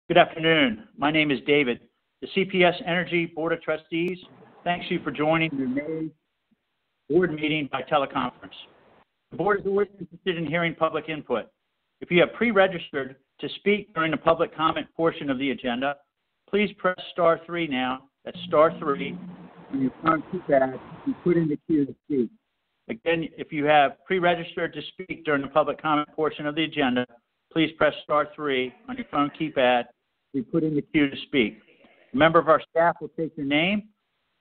Good afternoon. My name is David. The CPS Energy Board of Trustees thanks you for joining the May board meeting by teleconference. The board is always interested in hearing public input. If you have pre-registered to speak during the public comment portion of the agenda, please press star 3 now. That's star 3 on your phone keypad and put in the queue to speak. Again, if you have pre-registered to speak during the public comment portion of the agenda, please press star 3 on your phone keypad and put in the queue to speak. A member of our staff will take your name.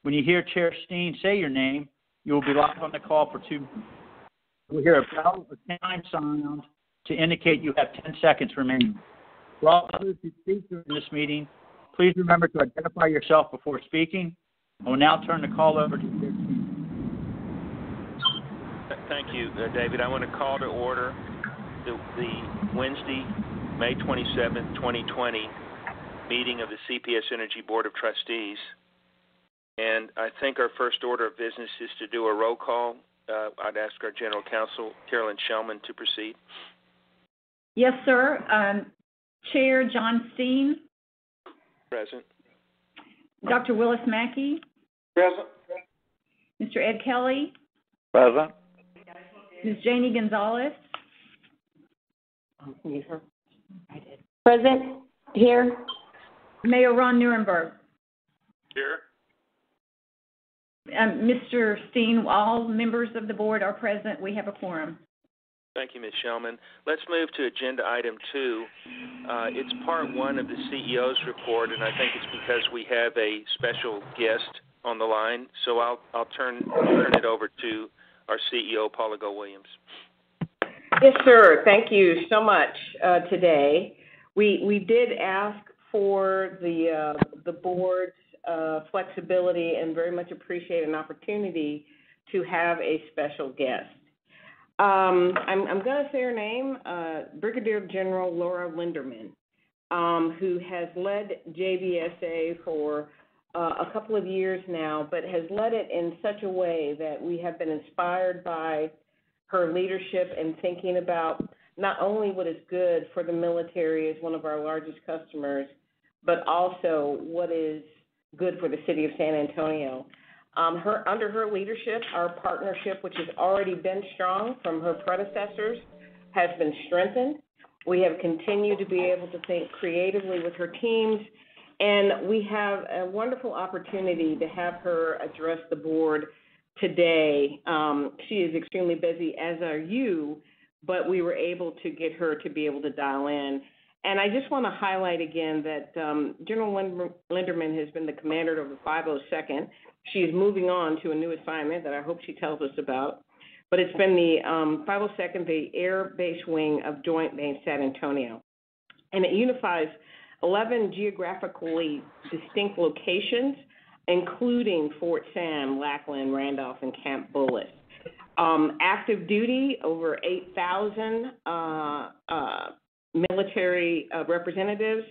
When you hear Chair Steen say your name, you will be live on the call for 2 minutes. You will hear a bell or time sound to indicate you have 10 seconds remaining. For all others who speak during this meeting, please remember to identify yourself before speaking. I will now turn the call over to Chair Steen. Thank you, David. I want to call to order the Wednesday, May 27, 2020 meeting of the CPS Energy Board of Trustees. And I think our first order of business is to do a roll call. I'd ask our General Counsel, Carolyn Shellman, to proceed. Yes, sir. Chair John Steen. Present. Dr. Willis Mackey. Present. Mr. Ed Kelly. Present. Ms. Janie Gonzalez. Present. Here. Mayor Ron Nuremberg. Here. Mr. Steen, all members of the board are present. We have a quorum. Thank you, Ms. Shellman. Let's move to agenda item 2. It's part 1 of the CEO's report, and I think it's because we have a special guest on the line. So I'll turn it over to our CEO, Paula Go-Williams. Yes, sir. Thank you so much today. We did ask for the board's flexibility and very much appreciate an opportunity to have a special guest. I'm going to say her name, Brigadier General Laura Linderman, who has led JBSA for a couple of years now, but has led it in such a way that we have been inspired by her leadership and thinking about not only what is good for the military as one of our largest customers, but also what is good for the city of San Antonio. Under her leadership, our partnership, which has already been strong from her predecessors, has been strengthened. We have continued to be able to think creatively with her teams, and we have a wonderful opportunity to have her address the board today. She is extremely busy, as are you, but we were able to get her to be able to dial in. And I just want to highlight again that General Linderman has been the commander of the 502nd. She is moving on to a new assignment that I hope she tells us about. But it's been the 502nd, the Air Base Wing of Joint Base San Antonio. And it unifies 11 geographically distinct locations, including Fort Sam, Lackland, Randolph, and Camp Bullis. Active duty, over 8,000 military representatives,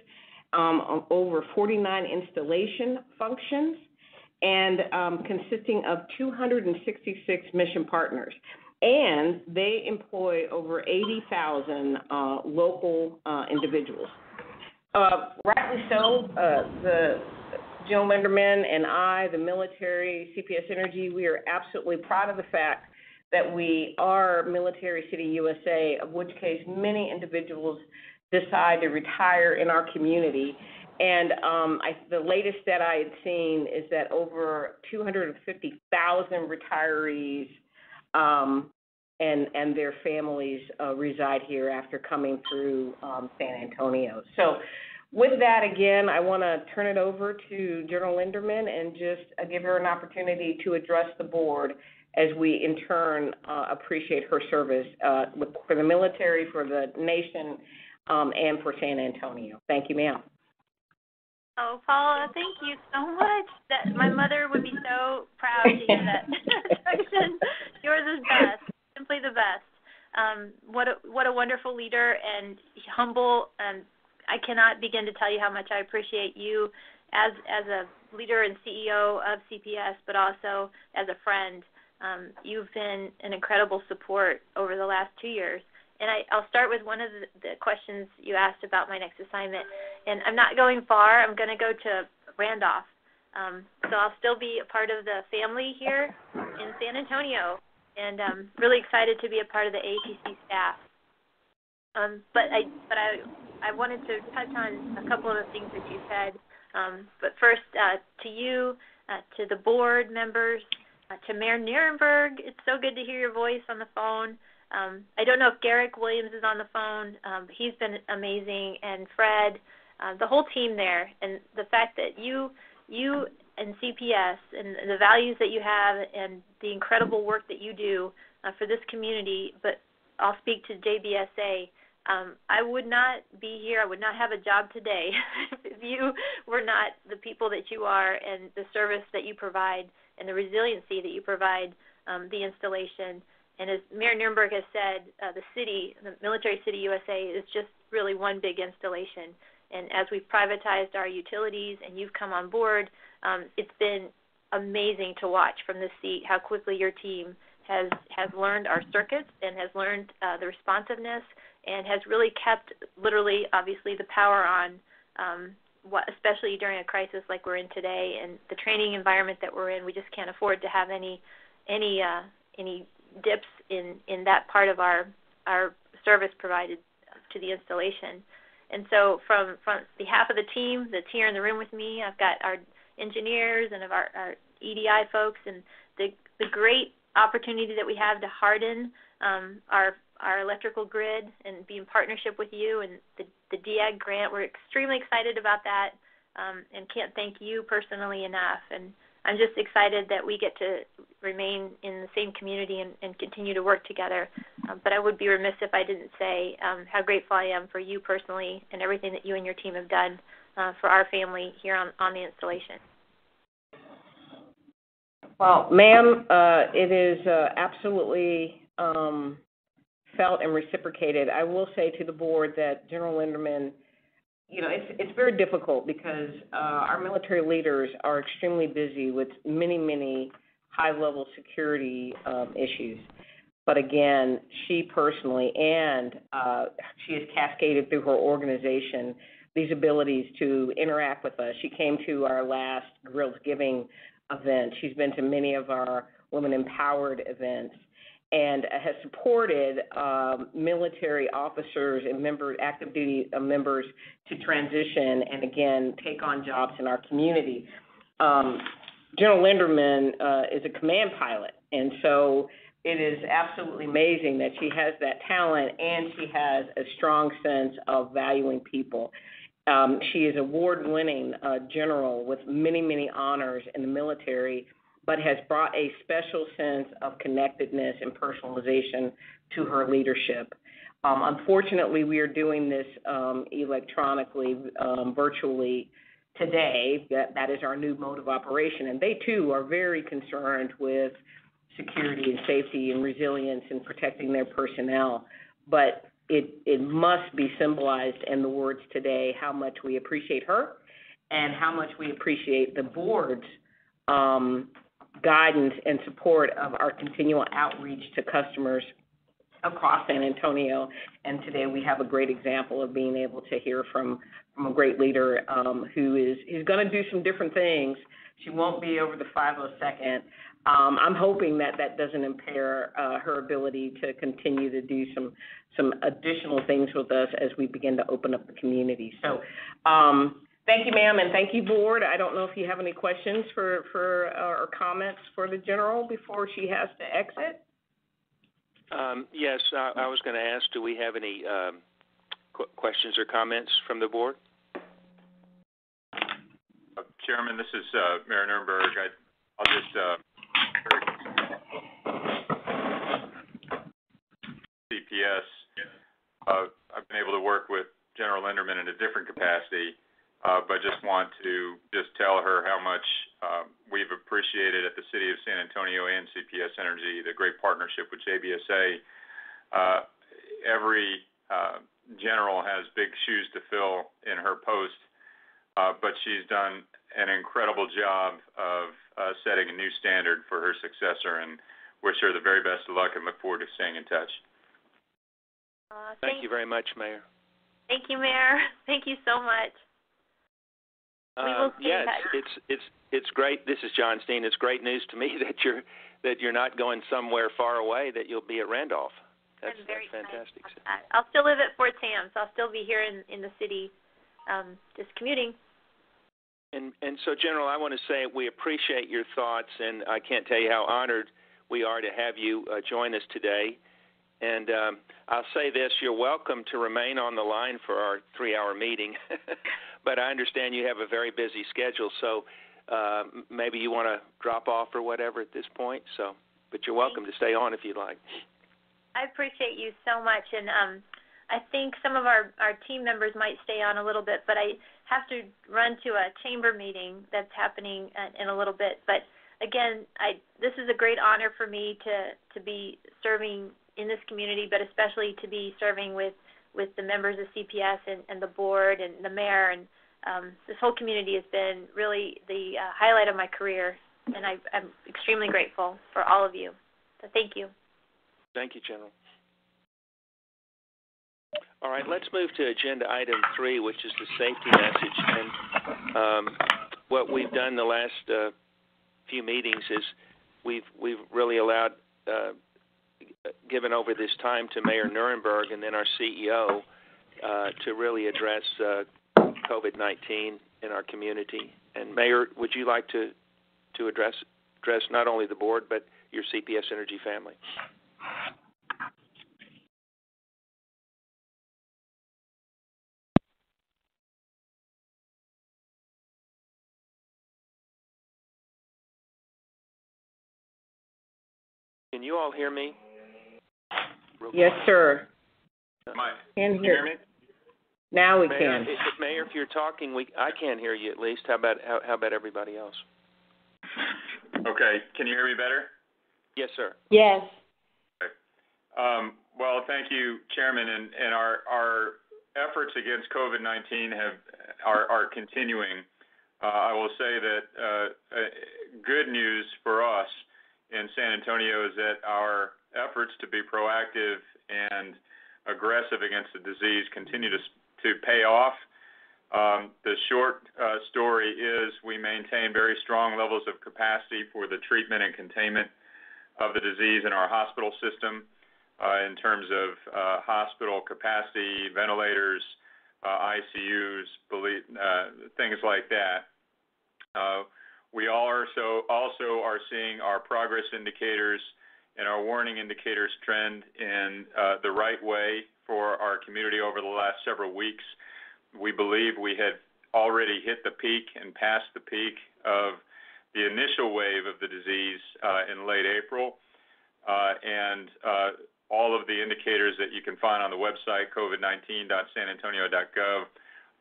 over 49 installation functions, and consisting of 266 mission partners. And they employ over 80,000 local individuals. Rightly so, the General Linderman and I, the military, CPS Energy, we are absolutely proud of the fact that we are Military City USA, of which case many individuals decide to retire in our community. And the latest that I had seen is that over 250,000 retirees and their families reside here after coming through San Antonio. So with that, again, I want to turn it over to General Linderman and just give her an opportunity to address the board as we, in turn, appreciate her service for the military, for the nation, and for San Antonio. Thank you, ma'am. Oh, Paula, thank you so much. My mother would be so proud to hear that introduction. Yours is best, simply the best. What a wonderful leader and humble. I cannot begin to tell you how much I appreciate you as a leader and CEO of CPS, but also as a friend. You've been an incredible support over the last 2 years. And I'll start with one of the questions you asked about my next assignment. And I'm not going far. I'm going to go to Randolph. So I'll still be a part of the family here in San Antonio, and I'm really excited to be a part of the ATC staff. But I wanted to touch on a couple of the things that you said. But first, to you, to the board members, to Mayor Nierenberg, it's so good to hear your voice on the phone. I don't know if Garrick Williams is on the phone. He's been amazing, and Fred, the whole team there, and the fact that you and CPS and the values that you have and the incredible work that you do for this community, but I'll speak to JBSA. I would not be here, I would not have a job today if you were not the people that you are and the service that you provide and the resiliency that you provide the installation. And as Mayor Nierenberg has said, the city, the Military City USA, is just really one big installation. And as we've privatized our utilities and you've come on board, it's been amazing to watch from this seat how quickly your team has learned our circuits and has learned the responsiveness and has really kept, literally, obviously, the power on, especially during a crisis like we're in today, and the training environment that we're in. We just can't afford to have any dips in that part of our service provided to the installation. And so from behalf of the team that's here in the room with me, I've got our engineers and of our EDI folks, and the great opportunity that we have to harden our electrical grid and be in partnership with you and the DEAG grant. We're extremely excited about that and can't thank you personally enough. And I'm just excited that we get to remain in the same community and continue to work together. But I would be remiss if I didn't say how grateful I am for you personally and everything that you and your team have done for our family here on the installation. Well, ma'am, it is absolutely felt and reciprocated. I will say to the board that General Linderman, it's very difficult because our military leaders are extremely busy with many, many high-level security issues. But again, she personally, and she has cascaded through her organization these abilities to interact with us. She came to our last Grills Giving event. She's been to many of our Women Empowered events and has supported military officers and active duty members to transition and, again, take on jobs in our community. General Linderman is a command pilot, and so it is absolutely amazing that she has that talent and she has a strong sense of valuing people. She is award-winning general with many, many honors in the military, but has brought a special sense of connectedness and personalization to her leadership. Unfortunately, we are doing this electronically, virtually today. That is our new mode of operation, and they, too, are very concerned with security and safety and resilience and protecting their personnel. But it must be symbolized in the words today how much we appreciate her and how much we appreciate the board's guidance and support of our continual outreach to customers across San Antonio. And today we have a great example of being able to hear from a great leader who is going to do some different things. She won't be over the 502nd. I'm hoping that doesn't impair her ability to continue to do some additional things with us as we begin to open up the community. So thank you, ma'am, and thank you, board. I don't know if you have any questions or comments for the general before she has to exit. Yes, I was going to ask, do we have any questions or comments from the board? Chairman, this is Mayor Nierenberg. I'll just CPS. I've been able to work with General Linderman in a different capacity, but just want to tell her how much we've appreciated at the City of San Antonio and CPS Energy the great partnership with JBSA. Every general has big shoes to fill in her post, but she's done an incredible job of setting a new standard for her successor, and wish her the very best of luck and look forward to staying in touch. Thank you very much, Mayor. Thank you, Mayor. Thank you so much. We will stay in Yes, touch. it's great. This is John Steen. It's great news to me that you're not going somewhere far away. That you'll be at Randolph. That's fantastic. I'll still live at Fort Sam, so I'll still be here in the city, just commuting. And so, General, I want to say we appreciate your thoughts, and I can't tell you how honored we are to have you join us today. And I'll say this, you're welcome to remain on the line for our 3-hour meeting, but I understand you have a very busy schedule, so maybe you want to drop off or whatever at this point. But you're welcome to stay on if you'd like. I appreciate you so much, and I think some of our team members might stay on a little bit, but I have to run to a chamber meeting that's happening in a little bit. But again, this is a great honor for me to be serving in this community, but especially to be serving with the members of CPS and the board and the mayor, and this whole community has been really the highlight of my career, and I'm extremely grateful for all of you. So thank you. Thank you, General. All right, let's move to agenda item 3, which is the safety message. And what we've done the last few meetings is we've really allowed, given over this time to Mayor Nuremberg and then our CEO to really address COVID-19 in our community. And Mayor, would you like to address not only the board but your CPS Energy family? Can you all hear me? Yes, sir. Can you hear me? Now we Mayor, can. Mayor, if you're talking, I can't hear you at least. How about everybody else? Okay. Can you hear me better? Yes, sir. Yes. Okay. Well, thank you, Chairman, and our efforts against COVID-19 are continuing. I will say that good news for us in San Antonio is that our efforts to be proactive and aggressive against the disease continue to pay off. The short story is we maintain very strong levels of capacity for the treatment and containment of the disease in our hospital system in terms of hospital capacity, ventilators, ICUs, things like that. We also are seeing our progress indicators and our warning indicators trend in the right way for our community over the last several weeks. We believe we had already hit the peak and passed the peak of the initial wave of the disease in late April. And all of the indicators that you can find on the website, covid19.sanantonio.gov,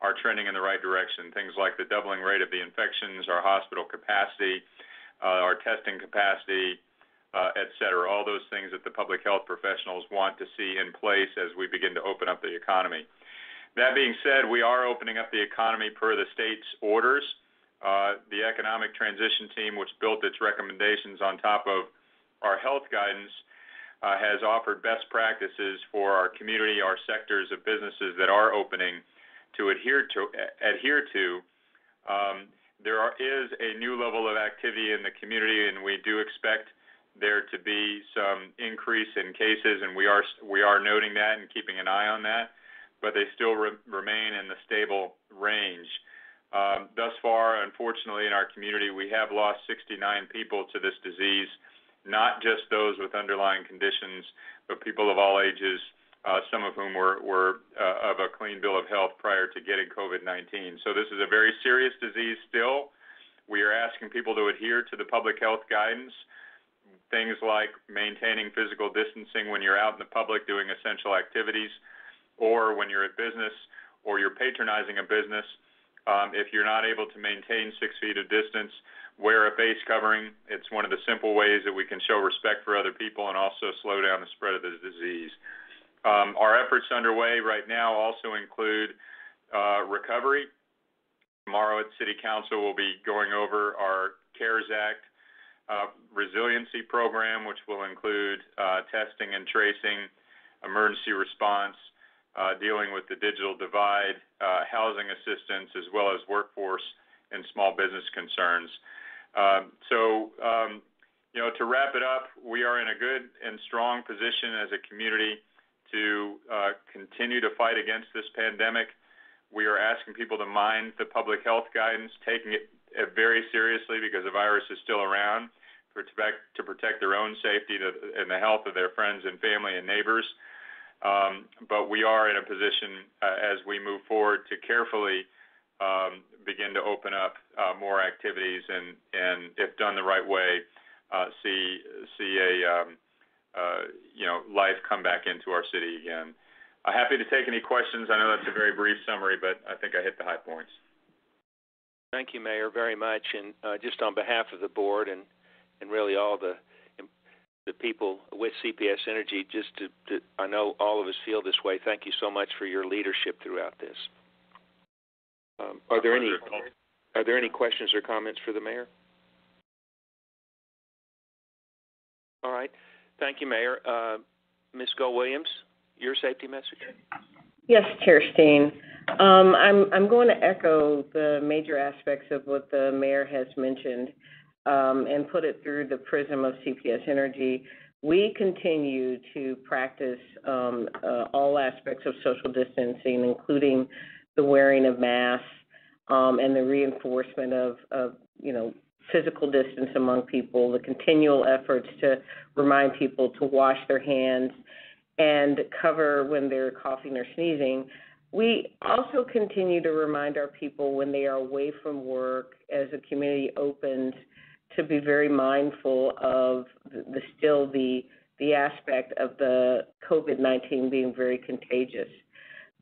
are trending in the right direction. Things like the doubling rate of the infections, our hospital capacity, our testing capacity, et cetera, all those things that the public health professionals want to see in place as we begin to open up the economy. That being said, we are opening up the economy per the state's orders. The Economic Transition Team, which built its recommendations on top of our health guidance, has offered best practices for our community, our sectors of businesses that are opening to adhere to. There is a new level of activity in the community, and we do expect there to be some increase in cases, and we are noting that and keeping an eye on that, but they still remain in the stable range. Thus far, unfortunately, in our community, we have lost 69 people to this disease, not just those with underlying conditions, but people of all ages, some of whom were of a clean bill of health prior to getting COVID-19. So this is a very serious disease still. We are asking people to adhere to the public health guidance, things like maintaining physical distancing when you're out in the public doing essential activities, or when you're at business or you're patronizing a business. If you're not able to maintain 6 feet of distance, wear a face covering. It's one of the simple ways that we can show respect for other people and also slow down the spread of the disease. Our efforts underway right now also include recovery. Tomorrow at City Council, we'll be going over our CARES Act Resiliency program, which will include testing and tracing, emergency response, dealing with the digital divide, housing assistance, as well as workforce and small business concerns. To wrap it up, we are in a good and strong position as a community to continue to fight against this pandemic. We are asking people to mind the public health guidance, taking it very seriously because the virus is still around, to protect their own safety and the health of their friends and family and neighbors. But we are in a position as we move forward to carefully begin to open up more activities and if done the right way, see life come back into our city again. Happy to take any questions. I know that's a very brief summary, but I think I hit the high points. Thank you, Mayor, very much. And just on behalf of the board and really all the people with CPS Energy, I know all of us feel this way. Thank you so much for your leadership throughout this. Are there any questions or comments for the mayor? All right. Thank you, Mayor. Ms. Gull-Williams, your safety message? Yes, Chair Steen. I'm going to echo the major aspects of what the mayor has mentioned and put it through the prism of CPS Energy. We continue to practice all aspects of social distancing, including the wearing of masks and the reinforcement of physical distance among people, the continual efforts to remind people to wash their hands and cover when they're coughing or sneezing. We also continue to remind our people when they are away from work as the community opens to be very mindful of the aspect of the COVID-19 being very contagious.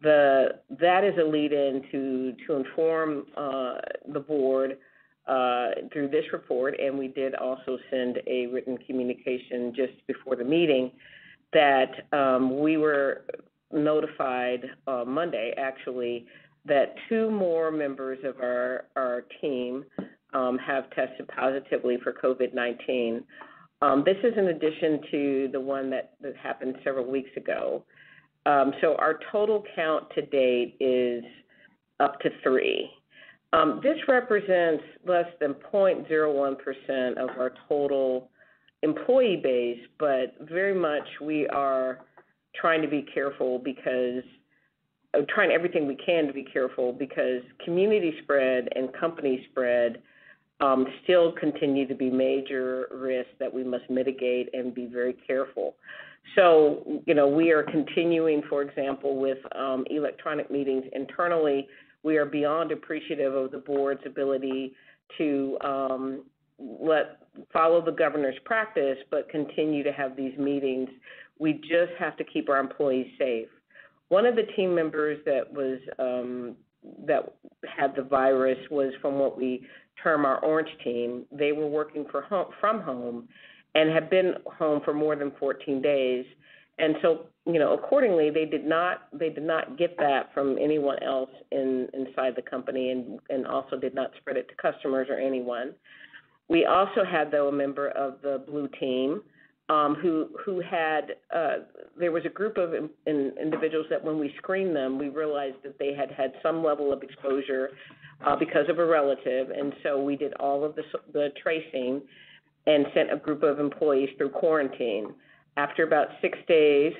That is a lead-in to inform the board through this report, and we did also send a written communication just before the meeting that we were notified Monday, actually, that 2 more members of our team have tested positively for COVID-19. This is in addition to the one that happened several weeks ago. So our total count to date is up to 3. This represents less than 0.01% of our total employee base, but very much we are trying to be careful trying everything we can to be careful because community spread and company spread still continue to be major risks that we must mitigate and be very careful. So, we are continuing, for example, with electronic meetings internally. We are beyond appreciative of the board's ability to follow the governor's practice, but continue to have these meetings. We just have to keep our employees safe. One of the team members that had the virus was from what we term our orange team. They were working from home and have been home for more than 14 days. And so, accordingly, they did not get that from anyone else inside the company and also did not spread it to customers or anyone. We also had, though, a member of the blue team who had, there was a group of individuals that when we screened them, we realized that they had some level of exposure because of a relative. And so we did all of the tracing and sent a group of employees through quarantine. After about 6 days,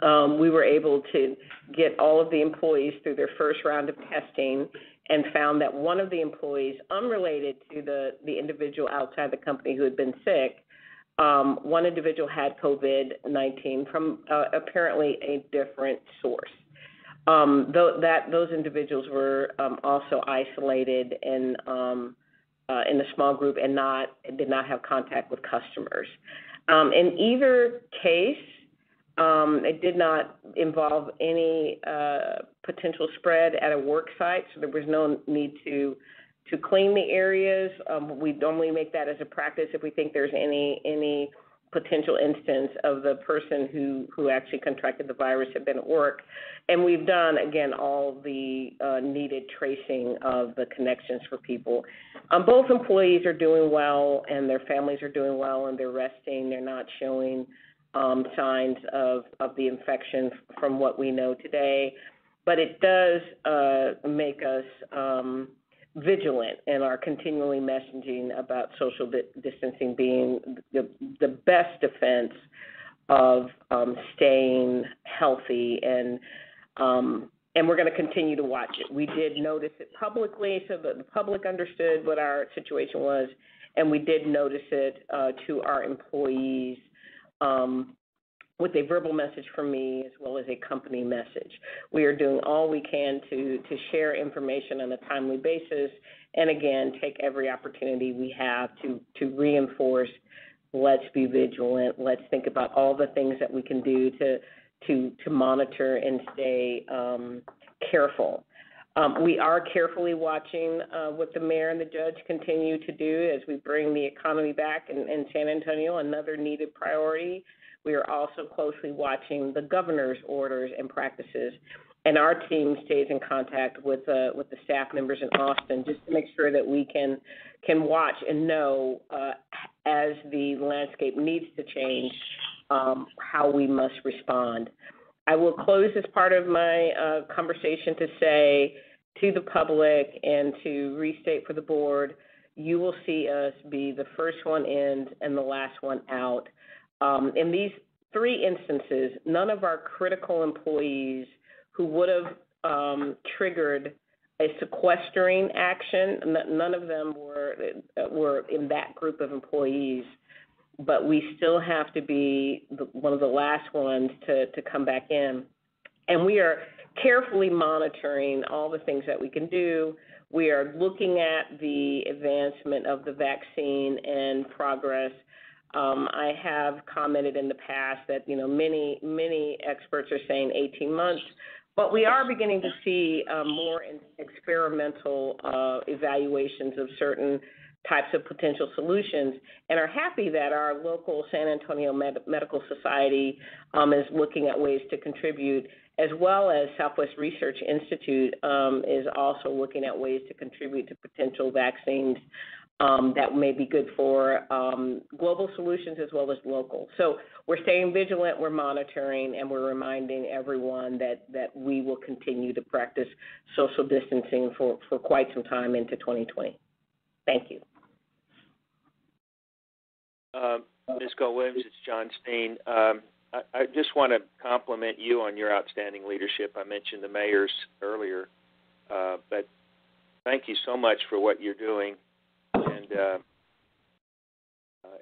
we were able to get all of the employees through their first round of testing and found that one of the employees, unrelated to the individual outside the company who had been sick, one individual had COVID-19 from apparently a different source. Those individuals were also isolated in a small group and did not have contact with customers. In either case, it did not involve any potential spread at a work site, so there was no need to clean the areas. We normally make that as a practice if we think there's any potential instance of the person who actually contracted the virus had been at work. And we've done, again, all the needed tracing of the connections for people. Both employees are doing well, and their families are doing well, and they're resting. They're not showing signs of the infection from what we know today. But it does make us vigilant and are continually messaging about social distancing being the best defense of staying healthy, and we're going to continue to watch it. We did notice it publicly so that the public understood what our situation was, and we did notice it to our employees with a verbal message from me as well as a company message. We are doing all we can to share information on a timely basis, and again, take every opportunity we have to reinforce, let's be vigilant, let's think about all the things that we can do to monitor and stay careful. We are carefully watching what the mayor and the judge continue to do as we bring the economy back in San Antonio, another needed priority. We are also closely watching the governor's orders and practices, and our team stays in contact with the staff members in Austin just to make sure that we can watch and know as the landscape needs to change how we must respond. I will close this part of my conversation to say to the public and to restate for the board, you will see us be the first one in and the last one out. In these three instances, none of our critical employees who would have triggered a sequestering action, none of them were in that group of employees, but we still have to be one of the last ones to come back in. And we are carefully monitoring all the things that we can do. We are looking at the advancement of the vaccine and progress. I have commented in the past that, many experts are saying 18 months, but we are beginning to see more experimental evaluations of certain types of potential solutions, and are happy that our local San Antonio Medical Society is looking at ways to contribute, as well as Southwest Research Institute is also looking at ways to contribute to potential vaccines that may be good for global solutions as well as local. So we're staying vigilant, we're monitoring, and we're reminding everyone that we will continue to practice social distancing for quite some time into 2020. Thank you. Ms. Gold-Williams, it's John Steen. I just want to compliment you on your outstanding leadership. I mentioned the mayors earlier, but thank you so much for what you're doing. And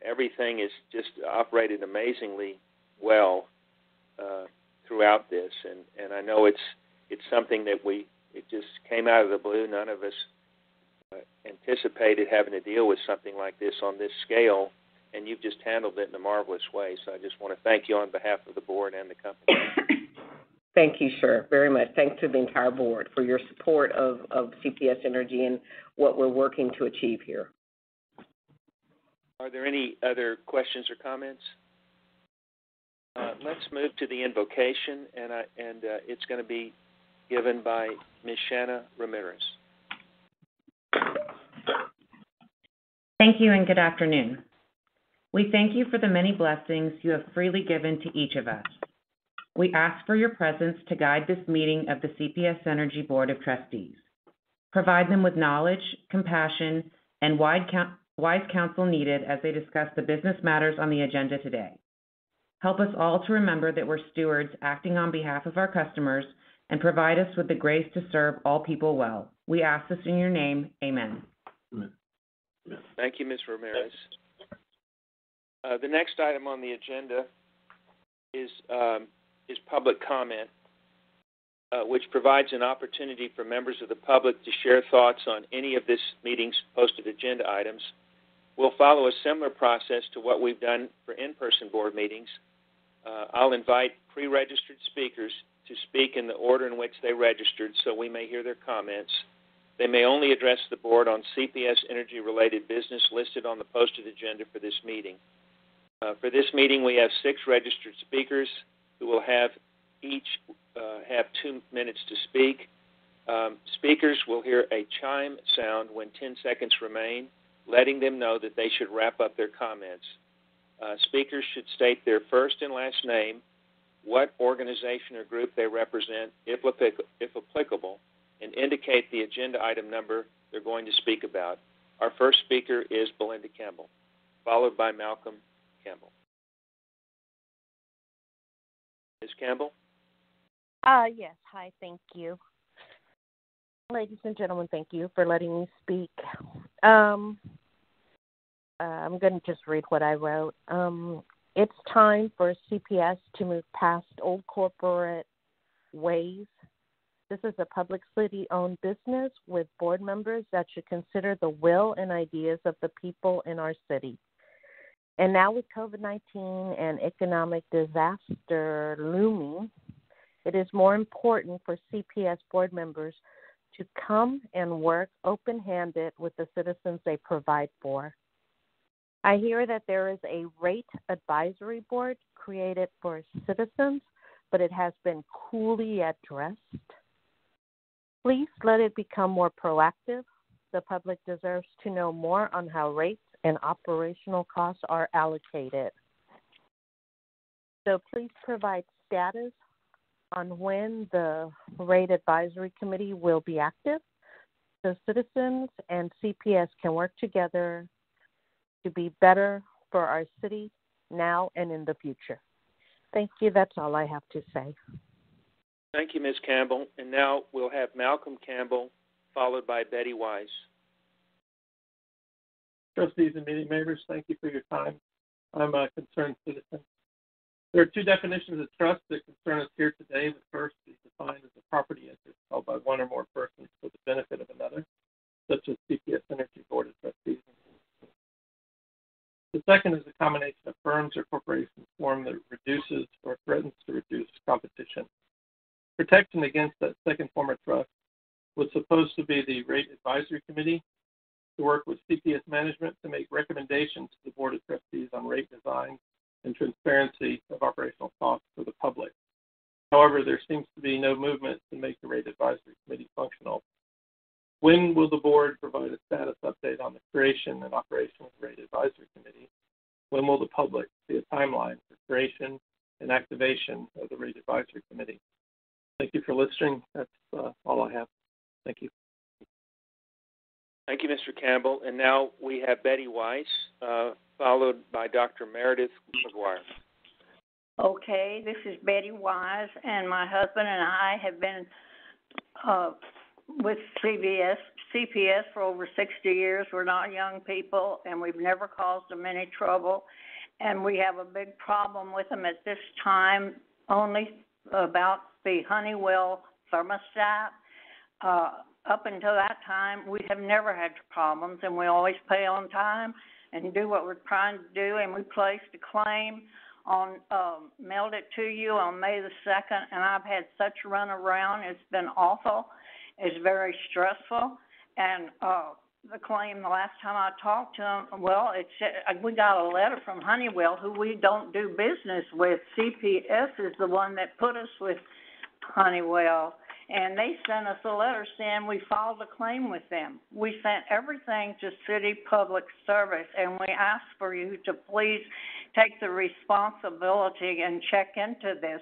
everything is just operated amazingly well throughout this. And I know it's something that it just came out of the blue. None of us anticipated having to deal with something like this on this scale, and you've just handled it in a marvelous way. So I just want to thank you on behalf of the board and the company. Thank you, sir, very much. Thanks to the entire board for your support of CPS Energy and what we're working to achieve here. Are there any other questions or comments? Let's move to the invocation, and it's going to be given by Ms. Shanna Ramirez. Thank you and good afternoon. We thank you for the many blessings you have freely given to each of us. We ask for your presence to guide this meeting of the CPS Energy Board of Trustees. Provide them with knowledge, compassion, and wise counsel needed as they discuss the business matters on the agenda today. Help us all to remember that we're stewards acting on behalf of our customers, and provide us with the grace to serve all people well. We ask this in your name. Amen. Amen. Thank you, Ms. Ramirez. The next item on the agenda is public comment, which provides an opportunity for members of the public to share thoughts on any of this meeting's posted agenda items. We'll follow a similar process to what we've done for in-person board meetings. I'll invite pre-registered speakers to speak in the order in which they registered so we may hear their comments. They may only address the board on CPS Energy-related business listed on the posted agenda for this meeting. For this meeting, we have 6 registered speakers who will have each have 2 minutes to speak. Speakers will hear a chime sound when 10 seconds remain, letting them know that they should wrap up their comments. Speakers should state their first and last name, what organization or group they represent, if applicable, and indicate the agenda item number they're going to speak about. Our first speaker is Belinda Campbell, followed by Malcolm Campbell. Ms. Campbell? Yes. Hi, thank you. Ladies and gentlemen, thank you for letting me speak. I'm going to just read what I wrote. It's time for CPS to move past old corporate ways. This is a public city-owned business with board members that should consider the will and ideas of the people in our city. And now with COVID-19 and economic disaster looming, it is more important for CPS board members to come and work open-handed with the citizens they provide for. I hear that there is a rate advisory board created for citizens, but it has been coolly addressed. Please let it become more proactive. The public deserves to know more on how rates and operational costs are allocated. So please provide status on when the rate advisory committee will be active so citizens and CPS can work together to be better for our city now and in the future. Thank you. That's all I have to say. Thank you, Ms. Campbell. And now we'll have Malcolm Campbell, followed by Betty Wise. Trustees and meeting members, thank you for your time. I'm a concerned citizen. There are two definitions of trust that concern us here today. The first is defined as a property interest held by one or more persons for the benefit of another, such as CPS Energy Board of Trustees. The second is a combination of firms or corporations formed that reduces or threatens to reduce competition. Protection against that second form of trust was supposed to be the Rate Advisory Committee to work with CPS management to make recommendations to the Board of Trustees on rate design and transparency of operational costs for the public. However, there seems to be no movement to make the Rate Advisory Committee functional. When will the board provide a status update on the creation and operation of the Rate Advisory Committee? When will the public see a timeline for creation and activation of the Rate Advisory Committee? Thank you for listening. That's all I have. Thank you. Thank you, Mr. Campbell. And now we have Betty Weiss, followed by Dr. Meredith McGuire. Okay, this is Betty Wise, and my husband and I have been with CPS for over 60 years. We're not young people, and we've never caused them any trouble. And we have a big problem with them at this time, only about the Honeywell thermostat. Up until that time, we have never had problems, and we always pay on time and do what we're trying to do. And we placed a claim on, mailed it to you on May the 2nd, and I've had such a run around. It's been awful. It's very stressful. And the claim, the last time I talked to them, well, we got a letter from Honeywell, who we don't do business with. CPS is the one that put us with Honeywell. And they sent us a letter saying we filed a claim with them. We sent everything to City Public Service, and we asked for you to please take the responsibility and check into this.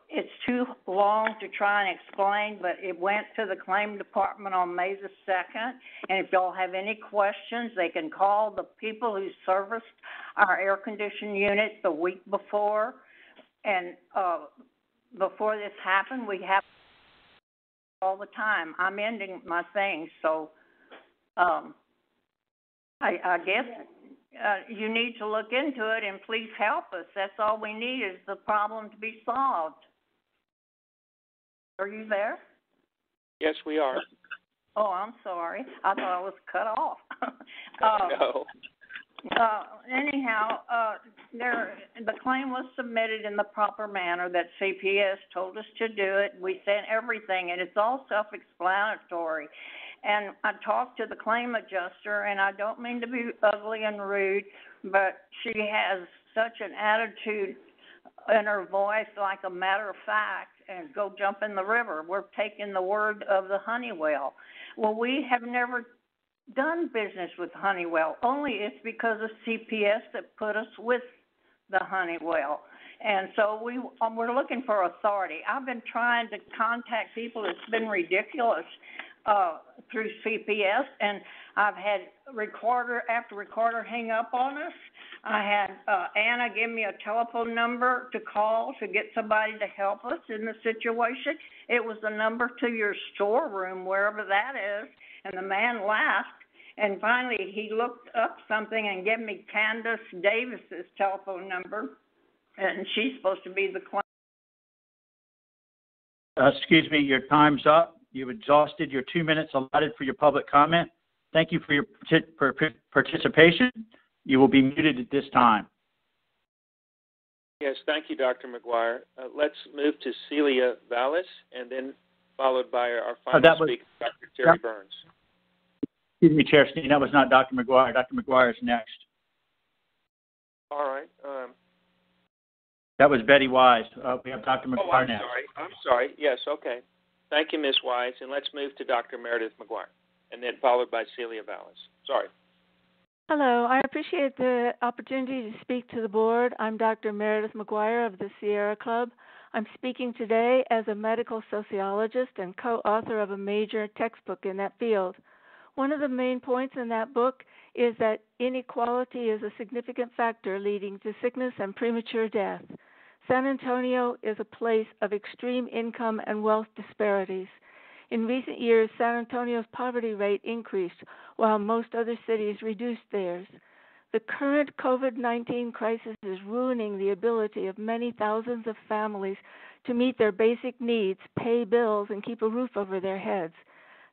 It's too long to try and explain, but it went to the claim department on May the 2nd. And if y'all have any questions, they can call the people who serviced our air conditioning unit the week before. And before this happened, we have all the time. I'm ending my thing, so I guess you need to look into it and please help us. That's all we need is the problem to be solved. Are you there? Yes, we are. Oh, I'm sorry. I thought I was cut off. No. Anyhow, the claim was submitted in the proper manner that CPS told us to do it. We sent everything, and it's all self-explanatory. And I talked to the claim adjuster, and I don't mean to be ugly and rude, but she has such an attitude in her voice, like a matter of fact, and go jump in the river. We're taking the word of the Honeywell. Well, we have never done business with Honeywell. Only it's because of CPS that put us with the Honeywell. And so we're looking for authority. I've been trying to contact people. It's been ridiculous. through CPS, and I've had recorder after recorder hang up on us. I had Anna give me a telephone number to call to get somebody to help us in the situation. It was the number to your storeroom, wherever that is, and the man laughed. And finally, he looked up something and gave me Candace Davis's telephone number, and she's supposed to be the client. Excuse me, your time's up. You've exhausted your 2 minutes allotted for your public comment. Thank you for your participation. You will be muted at this time. Yes, thank you, Dr. McGuire. Let's move to Celia Vallis, and then followed by our final speaker, Dr. Terry Burns. Excuse me, Chair Steen, that was not Dr. McGuire. Dr. McGuire is next. All right. That was Betty Wise. We have Dr. McGuire next. I'm sorry. Yes, okay. Thank you, Ms. Wise, and let's move to Dr. Meredith McGuire, and then followed by Celia Vallis. Sorry. Hello. I appreciate the opportunity to speak to the board. I'm Dr. Meredith McGuire of the Sierra Club. I'm speaking today as a medical sociologist and co-author of a major textbook in that field. One of the main points in that book is that inequality is a significant factor leading to sickness and premature death. San Antonio is a place of extreme income and wealth disparities. In recent years, San Antonio's poverty rate increased, while most other cities reduced theirs. The current COVID-19 crisis is ruining the ability of many thousands of families to meet their basic needs, pay bills, and keep a roof over their heads.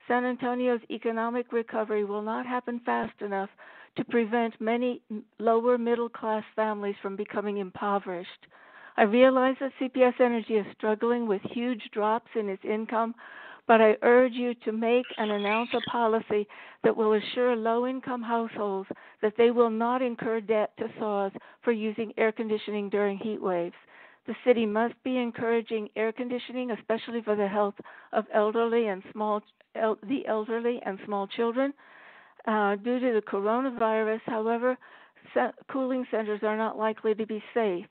San Antonio's economic recovery will not happen fast enough to prevent many lower middle-class families from becoming impoverished. I realize that CPS Energy is struggling with huge drops in its income, but I urge you to make and announce a policy that will assure low-income households that they will not incur debt to SAWS for using air conditioning during heat waves. The city must be encouraging air conditioning, especially for the health of the elderly and small children. Due to the coronavirus, however, cooling centers are not likely to be safe.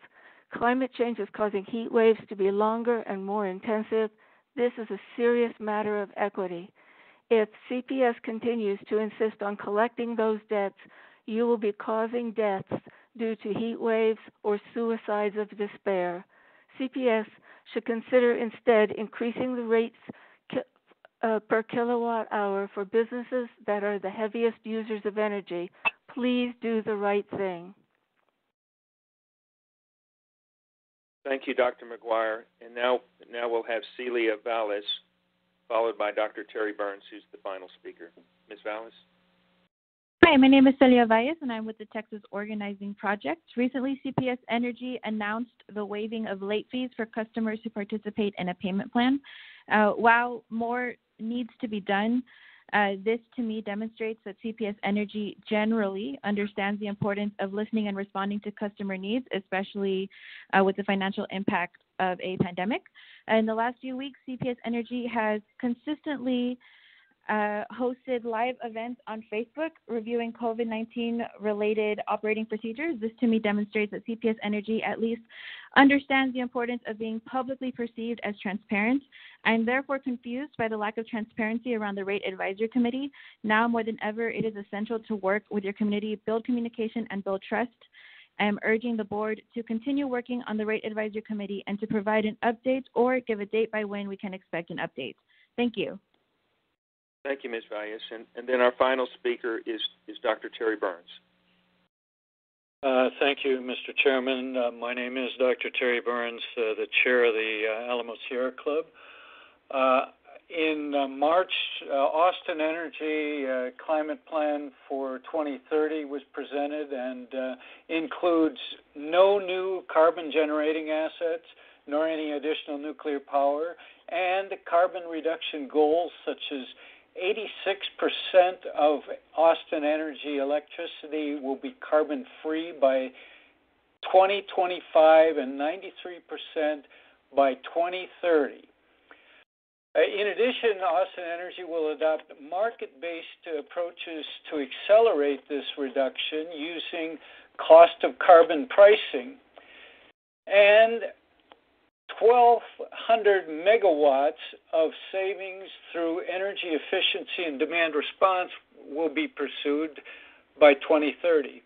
Climate change is causing heat waves to be longer and more intensive. This is a serious matter of equity. If CPS continues to insist on collecting those debts, you will be causing deaths due to heat waves or suicides of despair. CPS should consider instead increasing the rates per kilowatt hour for businesses that are the heaviest users of energy. Please do the right thing. Thank you, Dr. McGuire. And now we'll have Celia Vallis, followed by Dr. Terry Burns, who's the final speaker. Ms. Vallis? Hi, my name is Celia Valles, and I'm with the Texas Organizing Project. Recently, CPS Energy announced the waiving of late fees for customers who participate in a payment plan. While more needs to be done, this to me demonstrates that CPS Energy generally understands the importance of listening and responding to customer needs, especially with the financial impact of a pandemic. In the last few weeks, CPS Energy has consistently hosted live events on Facebook reviewing COVID-19 related operating procedures. This to me demonstrates that CPS Energy at least understands the importance of being publicly perceived as transparent. I'm therefore confused by the lack of transparency around the Rate Advisory Committee. Now more than ever, it is essential to work with your community, build communication, and build trust. I am urging the board to continue working on the Rate Advisory Committee and to provide an update or give a date by when we can expect an update. Thank you. Thank you, Ms. Valles. And then our final speaker is Dr. Terry Burns. Thank you, Mr. Chairman. My name is Dr. Terry Burns, the chair of the Alamo Sierra Club. In March, Austin Energy Climate Plan for 2030 was presented and includes no new carbon generating assets, nor any additional nuclear power, and carbon reduction goals such as 86% of Austin Energy electricity will be carbon-free by 2025 and 93% by 2030. In addition, Austin Energy will adopt market-based approaches to accelerate this reduction using cost of carbon pricing. And 1,200 megawatts of savings through energy efficiency and demand response will be pursued by 2030.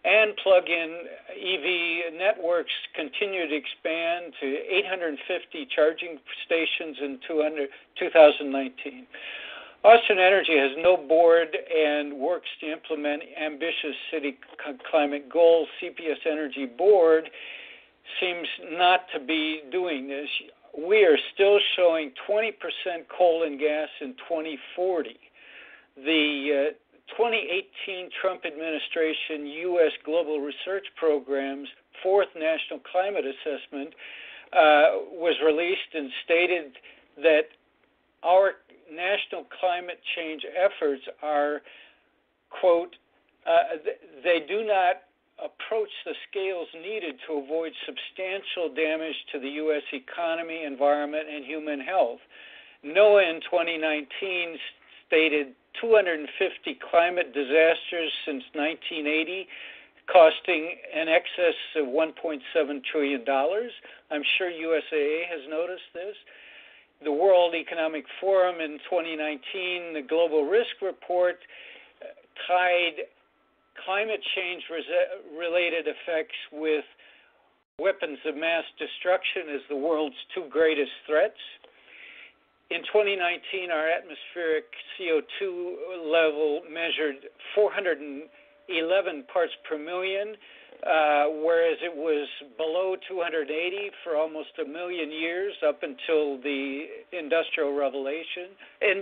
And plug-in EV networks continue to expand to 850 charging stations in 2019. Austin Energy has no board and works to implement ambitious city climate goals. CPS Energy board seems not to be doing this. We are still showing 20% coal and gas in 2040. The 2018 Trump administration U.S. Global Research Program's fourth National Climate Assessment was released and stated that our national climate change efforts are, quote, they do not approach the scales needed to avoid substantial damage to the U.S. economy, environment, and human health. NOAA in 2019 stated 250 climate disasters since 1980, costing in excess of $1.7 trillion. I'm sure USAA has noticed this. The World Economic Forum in 2019, the Global Risk Report, tied climate change related effects with weapons of mass destruction as the world's two greatest threats. In 2019, our atmospheric CO2 level measured 411 parts per million, whereas it was below 280 for almost a million years up until the Industrial Revolution. And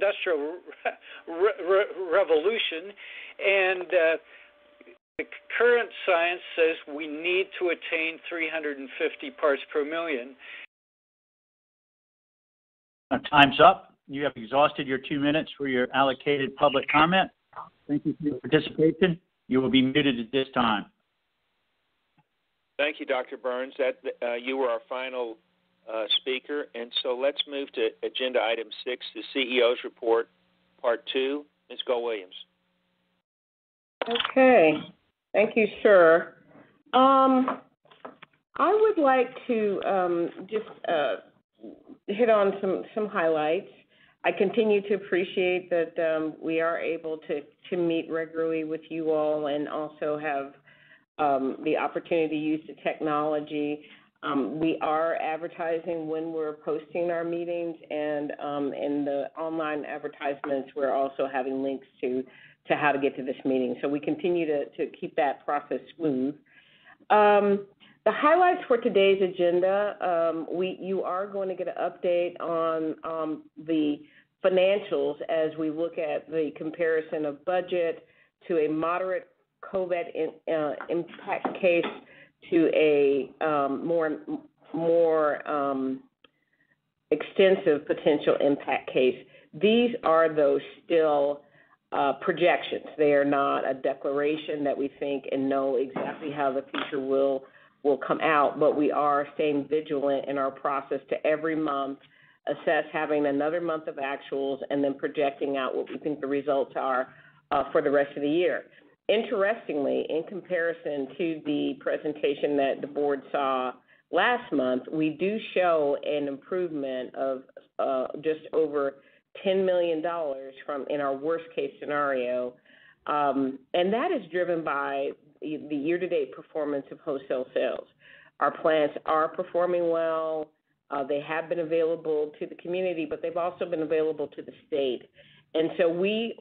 the current science says we need to attain 350 parts per million. Time's up. You have exhausted your 2 minutes for your allocated public comment. Thank you for your participation. You will be muted at this time. Thank you, Dr. Burns. You were our final speaker, and so let's move to Agenda Item 6, the CEO's Report, Part 2. Ms. Gold-Williams. Okay. Thank you, sir. I would like to just hit on some highlights. I continue to appreciate that we are able to meet regularly with you all and also have the opportunity to use the technology. We are advertising when we're posting our meetings, and in the online advertisements, we're also having links to how to get to this meeting. So we continue to keep that process smooth. The highlights for today's agenda, you are going to get an update on the financials as we look at the comparison of budget to a moderate COVID impact case to a more extensive potential impact case. These are those still projections. They are not a declaration that we think and know exactly how the future will come out, but we are staying vigilant in our process to every month assess having another month of actuals and then projecting out what we think the results are for the rest of the year. Interestingly, in comparison to the presentation that the board saw last month, we do show an improvement of just over $10 million in our worst case scenario, and that is driven by the year-to-date performance of wholesale sales. Our plants are performing well. They have been available to the community, but they've also been available to the state. And so we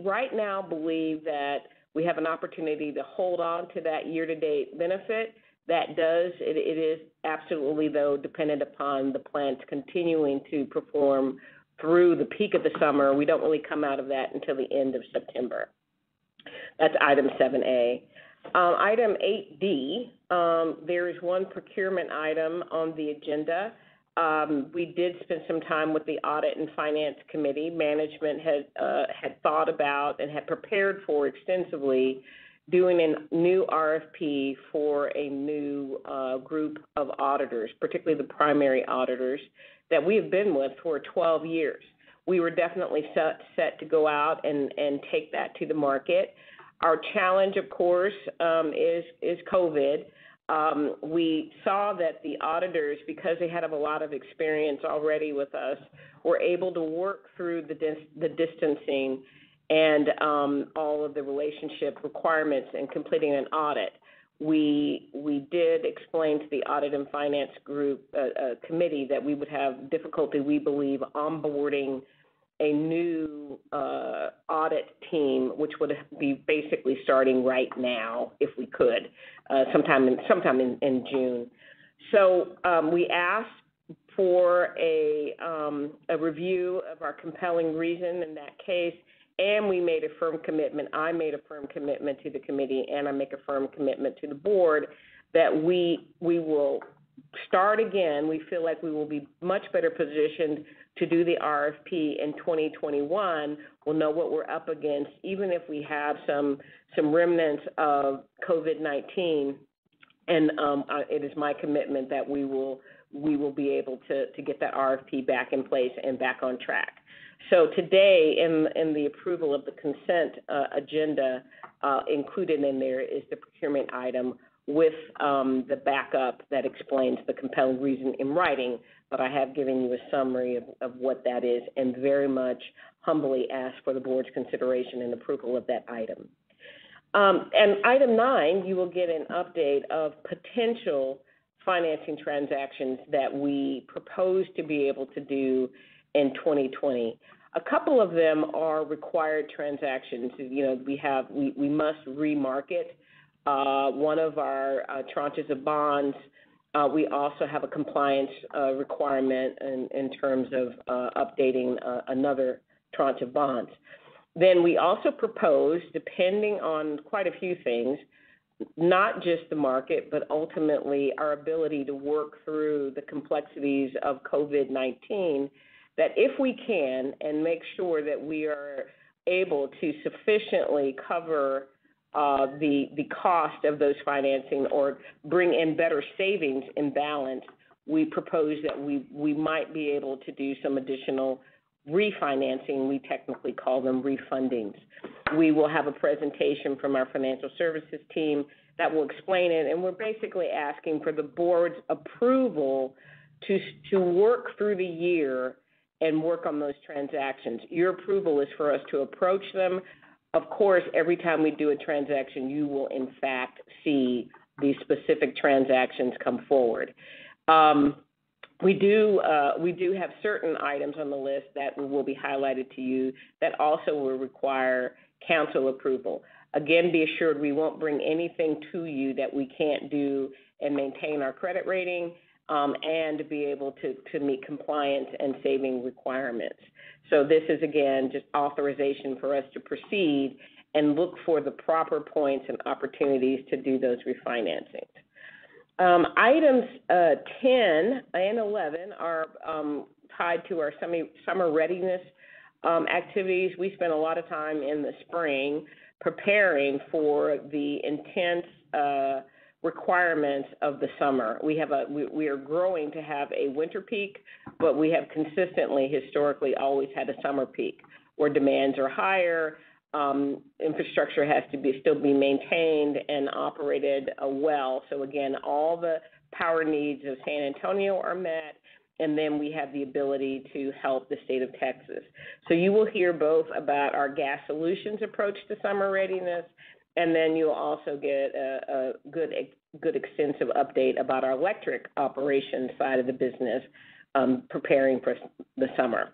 right now believe that we have an opportunity to hold on to that year-to-date benefit. It is absolutely, though, dependent upon the plants continuing to perform through the peak of the summer. We don't really come out of that until the end of September. That's item 7A. Item 8D, there is one procurement item on the agenda. We did spend some time with the Audit and Finance Committee. Management had thought about and had prepared for extensively doing a new RFP for a new group of auditors, particularly the primary auditors that we have been with for 12 years. We were definitely set to go out and take that to the market. Our challenge, of course, is COVID. we saw that the auditors, because they had a lot of experience already with us, were able to work through the distancing and all of the relationship requirements in completing an audit. We did explain to the Audit and Finance Group committee that we would have difficulty, we believe, onboarding a new audit team, which would be basically starting right now, if we could, sometime in June. So we asked for a review of our compelling reason in that case, and we made a firm commitment. I made a firm commitment to the committee, and I make a firm commitment to the board that we will start again. We feel like we will be much better positioned to do the RFP in 2021. We'll know what we're up against, even if we have some remnants of COVID-19. And it is my commitment that we will be able to get that RFP back in place and back on track. So today, in the approval of the consent agenda, included in there is the procurement item with the backup that explains the compelling reason in writing, but I have given you a summary of what that is and very much humbly ask for the board's consideration and approval of that item. And item 9, you will get an update of potential financing transactions that we propose to be able to do in 2020. A couple of them are required transactions. You know, we must remarket one of our tranches of bonds. We also have a compliance requirement in terms of updating another tranche of bonds. Then we also propose, depending on quite a few things, not just the market, but ultimately our ability to work through the complexities of COVID-19, that if we can and make sure that we are able to sufficiently cover the cost of those financing or bring in better savings in balance, we propose that we might be able to do some additional refinancing. We technically call them refundings. We will have a presentation from our financial services team that will explain it, and we're basically asking for the board's approval to work through the year and work on those transactions. Your approval is for us to approach them. Of course, every time we do a transaction, you will in fact see these specific transactions come forward. We do have certain items on the list that will be highlighted to you that also will require council approval. Again, be assured we won't bring anything to you that we can't do and maintain our credit rating and be able to meet compliance and saving requirements. So this is, again, just authorization for us to proceed and look for the proper points and opportunities to do those refinancings. Items 10 and 11 are tied to our summer readiness activities. We spent a lot of time in the spring preparing for the intense requirements of the summer. We are growing to have a winter peak, but we have consistently, historically, always had a summer peak where demands are higher. Infrastructure has to still be maintained and operated well. So again, all the power needs of San Antonio are met, and then we have the ability to help the state of Texas. So you will hear both about our gas solutions approach to summer readiness, and then you'll also get a good extensive update about our electric operations side of the business, preparing for the summer.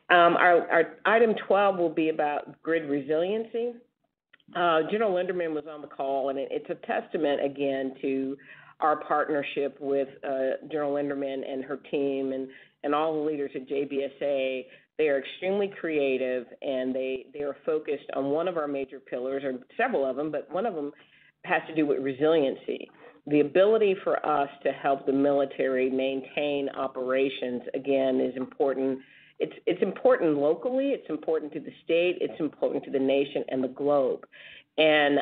Our item 12 will be about grid resiliency. General Linderman was on the call, and it's a testament, again, to our partnership with General Linderman and her team and all the leaders at JBSA. They are extremely creative, and they are focused on one of our major pillars, or several of them, but one of them has to do with resiliency. The ability for us to help the military maintain operations, again, is important. It's important locally, it's important to the state, it's important to the nation and the globe. And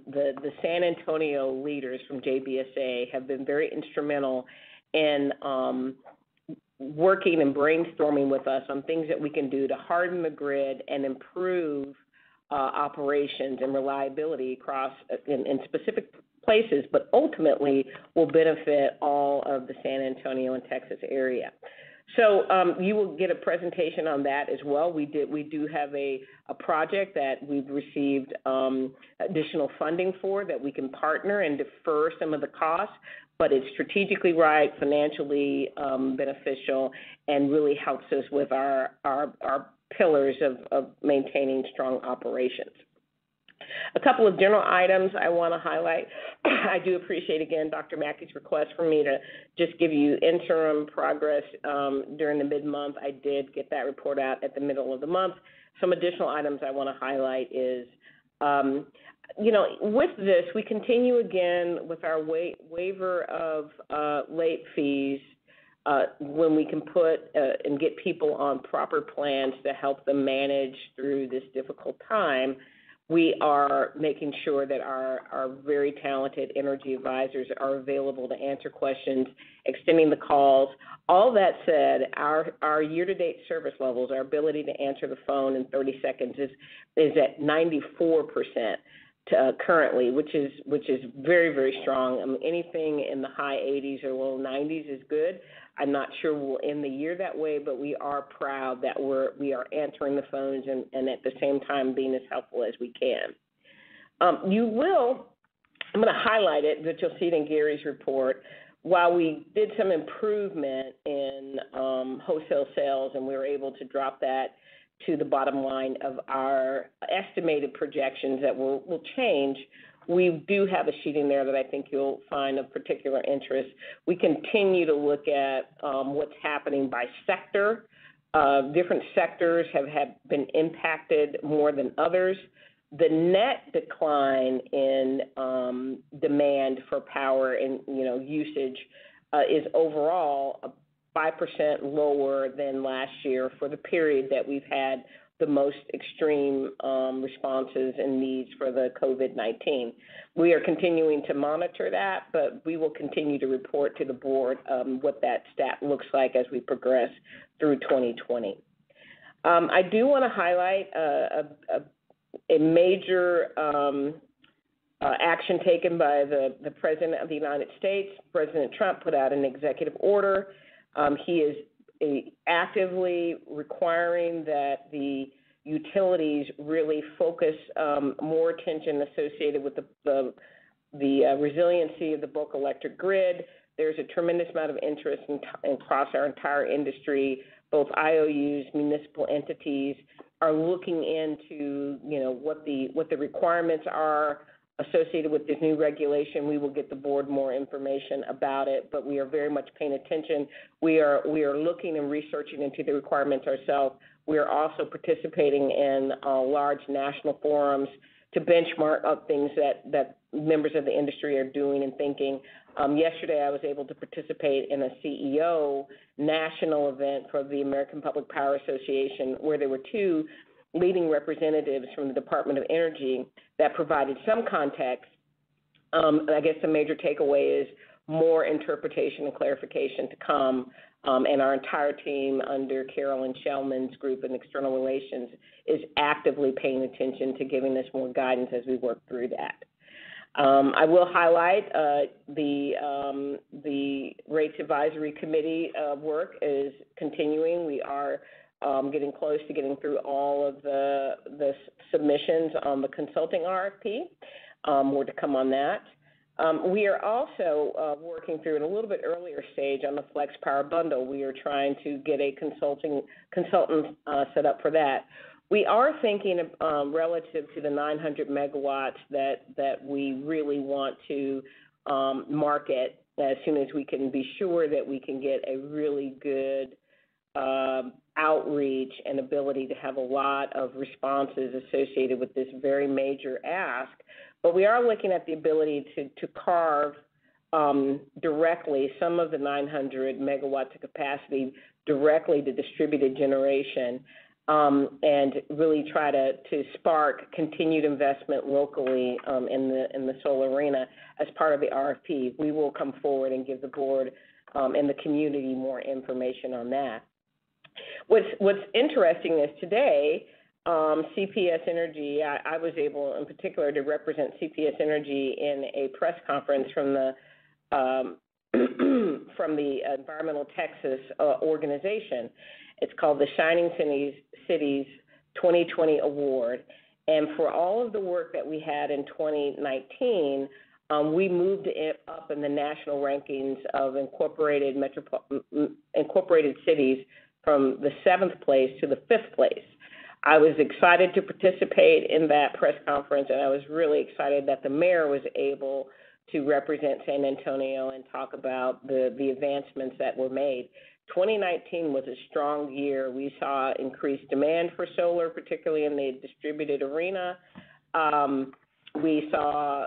the San Antonio leaders from JBSA have been very instrumental in working and brainstorming with us on things that we can do to harden the grid and improve operations and reliability across in specific places, but ultimately will benefit all of the San Antonio and Texas area. So you will get a presentation on that as well. We do have a project that we've received additional funding for that we can partner and defer some of the costs, but it's strategically right, financially beneficial, and really helps us with our pillars of maintaining strong operations. A couple of general items I want to highlight. I do appreciate, again, Dr. Mackey's request for me to just give you interim progress during the mid-month. I did get that report out at the middle of the month. Some additional items I want to highlight is, with this, we continue again with our waiver of late fees when we can put and get people on proper plans to help them manage through this difficult time. We are making sure that our very talented energy advisors are available to answer questions, extending the calls. All that said, our year-to-date service levels, our ability to answer the phone in 30 seconds is at 94% currently, which is very, very strong. I mean, anything in the high 80s or low 90s is good. I'm not sure we'll end the year that way, but we are proud that we are answering the phones and at the same time being as helpful as we can. I'm going to highlight it, but you'll see it in Gary's report. While we did some improvement in wholesale sales and we were able to drop that to the bottom line of our estimated projections that will change, we do have a sheet in there that I think you'll find of particular interest. We continue to look at what's happening by sector. Different sectors have been impacted more than others. The net decline in demand for power and usage is overall 5% lower than last year for the period that we've had the most extreme responses and needs for the COVID-19. We are continuing to monitor that, but we will continue to report to the board what that stat looks like as we progress through 2020. I do want to highlight a major action taken by the President of the United States. President Trump put out an executive order. He is actively requiring that the utilities really focus more attention associated with the resiliency of the bulk electric grid. There's a tremendous amount of interest across our entire industry. Both IOUs, municipal entities are looking into what the requirements are associated with this new regulation. We will get the board more information about it, but we are very much paying attention. We are looking and researching into the requirements ourselves. We are also participating in large national forums to benchmark up things that members of the industry are doing and thinking. Yesterday, I was able to participate in a CEO national event for the American Public Power Association, where there were two leading representatives from the Department of Energy that provided some context. I guess the major takeaway is more interpretation and clarification to come, and our entire team under Carolyn Shellman's group in external relations is actively paying attention to giving us more guidance as we work through that. I will highlight the Rates Advisory Committee work is continuing. We are getting close to getting through all of the submissions on the consulting RFP. More to come on that. We are also working through at a little bit earlier stage on the Flex Power Bundle. We are trying to get a consultant set up for that. We are thinking relative to the 900 megawatts that we really want to market as soon as we can be sure that we can get a really good outreach and ability to have a lot of responses associated with this very major ask. But we are looking at the ability to carve directly some of the 900 megawatts of capacity directly to distributed generation and really try to spark continued investment locally in the solar arena as part of the RFP. We will come forward and give the board and the community more information on that. What's interesting is today CPS Energy, I was able in particular to represent CPS Energy in a press conference from the from the Environmental Texas organization. It's called the Shining Cities 2020 Award. And for all of the work that we had in 2019, we moved it up in the national rankings of incorporated cities from the 7th place to the 5th place. I was excited to participate in that press conference, and I was really excited that the mayor was able to represent San Antonio and talk about the advancements that were made. 2019 was a strong year. We saw increased demand for solar, particularly in the distributed arena. We saw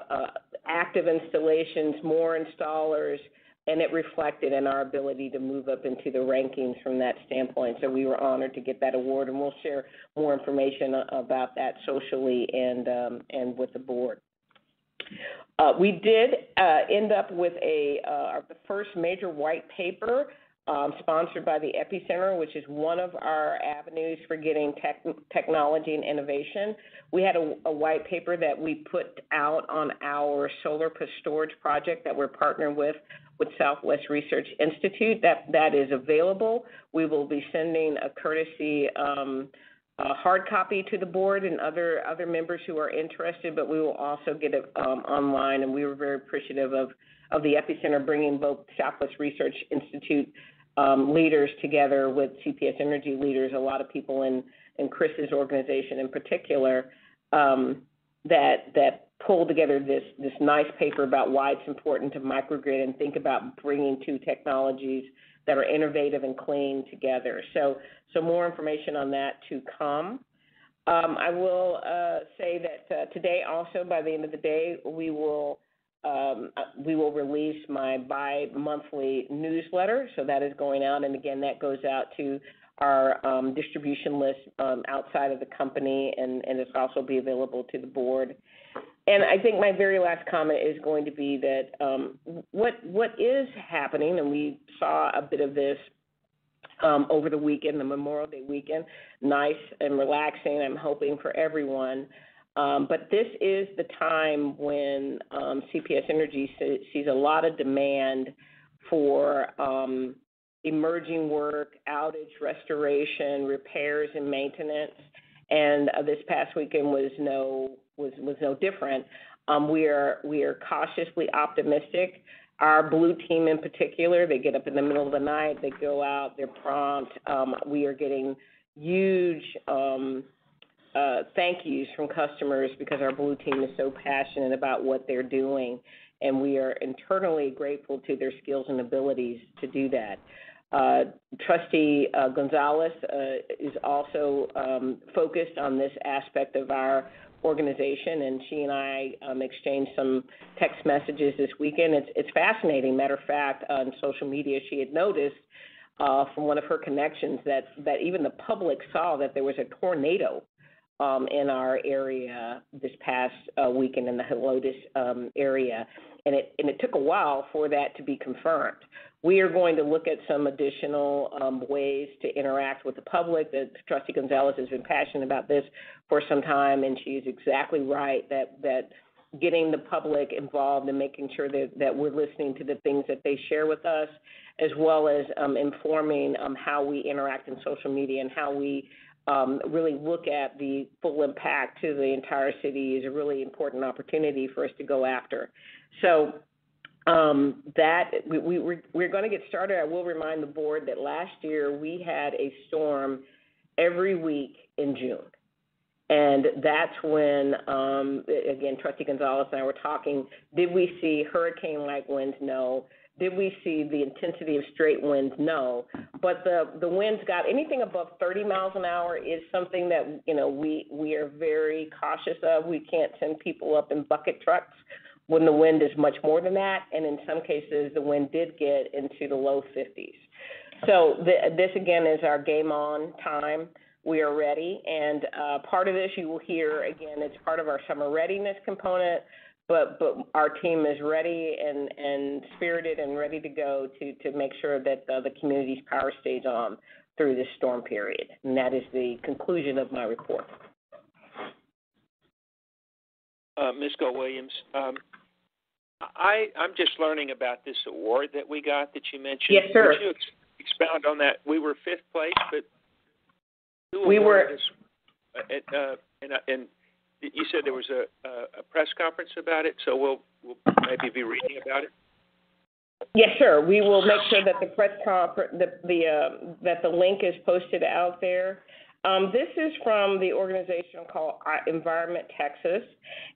active installations, more installers, and it reflected in our ability to move up into the rankings from that standpoint. So we were honored to get that award, and we'll share more information about that socially and with the board. We did end up with the first major white paper sponsored by the Epicenter, which is one of our avenues for getting technology and innovation. We had a white paper that we put out on our solar plus storage project that we're partnered with Southwest Research Institute. That is available. We will be sending a courtesy hard copy to the board and other members who are interested, but we will also get it online, and we were very appreciative of the Epicenter bringing both Southwest Research Institute leaders together with CPS Energy leaders, a lot of people in Chris's organization in particular, that pulled together this nice paper about why it's important to microgrid and think about bringing two technologies that are innovative and clean together. So more information on that to come. I will say that today also, by the end of the day, we will release my bi-monthly newsletter. So that is going out, and again, that goes out to our distribution list outside of the company, and it's also be available to the board. And I think my very last comment is going to be that what is happening, and we saw a bit of this over the weekend, the Memorial Day weekend, nice and relaxing, I'm hoping, for everyone. But this is the time when CPS Energy sees a lot of demand for emerging work, outage, restoration, repairs, and maintenance. And this past weekend was no different. We are cautiously optimistic. Our blue team in particular, they get up in the middle of the night, they go out, they're prompt. We are getting huge thank yous from customers because our blue team is so passionate about what they're doing, and we are internally grateful to their skills and abilities to do that. Trustee Gonzalez is also focused on this aspect of our organization, and she and I exchanged some text messages this weekend. It's fascinating. Matter of fact, on social media, she had noticed from one of her connections that even the public saw that there was a tornado in our area this past weekend in the Helotes area, and it took a while for that to be confirmed. We are going to look at some additional ways to interact with the public. Trustee Gonzalez has been passionate about this for some time, and she is exactly right that getting the public involved and making sure that we're listening to the things that they share with us, as well as informing how we interact in social media and how we really look at the full impact to the entire city is a really important opportunity for us to go after. So we're going to get started. I will remind the board that last year we had a storm every week in June. And that's when, again, Trustee Gonzalez and I were talking, did we see hurricane-like winds? No. Did we see the intensity of straight winds? No. But the winds got anything above 30 miles an hour is something that, we are very cautious of. We can't send people up in bucket trucks when the wind is much more than that. And in some cases, the wind did get into the low 50s. So this, again, is our game on time. We are ready. And part of this you will hear, again, it's part of our summer readiness component. But our team is ready and spirited and ready to go to make sure that the community's power stays on through this storm period. And that is the conclusion of my report. Ms. Gold-Williams. I'm just learning about this award that we got that you mentioned. Yes, sir. Would you expound on that? We were fifth place, but who we were. Us, and you said there was a press conference about it, so we'll maybe be reading about it. Yes, sir. We will make sure that the press conference, that the link is posted out there. This is from the organization called Environment Texas,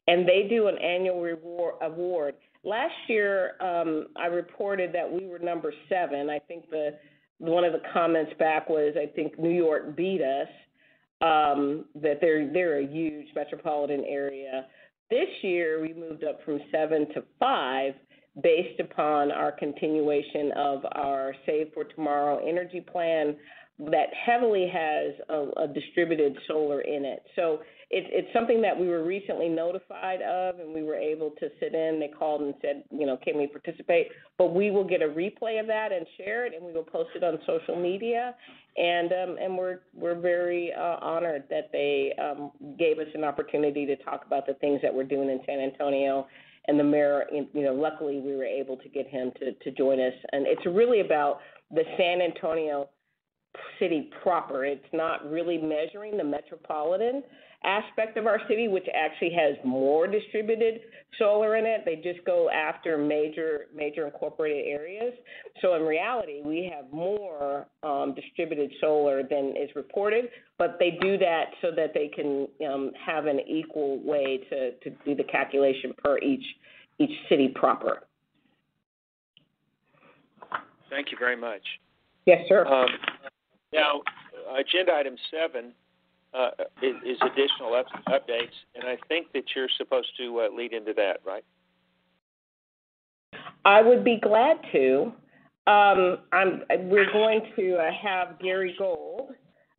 and they do an annual award. Last year, I reported that we were number 7. I think one of the comments back was, I think New York beat us, that they're a huge metropolitan area. This year, we moved up from 7 to 5 based upon our continuation of our Save for Tomorrow energy plan that heavily has a distributed solar in it. So it's something that we were recently notified of, and we were able to sit in. They called and said, can we participate? But we will get a replay of that and share it, and we will post it on social media. And we're very honored that they gave us an opportunity to talk about the things that we're doing in San Antonio. And the mayor, luckily we were able to get him to join us. And it's really about the San Antonio city proper. It's not really measuring the metropolitan aspect of our city, which actually has more distributed solar in it. They just go after major incorporated areas. So in reality, we have more distributed solar than is reported, but they do that so that they can have an equal way to do the calculation per each city proper. Thank you very much. Yes, sir. Now, agenda item 7 is additional updates, and I think that you're supposed to lead into that, right? I would be glad to. We're going to have Gary Gold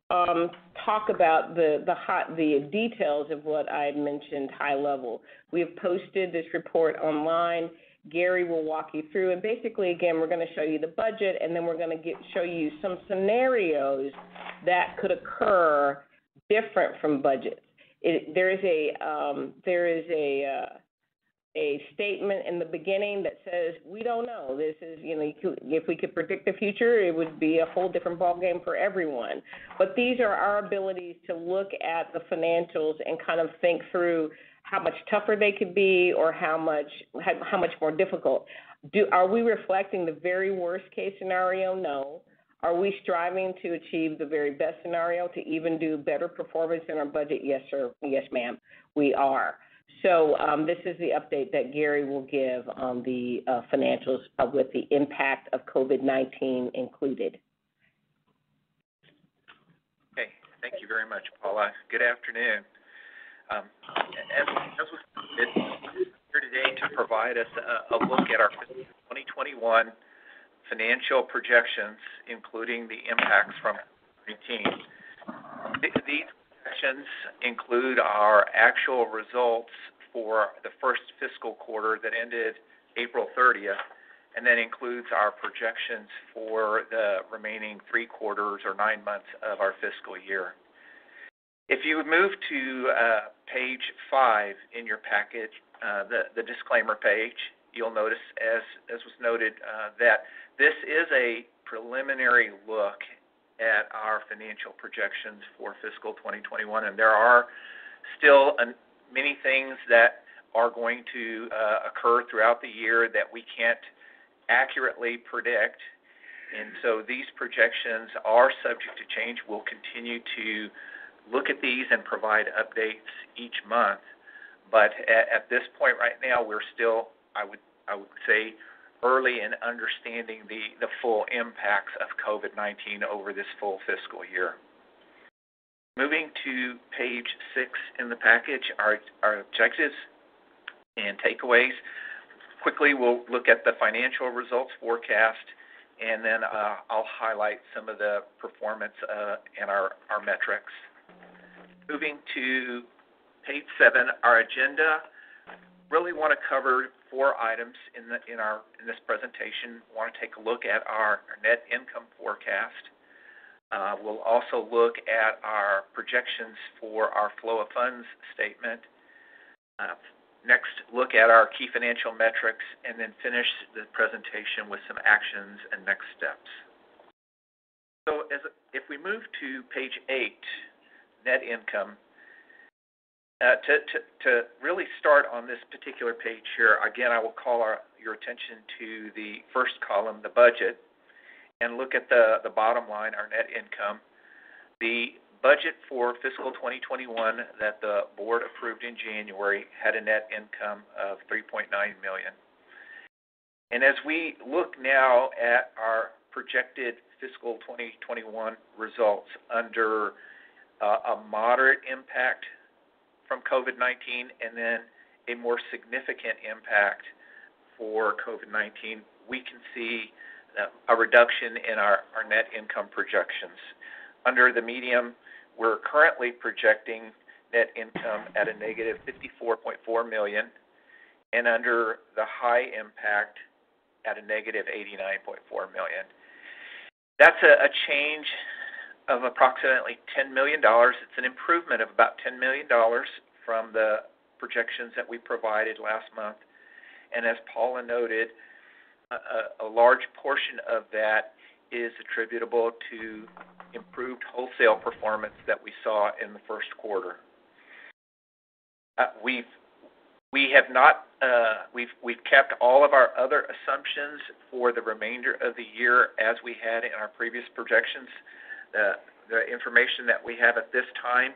talk about the details of what I mentioned high level. We have posted this report online. Gary will walk you through, and basically, again, we're going to show you the budget, and then we're going to show you some scenarios that could occur different from budgets. There is a statement in the beginning that says we don't know. This is, if we could predict the future, it would be a whole different ballgame for everyone. But these are our abilities to look at the financials and kind of think through how much tougher they could be or how much more difficult. Are we reflecting the very worst case scenario? No. Are we striving to achieve the very best scenario to even do better performance in our budget? Yes, sir. Yes, ma'am. We are. So this is the update that Gary will give on the financials with the impact of COVID-19 included. Okay. Thank you very much, Paula. Good afternoon. As was here today to provide us a look at our 2021 financial projections, including the impacts from COVID-19. These projections include our actual results for the first fiscal quarter that ended April 30th, and then includes our projections for the remaining 3 quarters or 9 months of our fiscal year. If you would move to page 5 in your packet, the disclaimer page, you'll notice, as was noted, that this is a preliminary look at our financial projections for fiscal 2021, and there are still many things that are going to occur throughout the year that we can't accurately predict, and so these projections are subject to change. We'll continue to look at these and provide updates each month, but at this point right now, we're still, I would say, early in understanding the full impacts of COVID-19 over this full fiscal year. Moving to page 6 in the package, our objectives and takeaways. Quickly, we'll look at the financial results forecast, and then I'll highlight some of the performance and our metrics. Moving to page 7, our agenda. Really want to cover 4 items in this presentation. Want to take a look at our net income forecast. We'll also look at our projections for our flow of funds statement. next look at our key financial metrics, and then finish the presentation with some actions and next steps. So if we move to page 8, net income, to really start on this particular page here, again, I will call your attention to the first column, the budget, and look at the bottom line, our net income. The budget for fiscal 2021 that the board approved in January had a net income of $3.9 million. And as we look now at our projected fiscal 2021 results under a moderate impact from COVID-19 and then a more significant impact for COVID-19, we can see a reduction in our net income projections. Under the medium, we're currently projecting net income at a negative $54.4 million, and under the high impact at a negative $89.4 million. That's a change of approximately $10 million. It's an improvement of about $10 million from the projections that we provided last month. And as Paula noted, a large portion of that is attributable to improved wholesale performance that we saw in the first quarter. We've kept all of our other assumptions for the remainder of the year as we had in our previous projections. The information that we have at this time,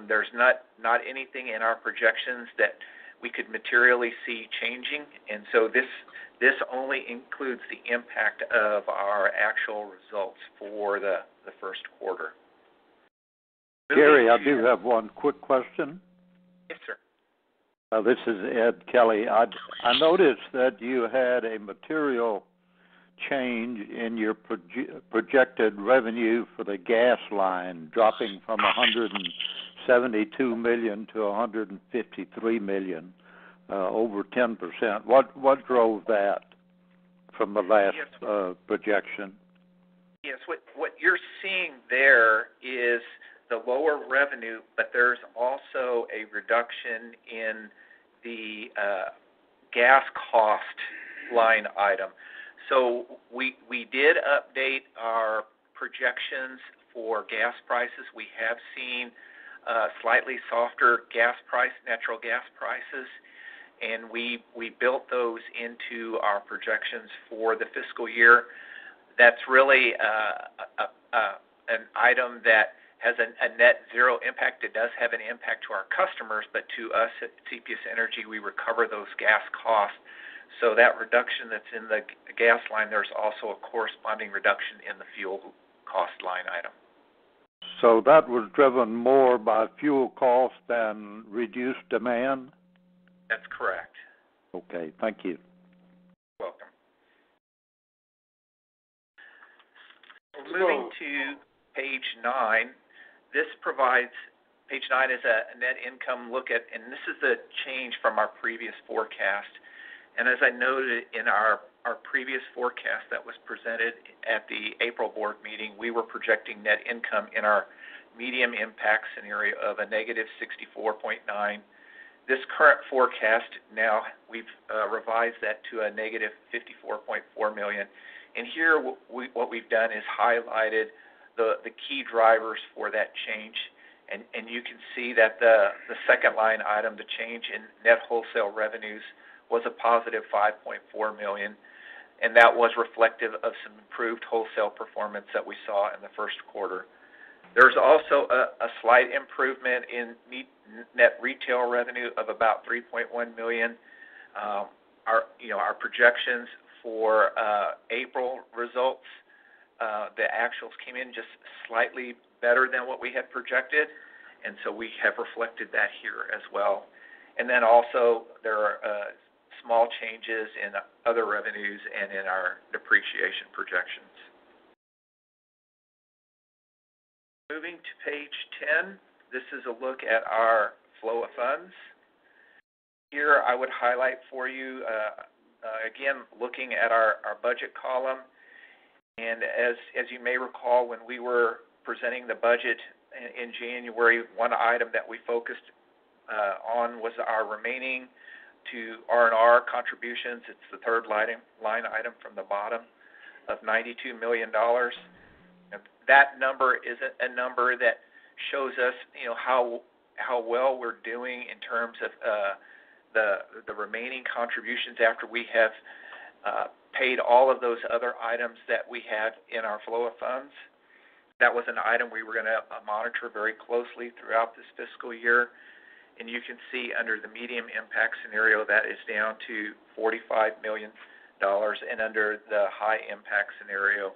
there's not anything in our projections that we could materially see changing, and so this only includes the impact of our actual results for the first quarter. Gary, I do have one quick question. Yes, sir. This is Ed Kelly. I noticed that you had a material change in your projected revenue for the gas line, dropping from $172 million to $153 million, over 10%. What drove that from the last projection? Yes, what you're seeing there is the lower revenue, but there's also a reduction in the gas cost line item. So we did update our projections for gas prices. We have seen slightly softer natural gas prices, and we built those into our projections for the fiscal year. That's really an item that has a net zero impact. It does have an impact to our customers, but to us at CPS Energy, we recover those gas costs. So that reduction that's in the gas line, there's also a corresponding reduction in the fuel cost line item. So that was driven more by fuel cost than reduced demand? That's correct. Okay, thank you. You're welcome. Moving to page 9, page 9 is a net income look at, and this is the change from our previous forecast. And as I noted in our previous forecast that was presented at the April board meeting, we were projecting net income in our medium impact scenario of a negative 64.9. This current forecast, now we've revised that to a negative 54.4 million. And here what we've done is highlighted the key drivers for that change. And you can see that the second line item, the change in net wholesale revenues, was a positive 5.4 million, and that was reflective of some improved wholesale performance that we saw in the first quarter. There's also a slight improvement in net retail revenue of about 3.1 million. Our projections for April results, the actuals came in just slightly better than what we had projected, and so we have reflected that here as well. And then also there are small changes in other revenues and in our depreciation projections. Moving to page 10, this is a look at our flow of funds. Here I would highlight for you, again, looking at our budget column. And as you may recall, when we were presenting the budget in January, one item that we focused on was our remaining to R&R contributions. It's the third line item from the bottom of $92 million. That number is a number that shows us, how well we're doing in terms of the remaining contributions after we have paid all of those other items that we have in our flow of funds. That was an item we were going to monitor very closely throughout this fiscal year. And you can see under the medium impact scenario that is down to $45 million, and under the high impact scenario,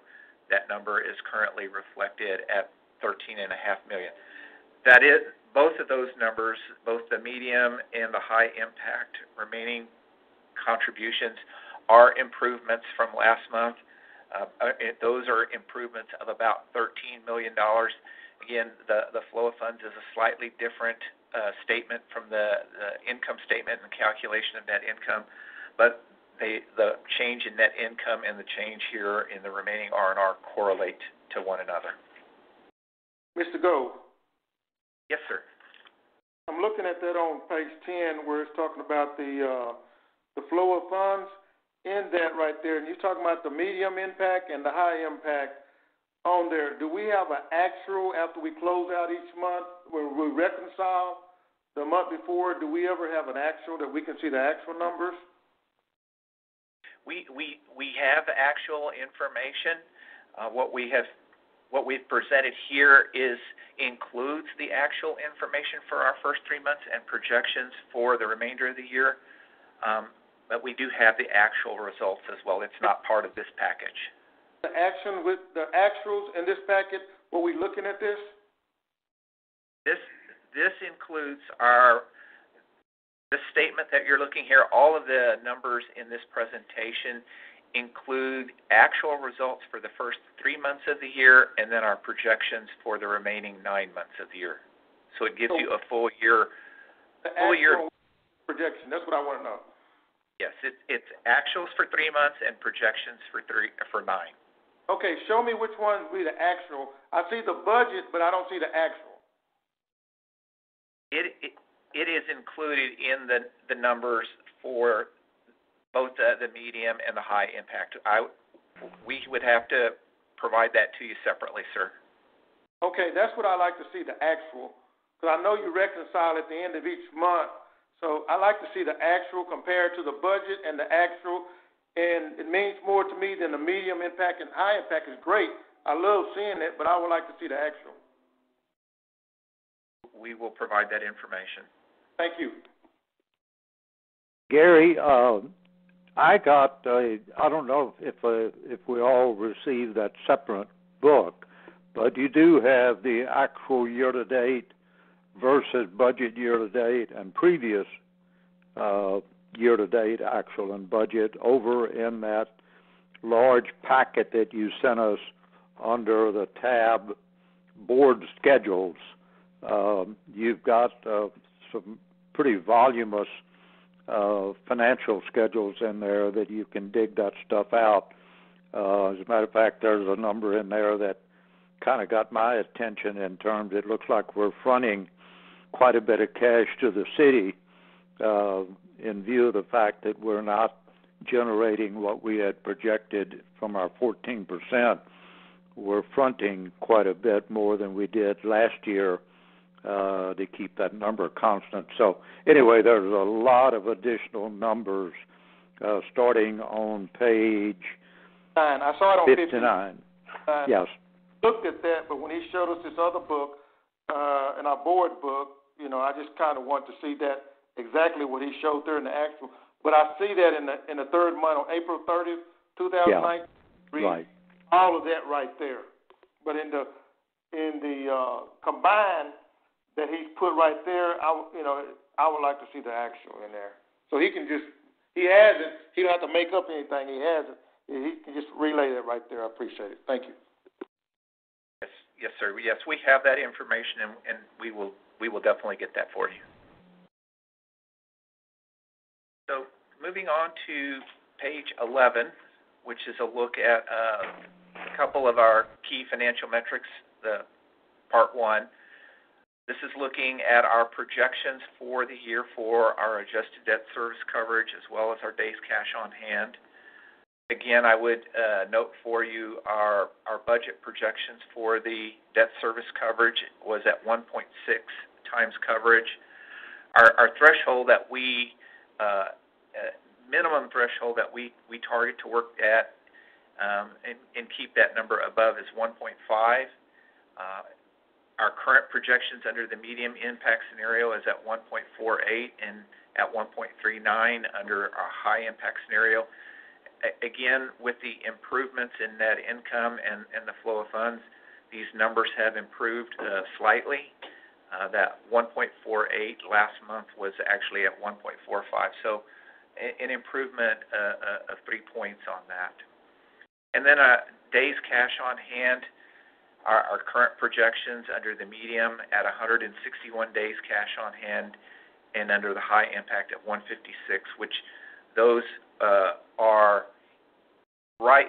that number is currently reflected at $13.5 million. That is, both of those numbers, both the medium and the high impact remaining contributions, are improvements from last month. Those are improvements of about $13 million. Again, the flow of funds is a slightly different statement from the income statement and calculation of net income, but the change in net income and the change here in the remaining R&R correlate to one another. Mr. Gold. Yes, sir. I'm looking at that on page 10 where it's talking about the flow of funds. In that right there, and you're talking about the medium impact and the high impact on there. Do we have an actual after we close out each month where we reconcile the month before? Do we ever have an actual that we can see the actual numbers? We have actual information. What we've presented here includes the actual information for our first 3 months and projections for the remainder of the year. But we do have the actual results as well. It's not part of this package. The actuals in this packet, were we looking at this? This includes the statement that you're looking here. All of the numbers in this presentation include actual results for the first 3 months of the year and then our projections for the remaining 9 months of the year. So it gives you a full year. Projection, that's what I want to know. Yes, it's actuals for 3 months and projections for 9. Okay, show me which one would be the actual. I see the budget, but I don't see the actual. It is included in the numbers for both the medium and the high impact. We would have to provide that to you separately, sir. Okay, that's what I like to see, the actual, because I know you reconcile at the end of each month. So I like to see the actual compared to the budget and the actual, and it means more to me than the medium impact and high impact is great. I love seeing it, but I would like to see the actual. We will provide that information. Thank you. Gary, I got I don't know if we all received that separate book, but you do have the actual year-to-date versus budget year-to-date and previous year-to-date actual and budget over in that large packet that you sent us under the tab board schedules. You've got some pretty voluminous financial schedules in there that you can dig that stuff out. As a matter of fact, there's a number in there that kind of got my attention in terms, it looks like we're fronting quite a bit of cash to the city in view of the fact that we're not generating what we had projected from our 14%. We're fronting quite a bit more than we did last year to keep that number constant. So anyway, there's a lot of additional numbers starting on page 9. I saw it on 59. Yes. Looked at that, but when he showed us this other book, in our board book, I just kind of want to see that exactly what he showed there in the actual. But I see that in the third month on April 30th, 2019. Yeah. Right. All of that right there. But in the combined that he put right there, I would like to see the actual in there. So he has it. He don't have to make up anything. He has it. He can just relay that right there. I appreciate it. Thank you. Yes, sir. Yes, we have that information, and we will definitely get that for you. So moving on to page 11, which is a look at a couple of our key financial metrics, the part 1. This is looking at our projections for the year for our adjusted debt service coverage as well as our days cash on hand. Again, I would note for you our budget projections for the debt service coverage was at 1.6 times coverage. Our threshold that we, minimum threshold that we target to work at and keep that number above is 1.5. Our current projections under the medium impact scenario is at 1.48 and at 1.39 under our high impact scenario. Again, with the improvements in net income and the flow of funds, these numbers have improved slightly. That 1.48 last month was actually at 1.45, so an improvement of 3 points on that. And then days cash on hand, our current projections under the medium at 161 days cash on hand and under the high impact at 156, which those are right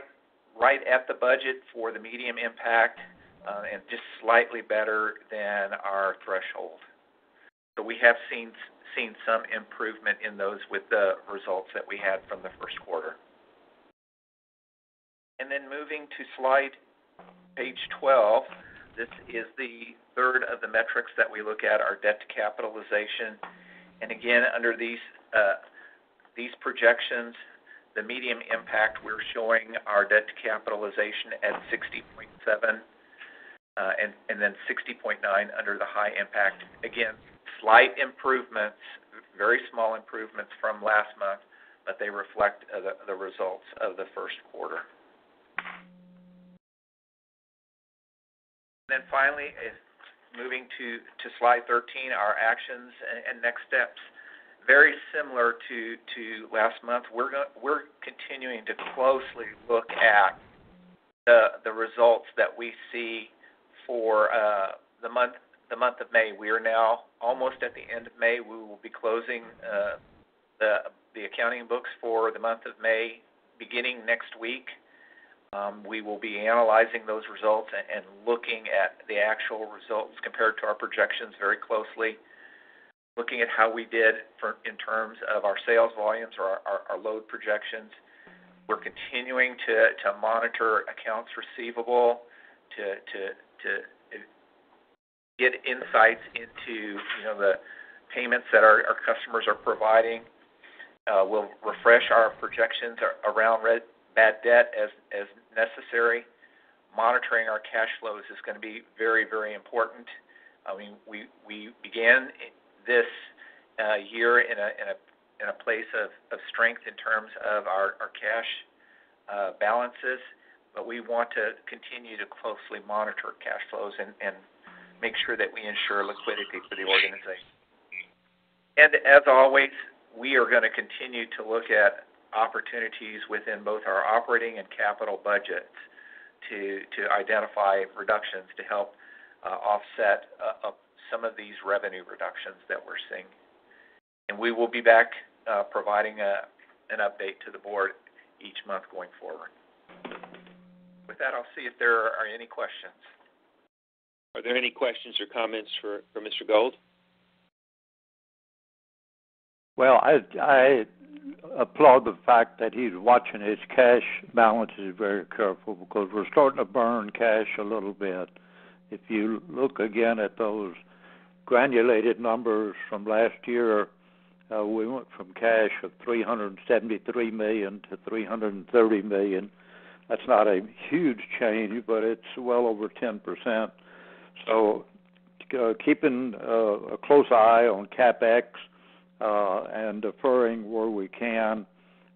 at the budget for the medium impact and just slightly better than our threshold. So we have seen some improvement in those with the results that we had from the first quarter. And then moving to page 12, this is the third of the metrics that we look at, our debt to capitalization. And again, under these projections, the medium impact, we're showing our debt to capitalization at 60.7 and then 60.9 under the high impact. Again, slight improvements, very small improvements from last month, but they reflect the results of the first quarter. And then finally, moving to slide 13, our actions and next steps. Very similar to last month, we're continuing to closely look at the results that we see for the month of May. We are now almost at the end of May. We will be closing the accounting books for the month of May beginning next week. We will be analyzing those results and looking at the actual results compared to our projections very closely, looking at how we did in terms of our sales volumes or our load projections. We're continuing to monitor accounts receivable, to get insights into the payments that our customers are providing. We'll refresh our projections around bad debt as necessary. Monitoring our cash flows is going to be very, very important. I mean, we began this year in a place of strength in terms of our cash balances, but we want to continue to closely monitor cash flows and make sure that we ensure liquidity for the organization. And as always, we are going to continue to look at opportunities within both our operating and capital budgets to identify reductions to help offset some of these revenue reductions that we're seeing. And we will be back providing an update to the board each month going forward. With that, I'll see if there are any questions. Are there any questions or comments for Mr. Gold? Well, I applaud the fact that he's watching his cash balances very careful, because we're starting to burn cash a little bit. If you look again at those granulated numbers from last year, we went from cash of $373 million to $330 million. That's not a huge change, but it's well over 10%. So keeping a close eye on CapEx and deferring where we can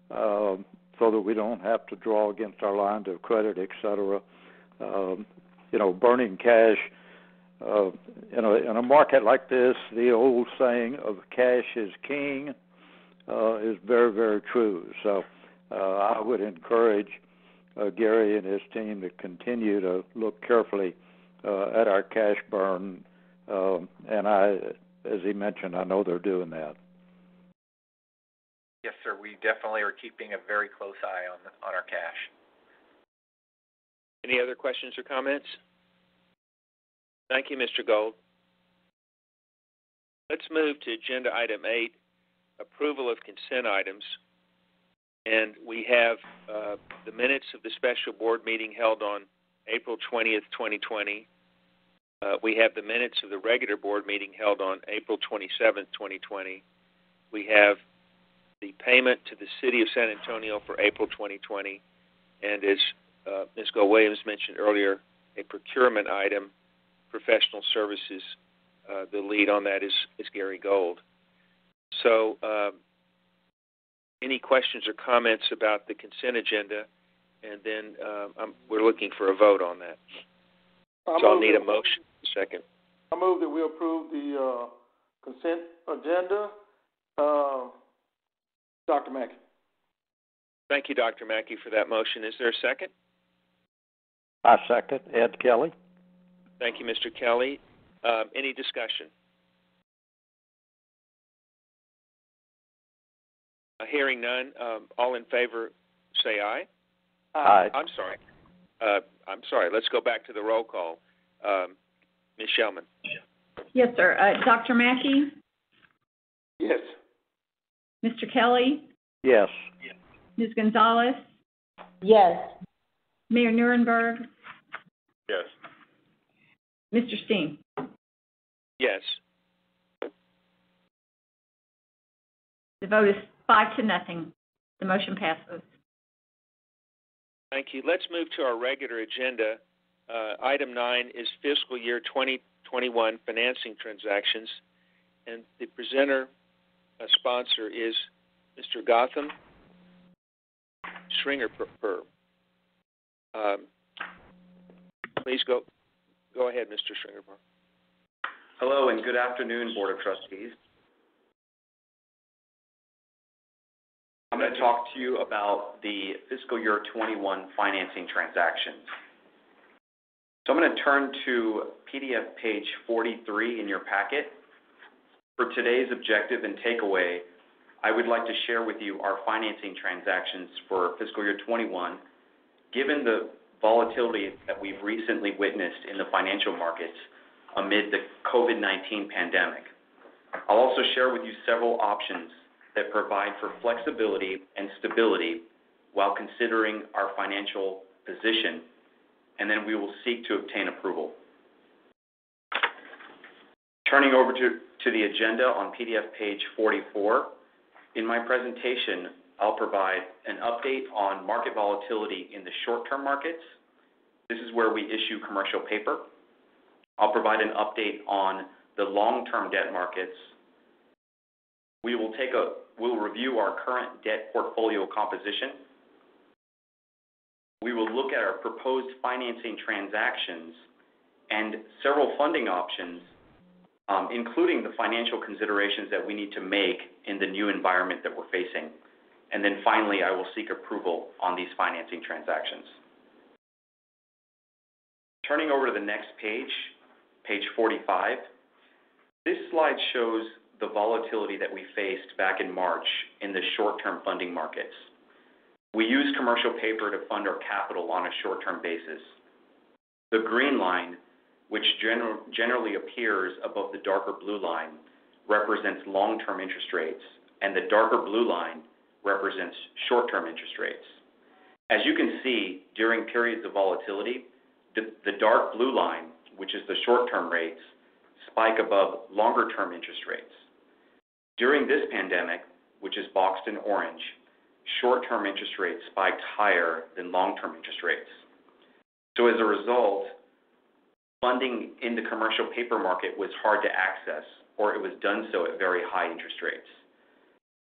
so that we don't have to draw against our lines of credit, et cetera. Burning cash in a market like this, the old saying of cash is king is very, very true. So I would encourage Gary and his team to continue to look carefully at our cash burn, and as he mentioned, I know they're doing that. Yes, sir. We definitely are keeping a very close eye on our cash. Any other questions or comments? Thank you, Mr. Gold. Let's move to agenda item 8, approval of consent items. And we have the minutes of the special board meeting held on April 20th, 2020. We have the minutes of the regular board meeting held on April 27th, 2020. We have the payment to the City of San Antonio for April 2020. And as Ms. Gold-Williams mentioned earlier, a procurement item, professional services. The lead on that is Gary Gold. So any questions or comments about the consent agenda? And then we're looking for a vote on that. So I'll need a motion. Second. I move that we approve the consent agenda. Dr. Mackey. Thank you, Dr. Mackey, for that motion. Is there a second? I second. Ed Kelly. Thank you, Mr. Kelly. Any discussion? Hearing none. All in favor, say aye. Aye. I'm sorry. Let's go back to the roll call. Ms. Shellman. Yes, sir. Dr. Mackey? Yes. Mr. Kelly? Yes. Ms. Gonzalez? Yes. Mayor Nuremberg? Yes. Mr. Steen? Yes. The vote is 5-0. The motion passes. Thank you. Let's move to our regular agenda. Item 9 is fiscal year 2021 financing transactions, and the presenter, sponsor, is Mr. Gotham Schringer. Please go ahead, Mr. Schringer. Hello and good afternoon, Board of Trustees. I'm going to talk to you about the fiscal year 21 financing transactions. So I'm going to turn to PDF page 43 in your packet. For today's objective and takeaway, I would like to share with you our financing transactions for fiscal year 21, given the volatility that we've recently witnessed in the financial markets amid the COVID-19 pandemic. I'll also share with you several options that provide for flexibility and stability while considering our financial position, and then we will seek to obtain approval. Turning over to the agenda on PDF page 44, in my presentation, I'll provide an update on market volatility in the short-term markets. This is where we issue commercial paper. I'll provide an update on the long-term debt markets. We'll review our current debt portfolio composition. We will look at our proposed financing transactions and several funding options, including the financial considerations that we need to make in the new environment that we're facing. And then finally, I will seek approval on these financing transactions. Turning over to the next page, page 45, this slide shows the volatility that we faced back in March in the short-term funding markets. We use commercial paper to fund our capital on a short-term basis. The green line, which generally appears above the darker blue line, represents long-term interest rates, and the darker blue line represents short-term interest rates. As you can see, during periods of volatility, the dark blue line, which is the short-term rates, spike above longer-term interest rates. During this pandemic, which is boxed in orange, short-term interest rates spiked higher than long-term interest rates. So as a result, funding in the commercial paper market was hard to access, or it was done so at very high interest rates.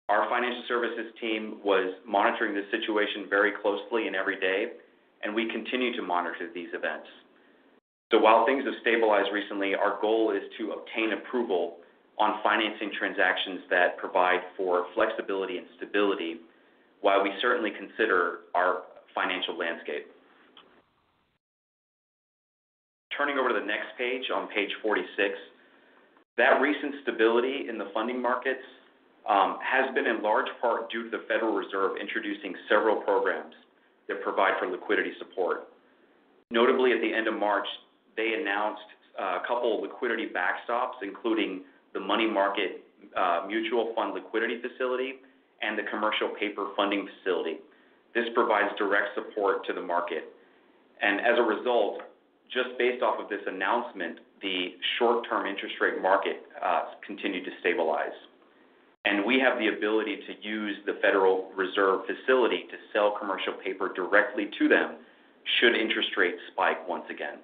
Our financial services team was monitoring this situation very closely and every day, and we continue to monitor these events. So while things have stabilized recently, our goal is to obtain approval on financing transactions that provide for flexibility and stability while we certainly consider our financial landscape. Turning over to the next page, on page 46, that recent stability in the funding markets has been in large part due to the Federal Reserve introducing several programs that provide for liquidity support. Notably, at the end of March, they announced a couple of liquidity backstops, including the money market mutual fund liquidity facility, and the commercial paper funding facility. This provides direct support to the market. And as a result, just based off of this announcement, the short-term interest rate market continued to stabilize. And we have the ability to use the Federal Reserve facility to sell commercial paper directly to them should interest rates spike once again.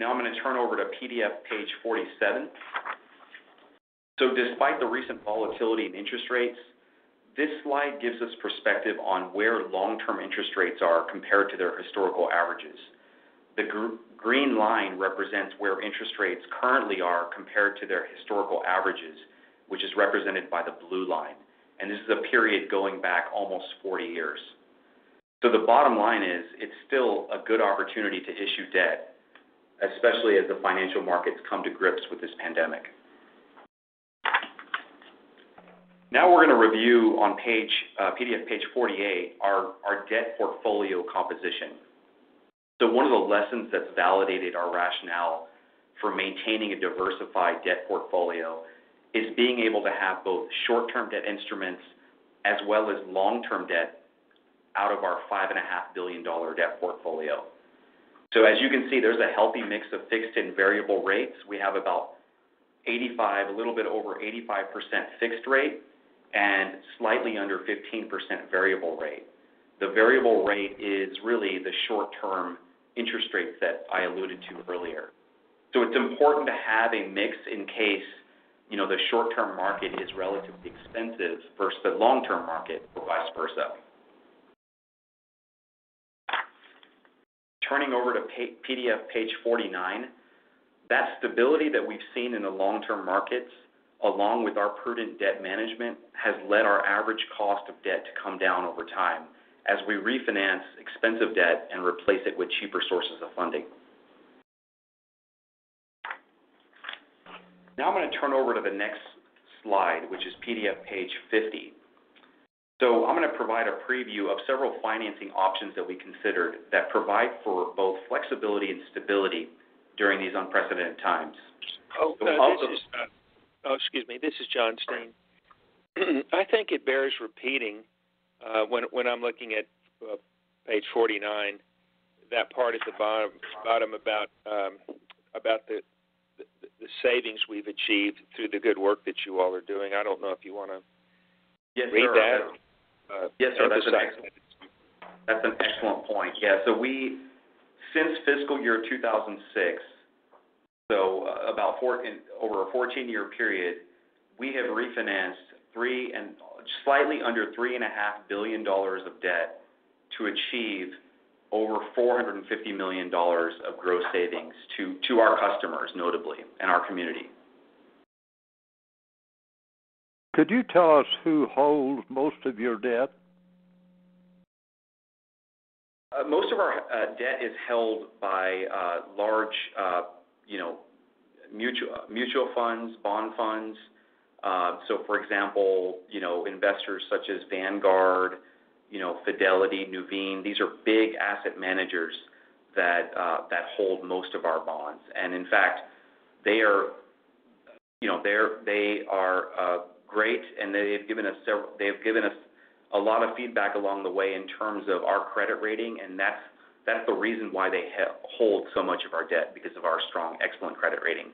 Now I'm going to turn over to PDF page 47. So despite the recent volatility in interest rates, this slide gives us perspective on where long-term interest rates are compared to their historical averages. The green line represents where interest rates currently are compared to their historical averages, which is represented by the blue line. And this is a period going back almost 40 years. So the bottom line is it's still a good opportunity to issue debt, especially as the financial markets come to grips with this pandemic. Now we're going to review on PDF page 48 our debt portfolio composition. So one of the lessons that's validated our rationale for maintaining a diversified debt portfolio is being able to have both short-term debt instruments as well as long-term debt out of our $5.5 billion debt portfolio. So as you can see, there's a healthy mix of fixed and variable rates. We have about a little bit over 85% fixed rate and slightly under 15% variable rate. The variable rate is really the short-term interest rates that I alluded to earlier. So it's important to have a mix in case, the short-term market is relatively expensive versus the long-term market or vice versa. Turning over to PDF page 49, that stability that we've seen in the long-term markets, along with our prudent debt management, has led our average cost of debt to come down over time as we refinance expensive debt and replace it with cheaper sources of funding. Now I'm going to turn over to the next slide, which is PDF page 50. So I'm going to provide a preview of several financing options that we considered that provide for both flexibility and stability during these unprecedented times. This is John Steen. I think it bears repeating when I'm looking at page 49, that part at the bottom about the savings we've achieved through the good work that you all are doing. I don't know if you want to read that. Yes, sir. That's an excellent point. Yeah. So since fiscal year 2006, so over a 14-year period, we have refinanced slightly under $3.5 billion of debt to achieve over $450 million of gross savings to our customers, notably, and our community. Could you tell us who holds most of your debt? Most of our debt is held by large, mutual funds, bond funds. So, for example, investors such as Vanguard, Fidelity, Nuveen. These are big asset managers that hold most of our bonds, and in fact, they are great, and they've given us a lot of feedback along the way in terms of our credit rating, and that's the reason why they hold so much of our debt, because of our strong, excellent credit rating.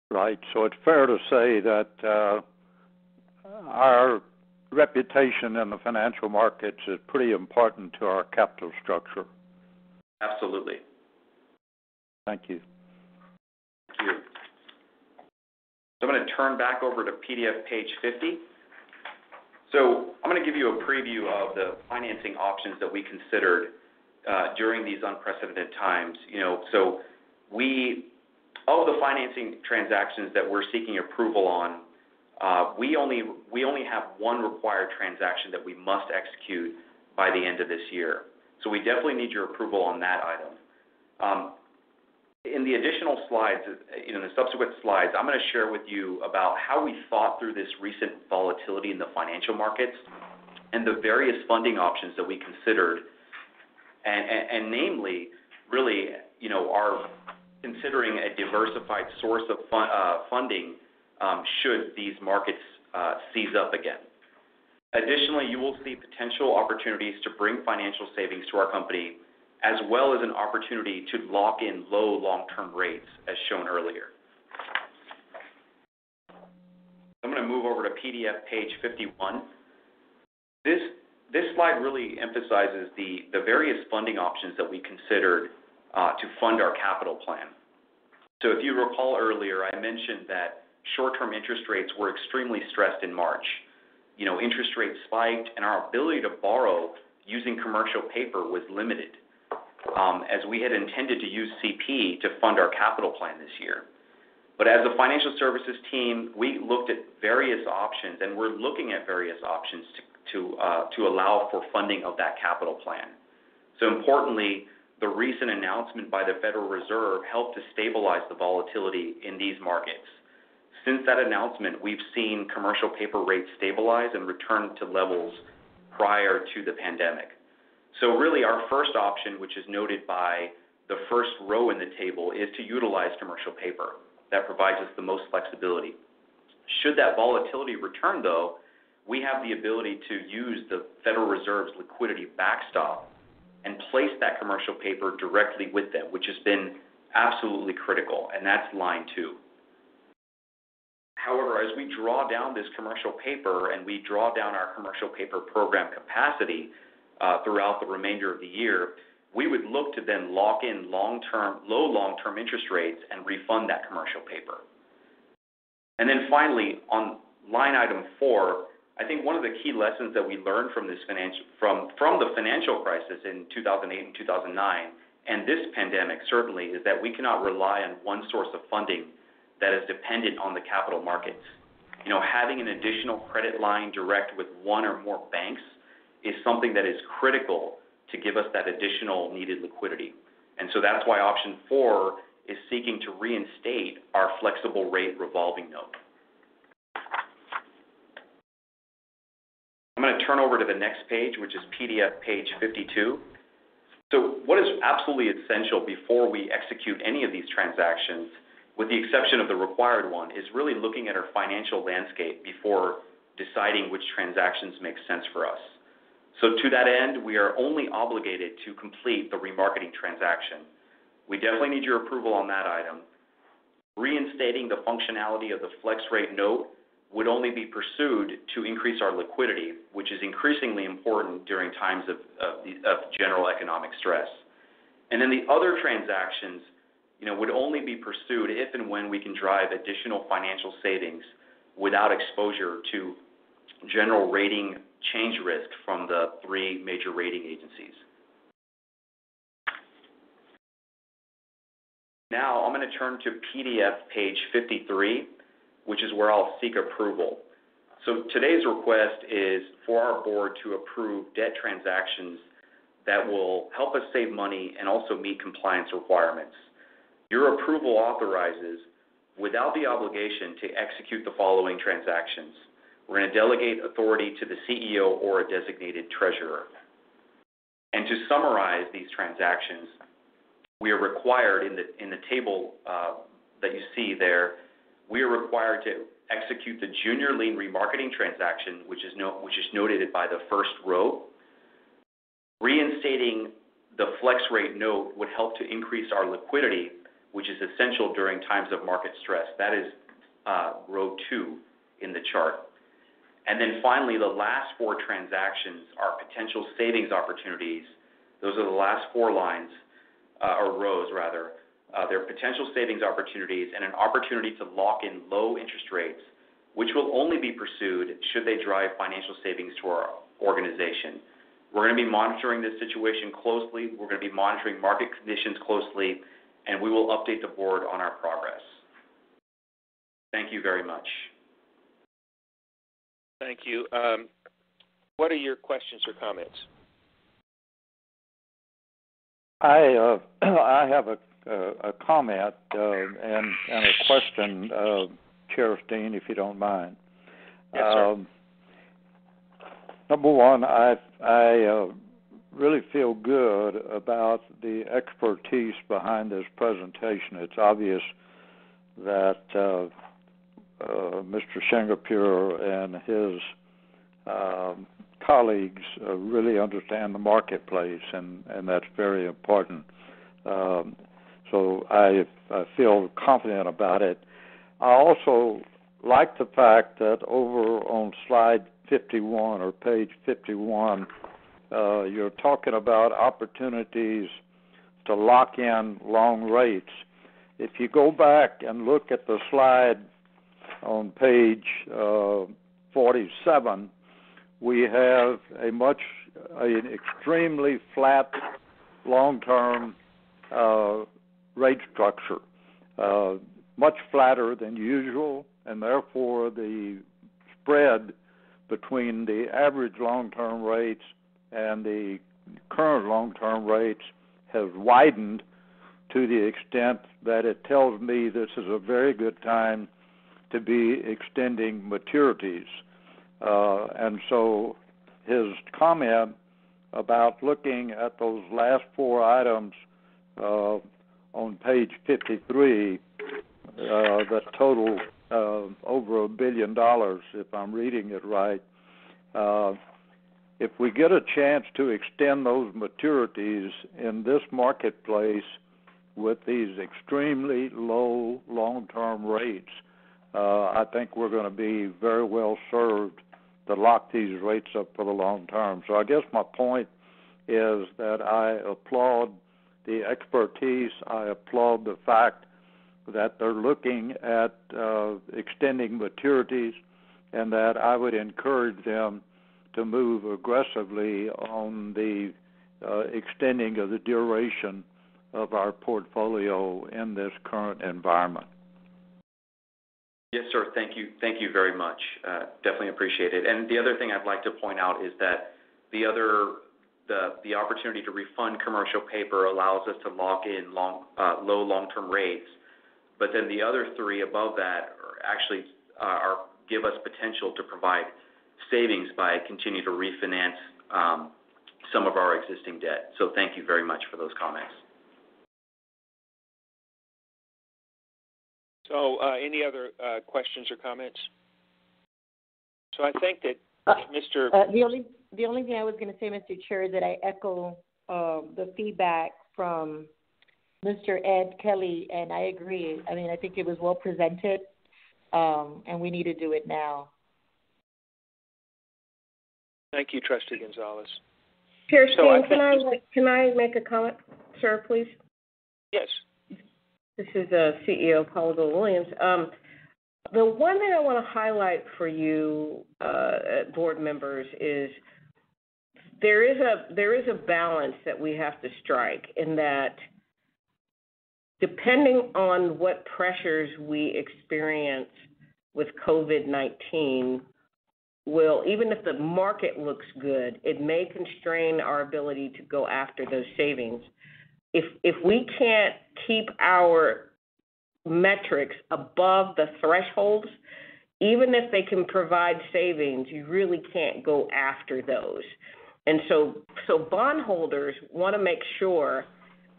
Right. So it's fair to say that our reputation in the financial markets is pretty important to our capital structure. Absolutely. Thank you. Thank you. So I'm going to turn back over to PDF page 50. So I'm going to give you a preview of the financing options that we considered during these unprecedented times. So of the financing transactions that we're seeking approval on, we only have one required transaction that we must execute by the end of this year. So we definitely need your approval on that item. In the additional slides, in the subsequent slides, I'm going to share with you about how we thought through this recent volatility in the financial markets and the various funding options that we considered, and namely, really, considering a diversified source of funding should these markets seize up again. Additionally, you will see potential opportunities to bring financial savings to our company, as well as an opportunity to lock in low long-term rates, as shown earlier. I'm going to move over to PDF page 51. This slide really emphasizes the various funding options that we considered to fund our capital plan. So if you recall earlier, I mentioned that short-term interest rates were extremely stressed in March. Interest rates spiked, and our ability to borrow using commercial paper was limited, as we had intended to use CP to fund our capital plan this year. But as a financial services team, we looked at various options, and we're looking at various options to allow for funding of that capital plan. So importantly, the recent announcement by the Federal Reserve helped to stabilize the volatility in these markets. Since that announcement, we've seen commercial paper rates stabilize and return to levels prior to the pandemic. So really our first option, which is noted by the first row in the table, is to utilize commercial paper. That provides us the most flexibility. Should that volatility return, though, we have the ability to use the Federal Reserve's liquidity backstop and place that commercial paper directly with them, which has been absolutely critical, and that's line 2. However, as we draw down this commercial paper and we draw down our commercial paper program capacity throughout the remainder of the year, we would look to then lock in low long-term interest rates and refund that commercial paper. And then finally, on line item 4, I think one of the key lessons that we learned from this from the financial crisis in 2008 and 2009, and this pandemic certainly, is that we cannot rely on one source of funding that is dependent on the capital markets. Having an additional credit line direct with one or more banks is something that is critical to give us that additional needed liquidity. And so that's why option 4 is seeking to reinstate our flexible rate revolving note. I'm going to turn over to the next page, which is PDF page 52. So what is absolutely essential before we execute any of these transactions, with the exception of the required one, is really looking at our financial landscape before deciding which transactions make sense for us. So to that end, we are only obligated to complete the remarketing transaction. We definitely need your approval on that item. Reinstating the functionality of the flex rate note would only be pursued to increase our liquidity, which is increasingly important during times of general economic stress. And then the other transactions, would only be pursued if and when we can drive additional financial savings without exposure to general rating change risk from the 3 major rating agencies. Now I'm going to turn to PDF page 53, which is where I'll seek approval. So today's request is for our board to approve debt transactions that will help us save money and also meet compliance requirements. Your approval authorizes, without the obligation, to execute the following transactions. We're going to delegate authority to the CEO or a designated treasurer. And to summarize these transactions, we are required in the table that you see there, we are required to execute the junior lien remarketing transaction, which is noted by the first row. Reinstating the flex rate note would help to increase our liquidity, which is essential during times of market stress. That is row 2 in the chart. And then finally, the last 4 transactions are potential savings opportunities. Those are the last 4 lines, or rows rather. They're potential savings opportunities and an opportunity to lock in low interest rates, which will only be pursued should they drive financial savings to our organization. We're going to be monitoring this situation closely. We're going to be monitoring market conditions closely, and we will update the board on our progress. Thank you very much. Thank you. What are your questions or comments? I have a comment and a question, Sheriff Dean, if you don't mind. Yes, sir. Number one, I really feel good about the expertise behind this presentation. It's obvious that Mr. Shingapur and his colleagues really understand the marketplace, and that's very important. So I feel confident about it. I also like the fact that over on slide 51 or page 51, you're talking about opportunities to lock in long rates. If you go back and look at the slide on page 47, we have an extremely flat long-term rate structure, much flatter than usual, and therefore the spread between the average long-term rates and the current long-term rates has widened to the extent that it tells me this is a very good time to be extending maturities. And so his comment about looking at those last four items on page 53 that total over $1 billion, if I'm reading it right. If we get a chance to extend those maturities in this marketplace with these extremely low long-term rates, I think we're going to be very well served to lock these rates up for the long term. So I guess my point is that I applaud the expertise. I applaud the fact that they're looking at extending maturities, and that I would encourage them to move aggressively on the extending of the duration of our portfolio in this current environment. Yes, sir. Thank you. Thank you very much. Definitely appreciate it. And the other thing I'd like to point out is that the opportunity to refund commercial paper allows us to lock in low long-term rates. But then the other three above that give us potential to provide savings by continuing to refinance some of our existing debt. So thank you very much for those comments. So any other questions or comments? So I think that Mr. The only thing I was going to say, Mr. Chair, that I echo the feedback from Mr. Ed Kelly, and I agree. I mean, I think it was well presented, and we need to do it now. Thank you, Trustee Gonzalez. Kirsten, can I make a comment, sir, please? Yes. This is CEO Paula Williams. The one thing I want to highlight for you, board members, is there is a balance that we have to strike in that depending on what pressures we experience with COVID-19, even if the market looks good, it may constrain our ability to go after those savings. If we can't keep our metrics above the thresholds, even if they can provide savings, you really can't go after those. And so bondholders want to make sure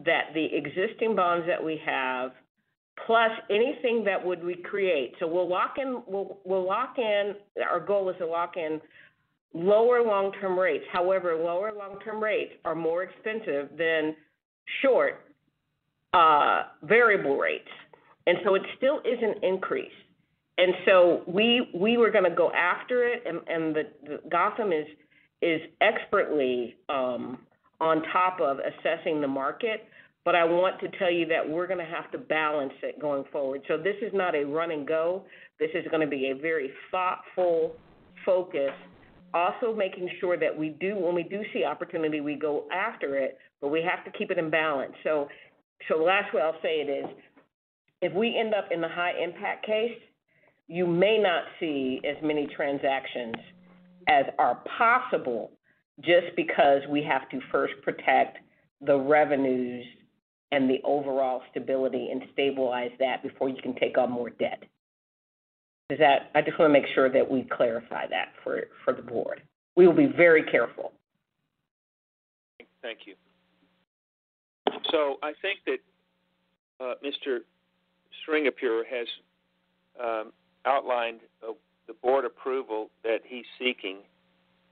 that the existing bonds that we have, plus anything that would recreate. So we'll lock in. Our goal is to lock in lower long-term rates. However, lower long-term rates are more expensive than short variable rates, and so it still is an increase. And so we were going to go after it, and the Gotham is expertly on top of assessing the market. But I want to tell you that we're going to have to balance it going forward. So this is not a run and go. This is going to be a very thoughtful focus. Also making sure that when we do see opportunity, we go after it, but we have to keep it in balance. So the last way I'll say it is, if we end up in the high impact case, you may not see as many transactions as are possible just because we have to first protect the revenues and the overall stability and stabilize that before you can take on more debt. I just want to make sure that we clarify that for the board. We will be very careful. Thank you. So I think that Mr. Stringapure has outlined the board approval that he's seeking.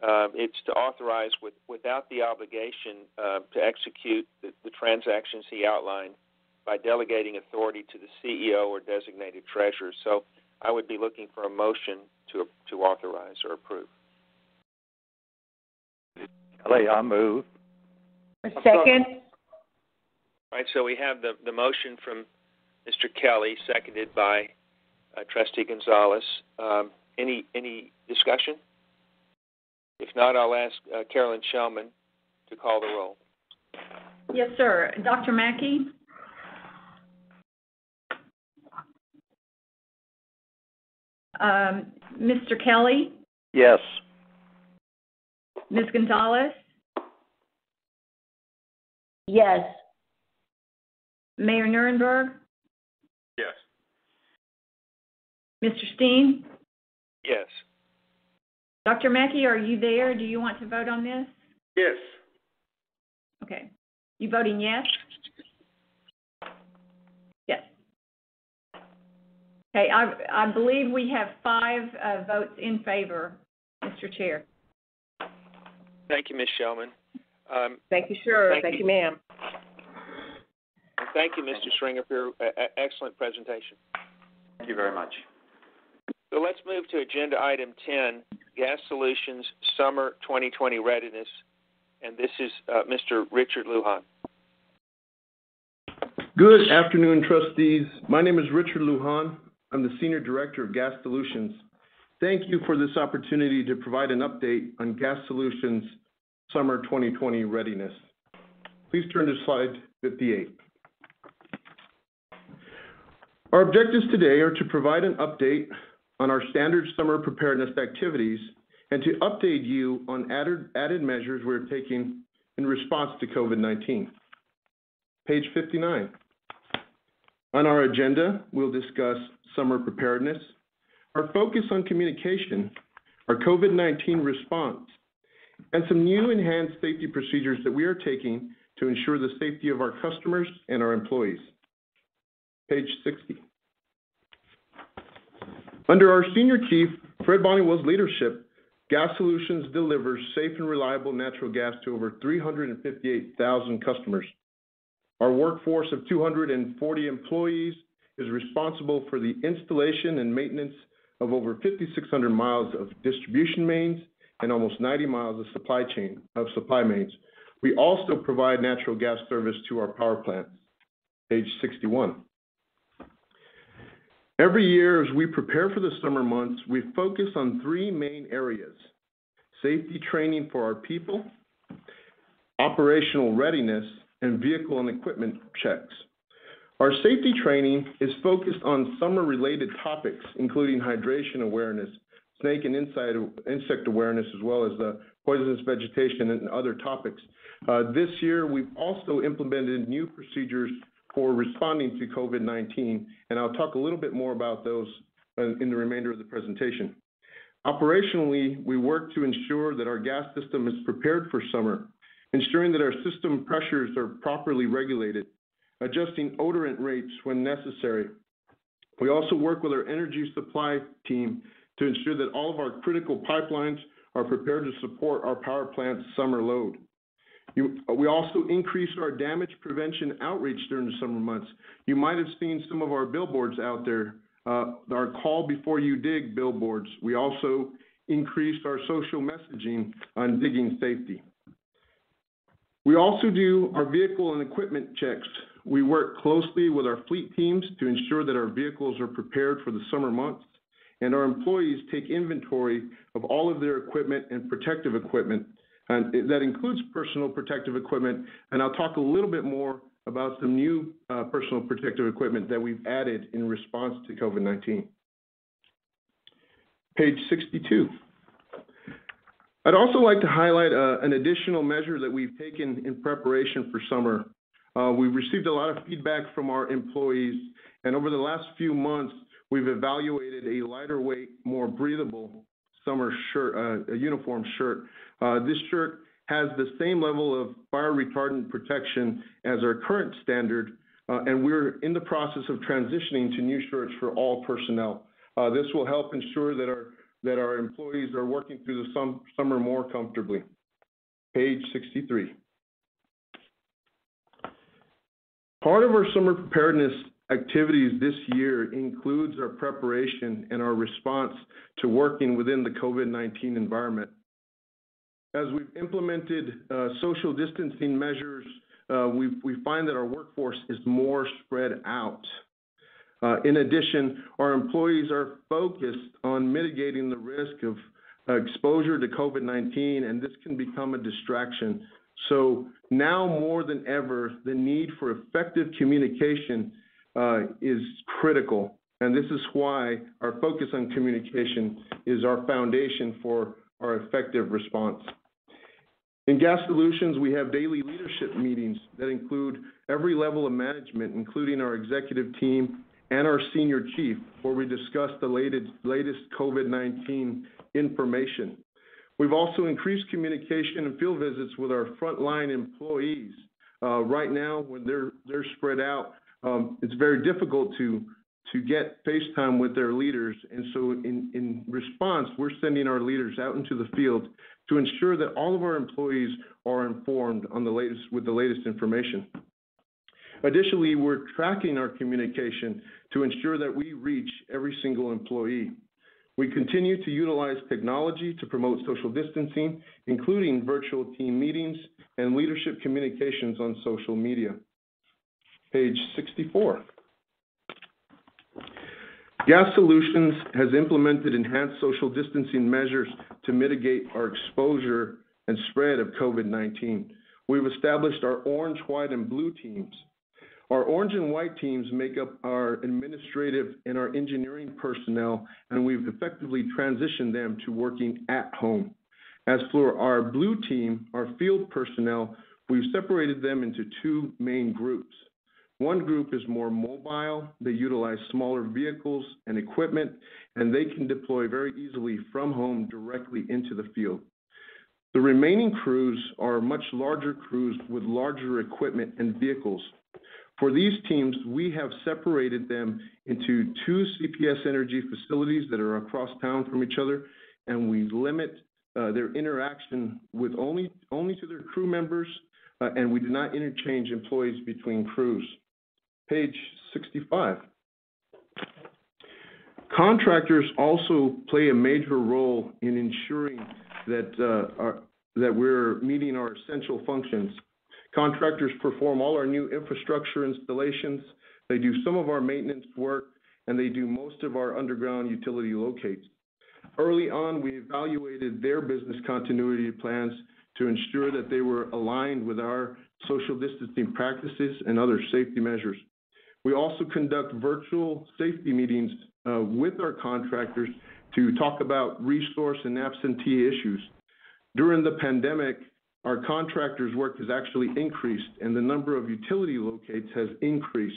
It's to authorize without the obligation to execute the transactions he outlined by delegating authority to the CEO or designated treasurer. So I would be looking for a motion to authorize or approve. Kelly, I move. A second. All right, so we have the motion from Mr. Kelly, seconded by Trustee Gonzalez. Any discussion? If not, I'll ask Carolyn Shellman to call the roll. Yes, sir. Dr. Mackey? Mr. Kelly? Yes. Ms. Gonzalez? Yes. Mayor Nuremberg? Yes. Mr. Steen? Yes. Dr. Mackey, are you there? Do you want to vote on this? Yes. Okay. You voting yes? Yes. Okay, I believe we have 5 votes in favor, Mr. Chair. Thank you, Ms. Shellman. Thank you, sir. Thank you, ma'am. And thank you, Mr. Stringapure. Excellent presentation. Thank you very much. So let's move to agenda item 10, Gas Solutions Summer 2020 Readiness. And this is Mr. Richard Lujan. Good afternoon, trustees. My name is Richard Lujan. I'm the Senior Director of Gas Solutions. Thank you for this opportunity to provide an update on Gas Solutions Summer 2020 Readiness. Please turn to slide 58. Our objectives today are to provide an update on our standard summer preparedness activities and to update you on added measures we're taking in response to COVID-19. Page 59. On our agenda, we'll discuss summer preparedness, our focus on communication, our COVID-19 response, and some new enhanced safety procedures that we are taking to ensure the safety of our customers and our employees. Page 60. Under our Senior Chief, Fred Bonnewell's leadership, Gas Solutions delivers safe and reliable natural gas to over 358,000 customers. Our workforce of 240 employees is responsible for the installation and maintenance of over 5,600 miles of distribution mains and almost 90 miles of supply mains. We also provide natural gas service to our power plants. Page 61. Every year as we prepare for the summer months, we focus on 3 main areas: safety training for our people, operational readiness, and vehicle and equipment checks. Our safety training is focused on summer-related topics, including hydration awareness, snake and insect awareness, as well as the poisonous vegetation and other topics. This year, we've also implemented new procedures for responding to COVID-19, and I'll talk a little bit more about those in the remainder of the presentation. Operationally, we work to ensure that our gas system is prepared for summer, ensuring that our system pressures are properly regulated, adjusting odorant rates when necessary. We also work with our energy supply team to ensure that all of our critical pipelines are prepared to support our power plant's summer load. We also increase our damage prevention outreach during the summer months. You might have seen some of our billboards out there, our Call Before You Dig billboards. We also increased our social messaging on digging safety. We also do our vehicle and equipment checks. We work closely with our fleet teams to ensure that our vehicles are prepared for the summer months, and our employees take inventory of all of their equipment and protective equipment. And that includes personal protective equipment, and I'll talk a little bit more about some new personal protective equipment that we've added in response to COVID-19. Page 62. I'd also like to highlight an additional measure that we've taken in preparation for summer. We've received a lot of feedback from our employees, and over the last few months, we've evaluated a lighter weight, more breathable summer shirt, a uniform shirt. This shirt has the same level of fire retardant protection as our current standard, and we're in the process of transitioning to new shirts for all personnel. This will help ensure that our employees are working through the summer more comfortably. Page 63. Part of our summer preparedness activities this year includes our preparation and our response to working within the COVID-19 environment. As we've implemented social distancing measures, we find that our workforce is more spread out. In addition, our employees are focused on mitigating the risk of exposure to COVID-19, and this can become a distraction. So now more than ever, the need for effective communication is critical, and this is why our focus on communication is our foundation for our effective response. In Gas Solutions, we have daily leadership meetings that include every level of management, including our executive team and our senior chief, where we discuss the latest COVID-19 information. We've also increased communication and field visits with our frontline employees. Right now, when they're spread out, it's very difficult to get FaceTime with their leaders, and so in response, we're sending our leaders out into the field to ensure that all of our employees are informed on with the latest information. Additionally, we're tracking our communication to ensure that we reach every single employee. We continue to utilize technology to promote social distancing, including virtual team meetings and leadership communications on social media. Page 64. Gas Solutions has implemented enhanced social distancing measures to mitigate our exposure and spread of COVID-19. We've established our orange, white, and blue teams. Our orange and white teams make up our administrative and our engineering personnel, and we've effectively transitioned them to working at home. As for our blue team, our field personnel, we've separated them into two main groups. One group is more mobile. They utilize smaller vehicles and equipment, and they can deploy very easily from home directly into the field. The remaining crews are much larger crews with larger equipment and vehicles. For these teams, we have separated them into two CPS Energy facilities that are across town from each other, and we limit their interaction with only to their crew members, and we do not interchange employees between crews. Page 65. Contractors also play a major role in ensuring that we're meeting our essential functions. Contractors perform all our new infrastructure installations, they do some of our maintenance work, and they do most of our underground utility locates. Early on, we evaluated their business continuity plans to ensure that they were aligned with our social distancing practices and other safety measures. We also conduct virtual safety meetings with our contractors to talk about resource and absentee issues. During the pandemic, our contractors' work has actually increased, and the number of utility locates has increased,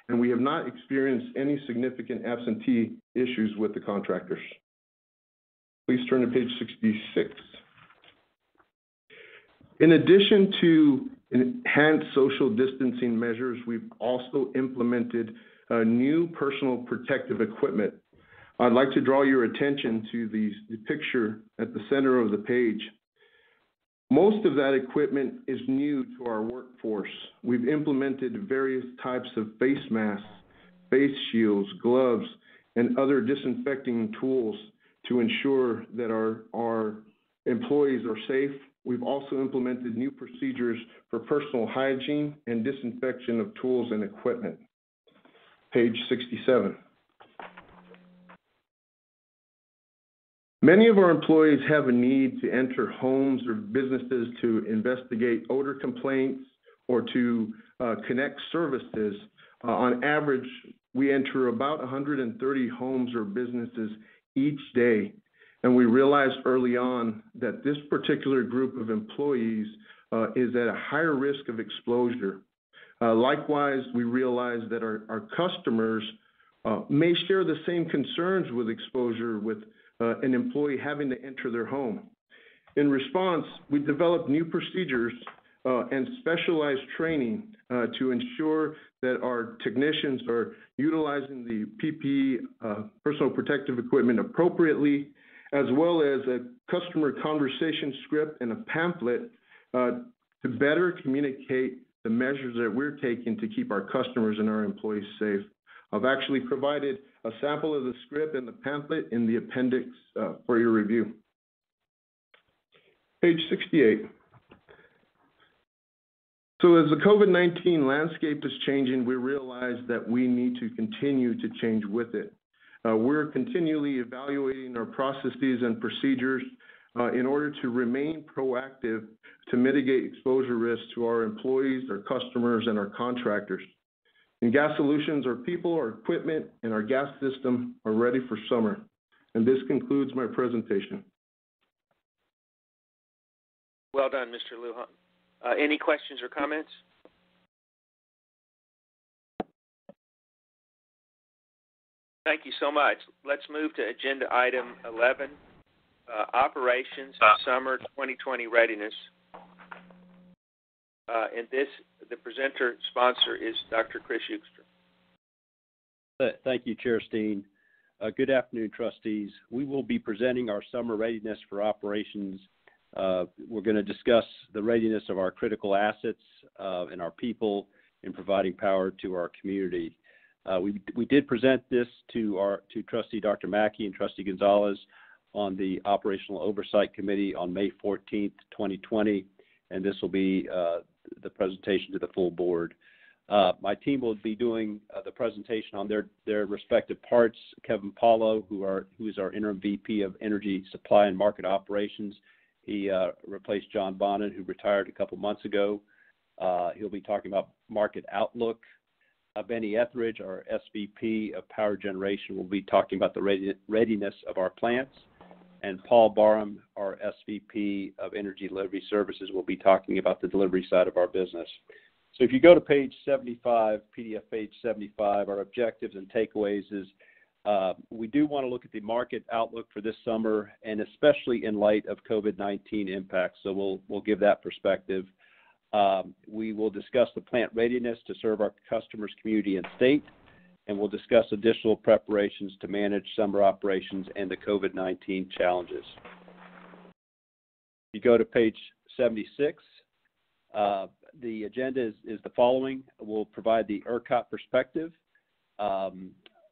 and we have not experienced any significant absentee issues with the contractors. Please turn to page 66. In addition to enhanced social distancing measures, we've also implemented new personal protective equipment. I'd like to draw your attention to the picture at the center of the page. Most of that equipment is new to our workforce. We've implemented various types of face masks, face shields, gloves, and other disinfecting tools to ensure that our employees are safe. We've also implemented new procedures for personal hygiene and disinfection of tools and equipment. Page 67. Many of our employees have a need to enter homes or businesses to investigate odor complaints or to connect services. On average, we enter about 130 homes or businesses each day. And we realized early on that this particular group of employees is at a higher risk of exposure. Likewise, we realized that our customers may share the same concerns with exposure with an employee having to enter their home. In response, we developed new procedures and specialized training to ensure that our technicians are utilizing the PPE, personal protective equipment, appropriately, as well as a customer conversation script and a pamphlet to better communicate the measures that we're taking to keep our customers and our employees safe. I've actually provided a sample of the script and the pamphlet in the appendix for your review. Page 68. So as the COVID-19 landscape is changing, we realize that we need to continue to change with it. We're continually evaluating our processes and procedures in order to remain proactive to mitigate exposure risks to our employees, our customers, and our contractors. In Gas Solutions, our people, our equipment, and our gas system are ready for summer. And this concludes my presentation. Well done, Mr. Lujan. Any questions or comments? Thank you so much. Let's move to agenda item 11, Operations Summer 2020 Readiness. And the presenter sponsor is Dr. Chris Euchster. Thank you, Chair Steen. Good afternoon, trustees. We will be presenting our summer readiness for operations. We're going to discuss the readiness of our critical assets and our people in providing power to our community. We did present this to Trustee Dr. Mackey and Trustee Gonzalez on the Operational Oversight Committee on May 14th, 2020, and this will be the presentation to the full board. My team will be doing the presentation on their respective parts. Kevin Paulo, who is our interim VP of Energy Supply and Market Operations. He replaced John Bonin, who retired a couple months ago. He'll be talking about market outlook. Benny Etheridge, our SVP of Power Generation, will be talking about the readiness of our plants. And Paul Barham, our SVP of Energy Delivery Services, will be talking about the delivery side of our business. So if you go to page 75, PDF page 75, our objectives and takeaways is we do want to look at the market outlook for this summer, and especially in light of COVID-19 impacts. So we'll give that perspective. We will discuss the plant readiness to serve our customers, community, and state, and we'll discuss additional preparations to manage summer operations and the COVID-19 challenges. You go to page 76. The agenda is the following. We'll provide the ERCOT perspective.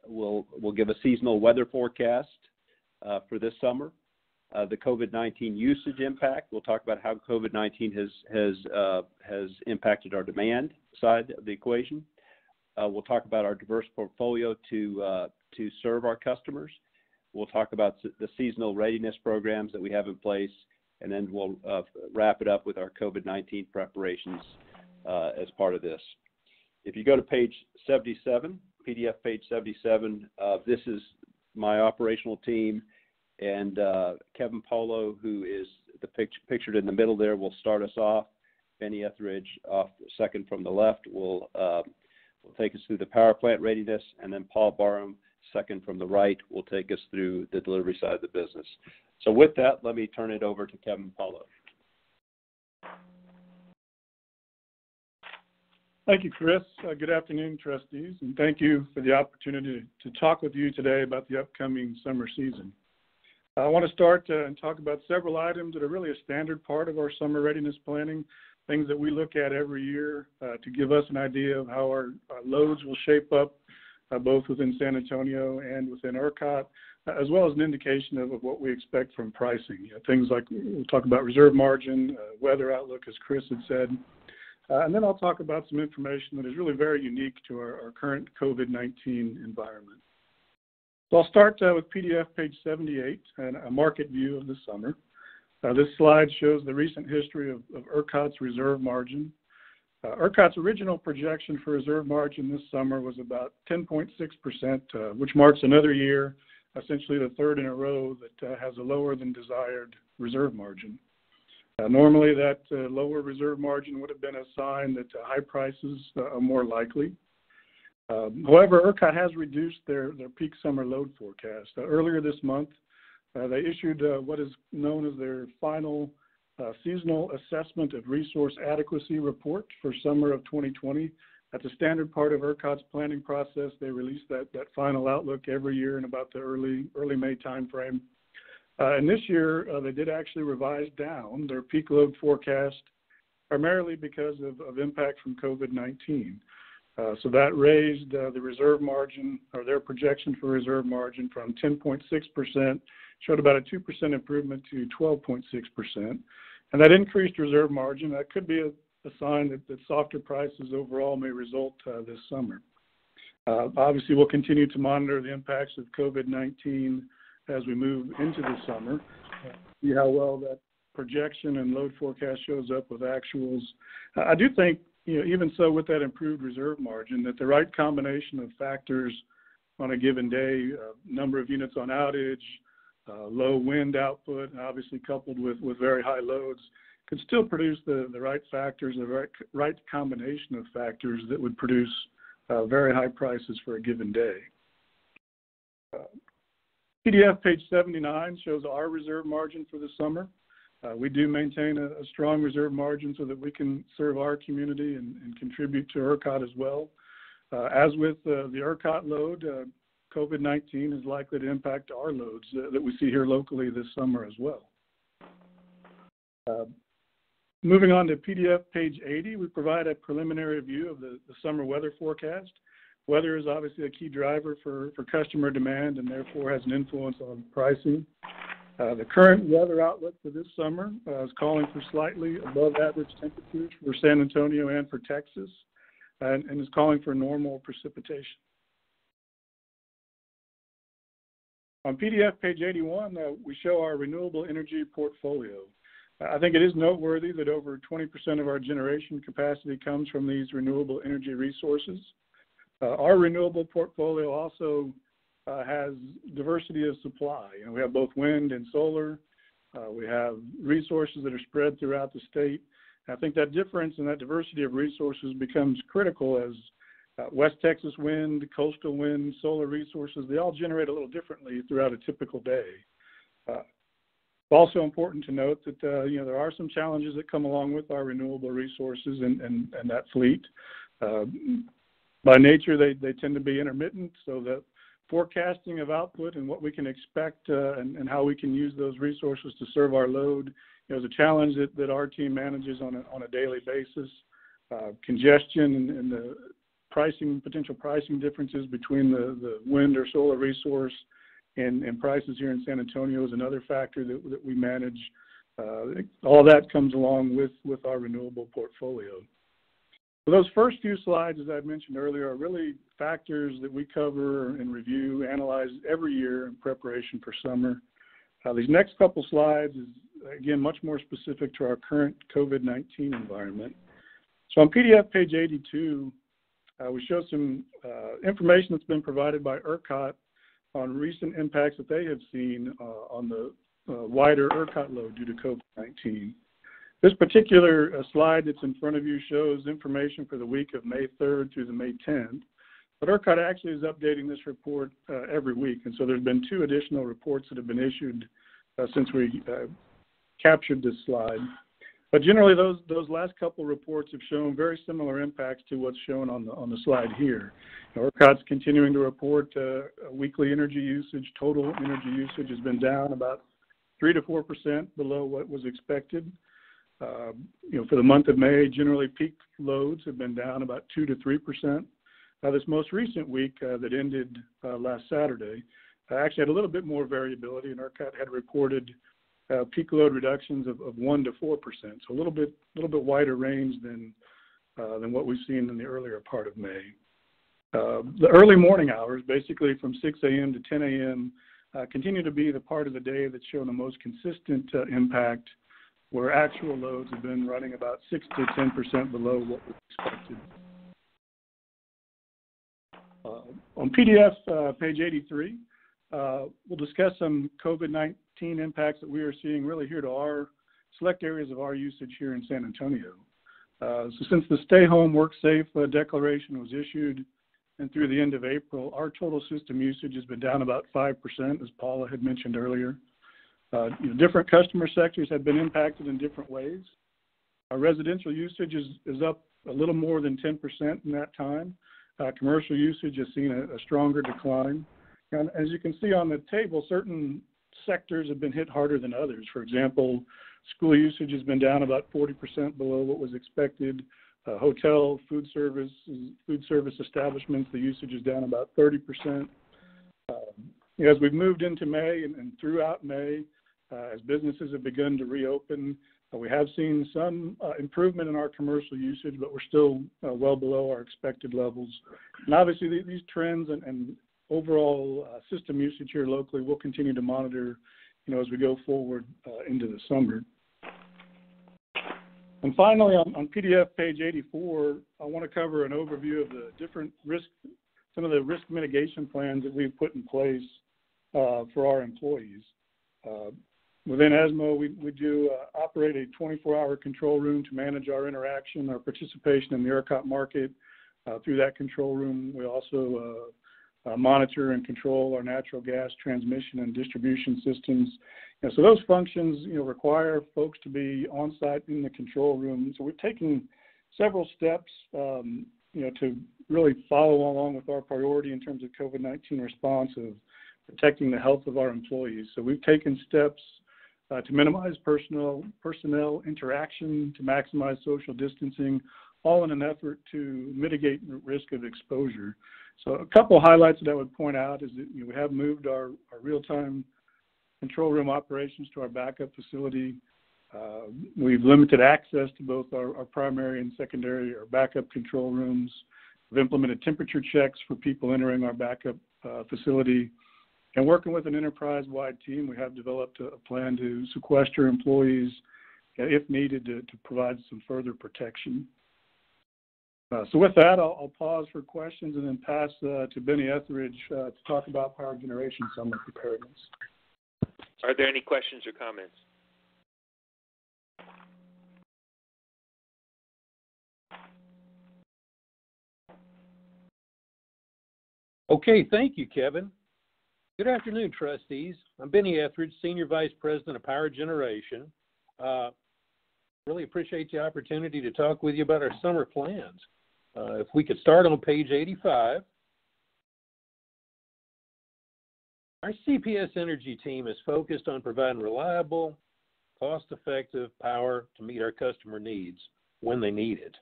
We'll give a seasonal weather forecast for this summer. The COVID-19 usage impact. We'll talk about how COVID-19 has impacted our demand side of the equation. We'll talk about our diverse portfolio to serve our customers. We'll talk about the seasonal readiness programs that we have in place, and then we'll wrap it up with our COVID-19 preparations as part of this. If you go to page 77, PDF page 77, this is my operational team, and Kevin Polo, who is pictured in the middle there, will start us off. Benny Etheridge, off second from the left, will take us through the power plant readiness, and then Paul Barham, second from the right, will take us through the delivery side of the business. So with that, let me turn it over to Kevin Polo. Thank you, Chris. Good afternoon, trustees, and thank you for the opportunity to talk with you today about the upcoming summer season. I want to start and talk about several items that are really a standard part of our summer readiness planning, things that we look at every year to give us an idea of how our loads will shape up, both within San Antonio and within ERCOT, as well as an indication of what we expect from pricing. Things like we'll talk about reserve margin, weather outlook, as Chris had said. And then I'll talk about some information that is really very unique to our current COVID-19 environment. So I'll start with PDF page 78 and a market view of the summer. This slide shows the recent history of ERCOT's reserve margin. ERCOT's original projection for reserve margin this summer was about 10.6%, which marks another year, essentially the third in a row, that has a lower than desired reserve margin. Normally, that lower reserve margin would have been a sign that high prices are more likely. However, ERCOT has reduced their peak summer load forecast. Earlier this month, They issued what is known as their final seasonal assessment of resource adequacy report for summer of 2020. That's a standard part of ERCOT's planning process. They release that final outlook every year in about the early May timeframe. And this year, they did actually revise down their peak load forecast, primarily because of impact from COVID-19. So that raised the reserve margin, or their projection for reserve margin, from 10.6%, showed about a 2% improvement to 12.6%. And that increased reserve margin, that could be a sign that softer prices overall may result this summer. Obviously, we'll continue to monitor the impacts of COVID-19 as we move into the summer, see how well that projection and load forecast shows up with actuals. I do think, even so, with that improved reserve margin, that the right combination of factors on a given day, number of units on outage, low wind output, and obviously coupled with very high loads, could still produce the right factors, the right combination of factors that would produce very high prices for a given day. PDF page 79 shows our reserve margin for the summer. We do maintain a strong reserve margin so that we can serve our community and contribute to ERCOT as well. As with the ERCOT load, COVID-19 is likely to impact our loads that we see here locally this summer as well. Moving on to PDF page 80, we provide a preliminary view of the summer weather forecast. Weather is obviously a key driver for customer demand and therefore has an influence on pricing. The current weather outlook for this summer is calling for slightly above average temperatures for San Antonio and for Texas, and is calling for normal precipitation. On PDF page 81, we show our renewable energy portfolio. I think it is noteworthy that over 20% of our generation capacity comes from these renewable energy resources. Our renewable portfolio also has diversity of supply. We have both wind and solar. We have resources that are spread throughout the state. I think that difference and that diversity of resources becomes critical as West Texas wind, coastal wind, solar resources, they all generate a little differently throughout a typical day. It's also important to note that there are some challenges that come along with our renewable resources and that fleet. By nature, they tend to be intermittent, so that forecasting of output and what we can expect and how we can use those resources to serve our load is a challenge that our team manages on a daily basis. Congestion and the potential pricing differences between the wind or solar resource and prices here in San Antonio is another factor that we manage. All that comes along with our renewable portfolio. So those first few slides, as I mentioned earlier, are really factors that we cover and review, analyze every year in preparation for summer. These next couple slides is, again, much more specific to our current COVID-19 environment. So on PDF page 82, we show some information that's been provided by ERCOT on recent impacts that they have seen on the wider ERCOT load due to COVID-19. This particular slide that's in front of you shows information for the week of May 3rd through the May 10th. But ERCOT actually is updating this report every week, and so there's been 2 additional reports that have been issued since we captured this slide. But generally, those last couple reports have shown very similar impacts to what's shown on the slide here. ERCOT's continuing to report weekly energy usage. Total energy usage has been down about 3 to 4% below what was expected. For the month of May, generally peak loads have been down about 2 to 3%. This most recent week that ended last Saturday actually had a little bit more variability, and ERCOT had reported peak load reductions of 1 to 4%, so a little bit wider range than what we've seen in the earlier part of May. The early morning hours, basically from 6 a.m. to 10 a.m., continue to be the part of the day that's shown the most consistent impact, where actual loads have been running about 6 to 10% below what was expected. On PDF page 83, we'll discuss some COVID-19 impacts that we are seeing really here to our select areas of our usage here in San Antonio. So since the Stay Home, Work Safe declaration was issued and through the end of April, our total system usage has been down about 5%, as Paula had mentioned earlier. Different customer sectors have been impacted in different ways. Our residential usage is up a little more than 10% in that time. Commercial usage has seen a stronger decline. And as you can see on the table, certain sectors have been hit harder than others. For example, school usage has been down about 40% below what was expected. Hotel, food service establishments, the usage is down about 30%. As we've moved into May and throughout May, as businesses have begun to reopen, we have seen some improvement in our commercial usage, but we're still well below our expected levels. And obviously, these trends and overall system usage here locally we'll continue to monitor, as we go forward into the summer. And finally, on PDF page 84, I want to cover an overview of the different some of the risk mitigation plans that we've put in place for our employees. Within ESMO, we do operate a 24-hour control room to manage our interaction, our participation in the ERCOT market. Through that control room, we also monitor and control our natural gas transmission and distribution systems. So those functions, require folks to be on site in the control room. So we're taking several steps, to really follow along with our priority in terms of COVID-19 response of protecting the health of our employees. So we've taken steps to minimize personnel interaction, to maximize social distancing, all in an effort to mitigate the risk of exposure. So a couple of highlights that I would point out is that we have moved our real-time control room operations to our backup facility. We've limited access to both our primary and secondary or backup control rooms. We've implemented temperature checks for people entering our backup facility. And working with an enterprise-wide team, we have developed a plan to sequester employees if needed to provide some further protection. So with that, I'll pause for questions and then pass to Benny Etheridge to talk about power generation summer preparedness. Are there any questions or comments? Okay, thank you, Kevin. Good afternoon, trustees. I'm Benny Etheridge, Senior Vice President of Power Generation. Really appreciate the opportunity to talk with you about our summer plans. If we could start on page 85. Our CPS Energy team is focused on providing reliable, cost-effective power to meet our customer needs when they need it.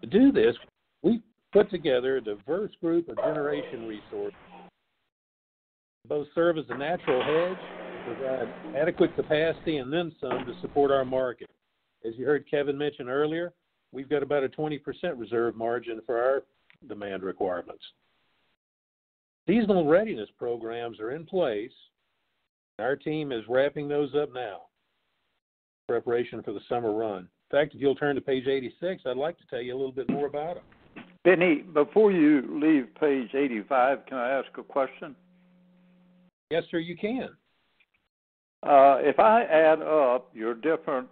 To do this, we've put together a diverse group of generation resources to both serve as a natural hedge, provide adequate capacity, and then some to support our market. As you heard Kevin mention earlier, we've got about a 20% reserve margin for our demand requirements. Seasonal readiness programs are in place. Our team is wrapping those up now, preparation for the summer run. In fact, if you'll turn to page 86, I'd like to tell you a little bit more about them. Benny, before you leave page 85, can I ask a question? Yes, sir, you can. If I add up your different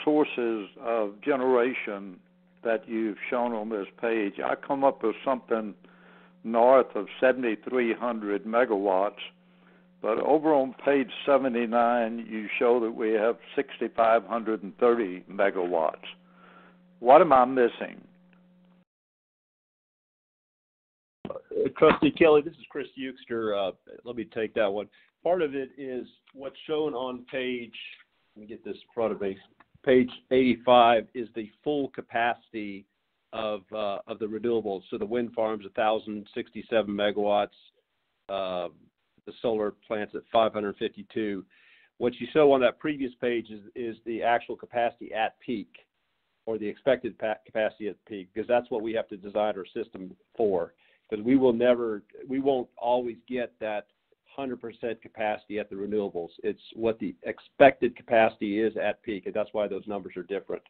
sources of generation that you've shown on this page, I come up with something north of 7,300 megawatts. But over on page 79, you show that we have 6,530 megawatts. What am I missing? Trustee Kelly, this is Chris Euxter. Let me take that one. Part of it is what's shown on page, let me get this in front of me, page 85 is the full capacity of the renewables. So the wind farms, 1,067 megawatts, the solar plants at 552. What you show on that previous page is the actual capacity at peak, or the expected capacity at peak, because that's what we have to design our system for. Because we won't always get that 100% capacity at the renewables. It's what the expected capacity is at peak, and that's why those numbers are different.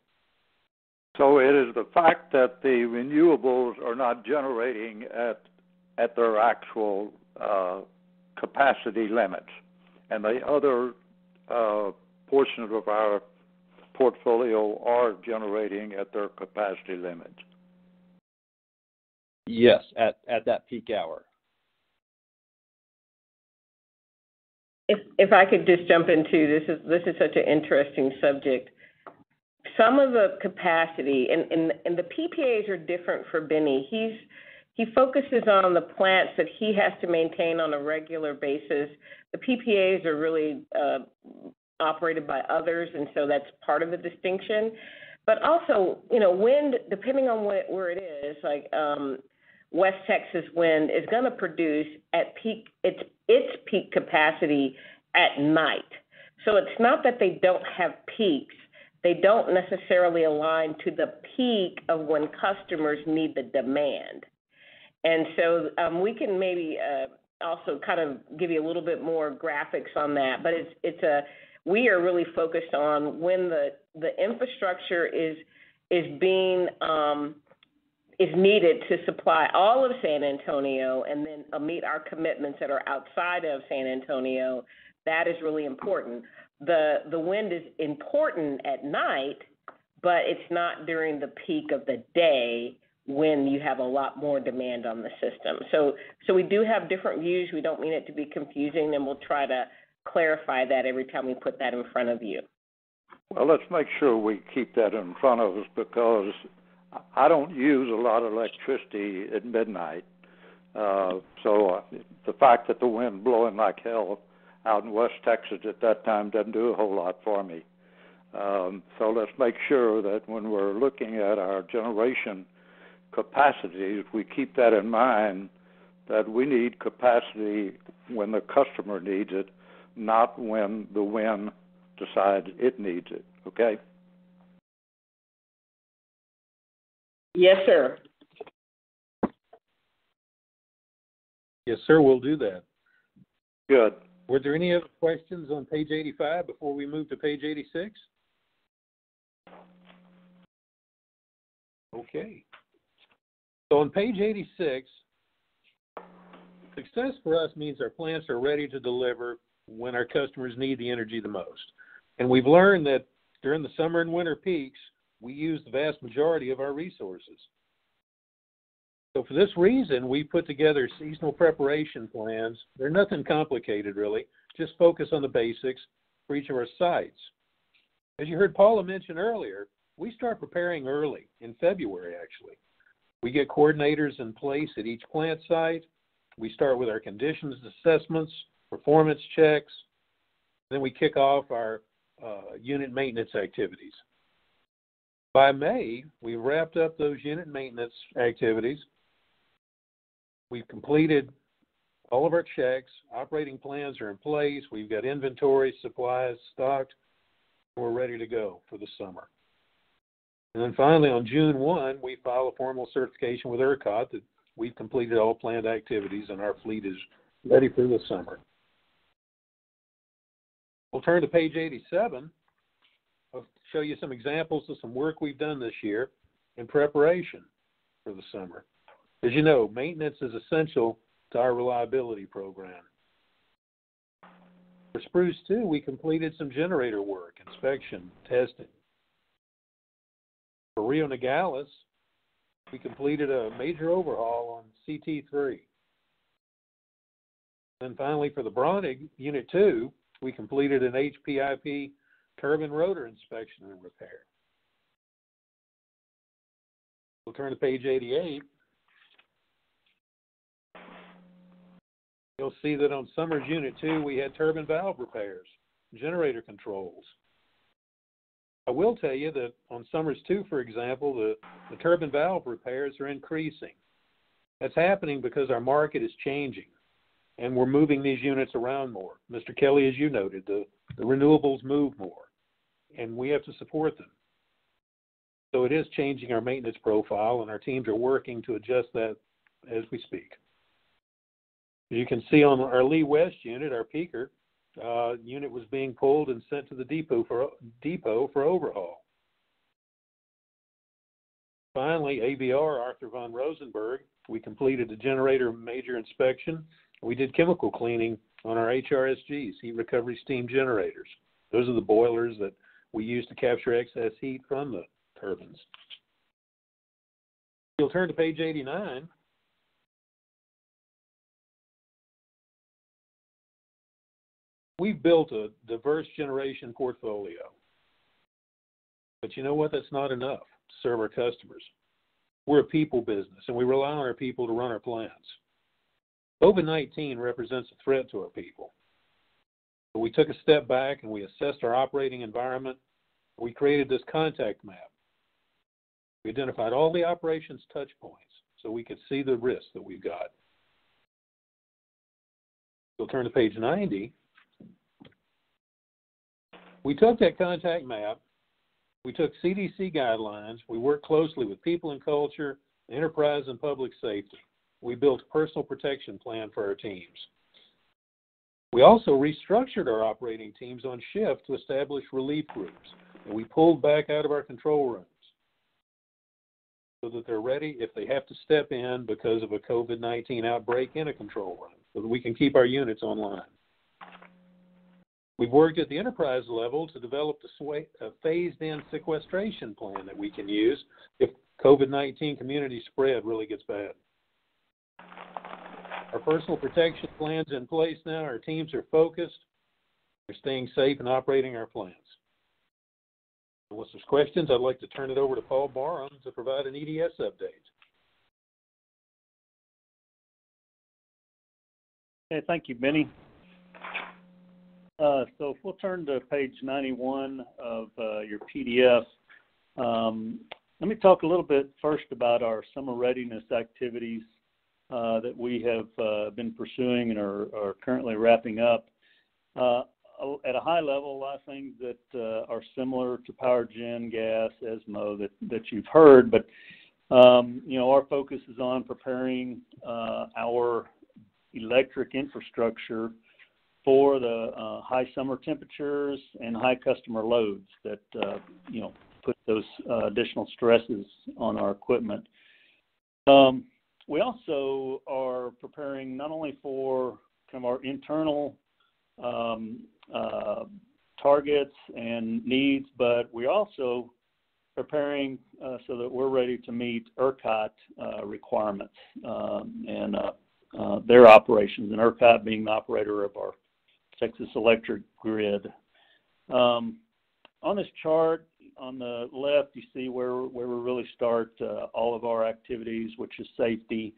So it is the fact that the renewables are not generating at their actual capacity limits, and the other portions of our portfolio are generating at their capacity limits. Yes, at that peak hour. If I could just jump into this is such an interesting subject. Some of the capacity and the PPAs are different for Benny. He focuses on the plants that he has to maintain on a regular basis. The PPAs are really operated by others, and so that's part of the distinction. But also, wind, depending on where it is, like West Texas wind is going to produce at peak its peak capacity at night. So it's not that they don't have peaks. They don't necessarily align to the peak of when customers need the demand. And so we can maybe also kind of give you a little bit more graphics on that, but we are really focused on when the infrastructure is needed to supply all of San Antonio and then meet our commitments that are outside of San Antonio. That is really important. The wind is important at night, but it's not during the peak of the day when you have a lot more demand on the system. So we do have different views. We don't mean it to be confusing, and we'll try to clarify that every time we put that in front of you. Well, let's make sure we keep that in front of us, because I don't use a lot of electricity at midnight. So the fact that the wind blowing like hell out in West Texas at that time doesn't do a whole lot for me. So let's make sure that when we're looking at our generation capacities, we keep that in mind, that we need capacity when the customer needs it, not when the wind decides it needs it. Okay? Yes, sir. Yes, sir, we'll do that. Good. Were there any other questions on page 85 before we move to page 86? Okay. So on page 86, success for us means our plants are ready to deliver when our customers need the energy the most. And we've learned that during the summer and winter peaks, we use the vast majority of our resources. So for this reason, we put together seasonal preparation plans. They're nothing complicated, really. Just focus on the basics for each of our sites. As you heard Paula mention earlier, we start preparing early, in February, actually. We get coordinators in place at each plant site. We start with our conditions assessments, performance checks. Then we kick off our unit maintenance activities. By May, we've wrapped up those unit maintenance activities. We've completed all of our checks. Operating plans are in place. We've got inventory, supplies stocked. We're ready to go for the summer. And then finally, on June 1, we file a formal certification with ERCOT that we've completed all planned activities and our fleet is ready for the summer. We'll turn to page 87. I'll show you some examples of some work we've done this year in preparation for the summer. As you know, maintenance is essential to our reliability program. For Spruce 2, we completed some generator work, inspection, testing. For Rio Nogales, we completed a major overhaul on CT3. Then finally, for the Bronig Unit 2, we completed an HPIP turbine rotor inspection and repair. We'll turn to page 88. You'll see that on Summers Unit 2, we had turbine valve repairs, generator controls. I will tell you that on Summers 2, for example, the turbine valve repairs are increasing. That's happening because our market is changing, and we're moving these units around more. Mr. Kelly, as you noted, the renewables move more, and we have to support them. So it is changing our maintenance profile, and our teams are working to adjust that as we speak. As you can see on our Lee West unit, our peaker unit was being pulled and sent to the depot for overhaul. Finally, AVR, Arthur von Rosenberg, we completed a generator major inspection. We did chemical cleaning on our HRSGs, heat recovery steam generators. Those are the boilers that we use to capture excess heat from the turbines. You'll turn to page 89. We've built a diverse generation portfolio. But you know what? That's not enough to serve our customers. We're a people business, and we rely on our people to run our plants. COVID-19 represents a threat to our people. But we took a step back and we assessed our operating environment. We created this contact map. We identified all the operations touch points so we could see the risks that we've got. We'll turn to page 90. We took that contact map, we took CDC guidelines, we worked closely with people and culture, enterprise and public safety. We built a personal protection plan for our teams. We also restructured our operating teams on shift to establish relief groups, and we pulled back out of our control rooms so that they're ready if they have to step in because of a COVID-19 outbreak in a control room, so that we can keep our units online. We've worked at the enterprise level to develop a phased-in sequestration plan that we can use if COVID-19 community spread really gets bad. Our personal protection plan's in place now. Our teams are focused. They're staying safe and operating our plants. Unless there's questions, I'd like to turn it over to Paul Barham to provide an EDS update. Okay, thank you, Benny. So if we'll turn to page 91 of your PDF, let me talk a little bit first about our summer readiness activities that we have been pursuing and are currently wrapping up. At a high level, a lot of things that are similar to power gen, gas, ESMO that you've heard, but our focus is on preparing our electric infrastructure for the high summer temperatures and high customer loads that put those additional stresses on our equipment. We also are preparing not only for kind of our internal targets and needs, but we're also preparing so that we're ready to meet ERCOT requirements and their operations, and ERCOT being the operator of our Texas electric grid. On this chart, on the left, you see where we really start all of our activities, which is safety,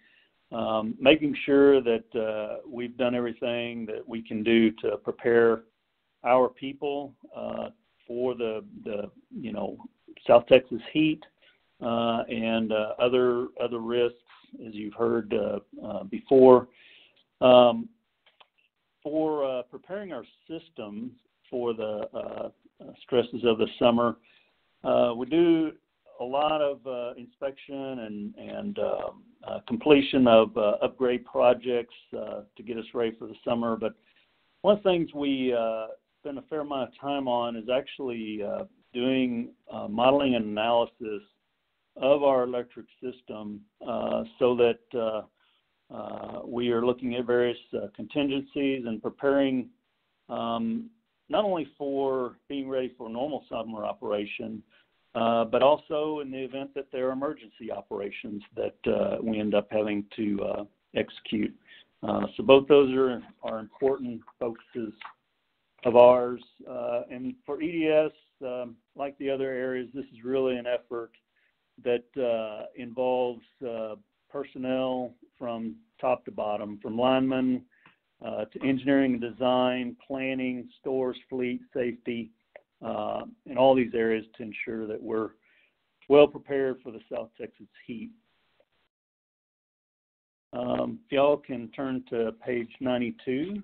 making sure that we've done everything that we can do to prepare our people for the South Texas heat and other risks, as you've heard before. For preparing our system for the stresses of the summer, we do a lot of inspection and completion of upgrade projects to get us ready for the summer. But one of the things we spend a fair amount of time on is actually doing modeling and analysis of our electric system so that we are looking at various contingencies and preparing not only for being ready for normal summer operation, but also in the event that there are emergency operations that we end up having to execute. So both those are important focuses of ours. And for EDS, like the other areas, this is really an effort that involves personnel from top to bottom, from linemen to engineering and design, planning, stores, fleet, safety, in all these areas to ensure that we're well prepared for the South Texas heat. If y'all can turn to page 92.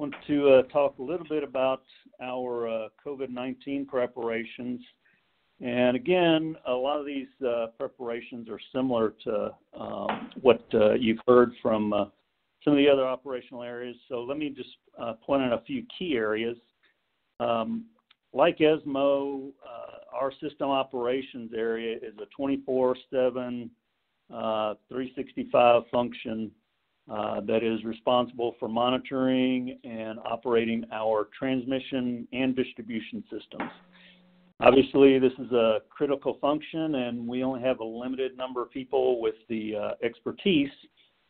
I want to talk a little bit about our COVID-19 preparations. And again, a lot of these preparations are similar to what you've heard from some of the other operational areas. So let me just point out a few key areas. Like ESMO, our system operations area is a 24/7, 365 function that is responsible for monitoring and operating our transmission and distribution systems. Obviously, this is a critical function, and we only have a limited number of people with the expertise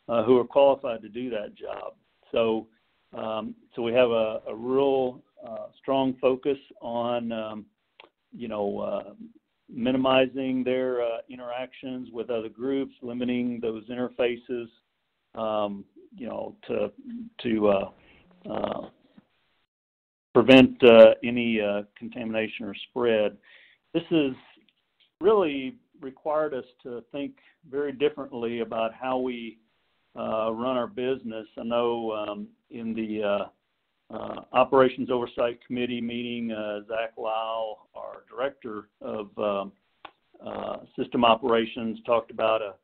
who are qualified to do that job. So So we have a real strong focus on, minimizing their interactions with other groups, limiting those interfaces, to prevent any contamination or spread. This has really required us to think very differently about how we run our business. I know in the Operations Oversight Committee meeting, Zach Lyle, our Director of System Operations, talked about a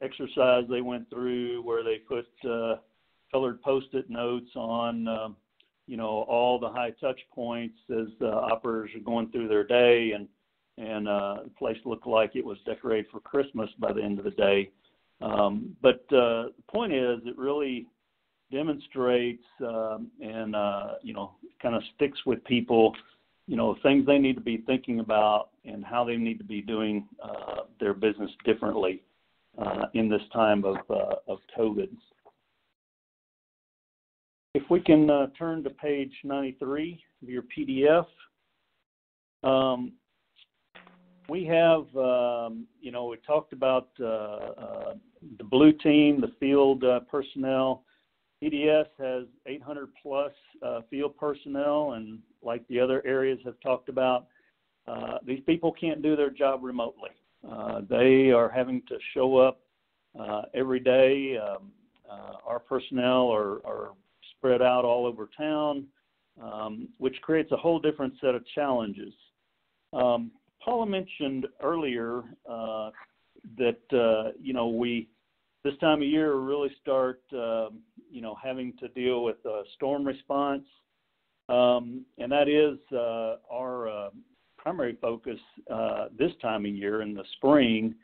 exercise they went through where they put colored Post-it notes on, all the high touch points as operators are going through their day, and the place looked like it was decorated for Christmas by the end of the day. But the point is, it really demonstrates and kind of sticks with people, things they need to be thinking about and how they need to be doing their business differently in this time of COVID. If we can turn to page 93 of your PDF, we have, we talked about the blue team, the field personnel. EDS has 800 plus field personnel, and like the other areas have talked about, these people can't do their job remotely. They are having to show up every day. Our personnel are spread out all over town, which creates a whole different set of challenges. Paula mentioned earlier that, we, this time of year, really start, having to deal with storm response. And that is our primary focus this time of year in the spring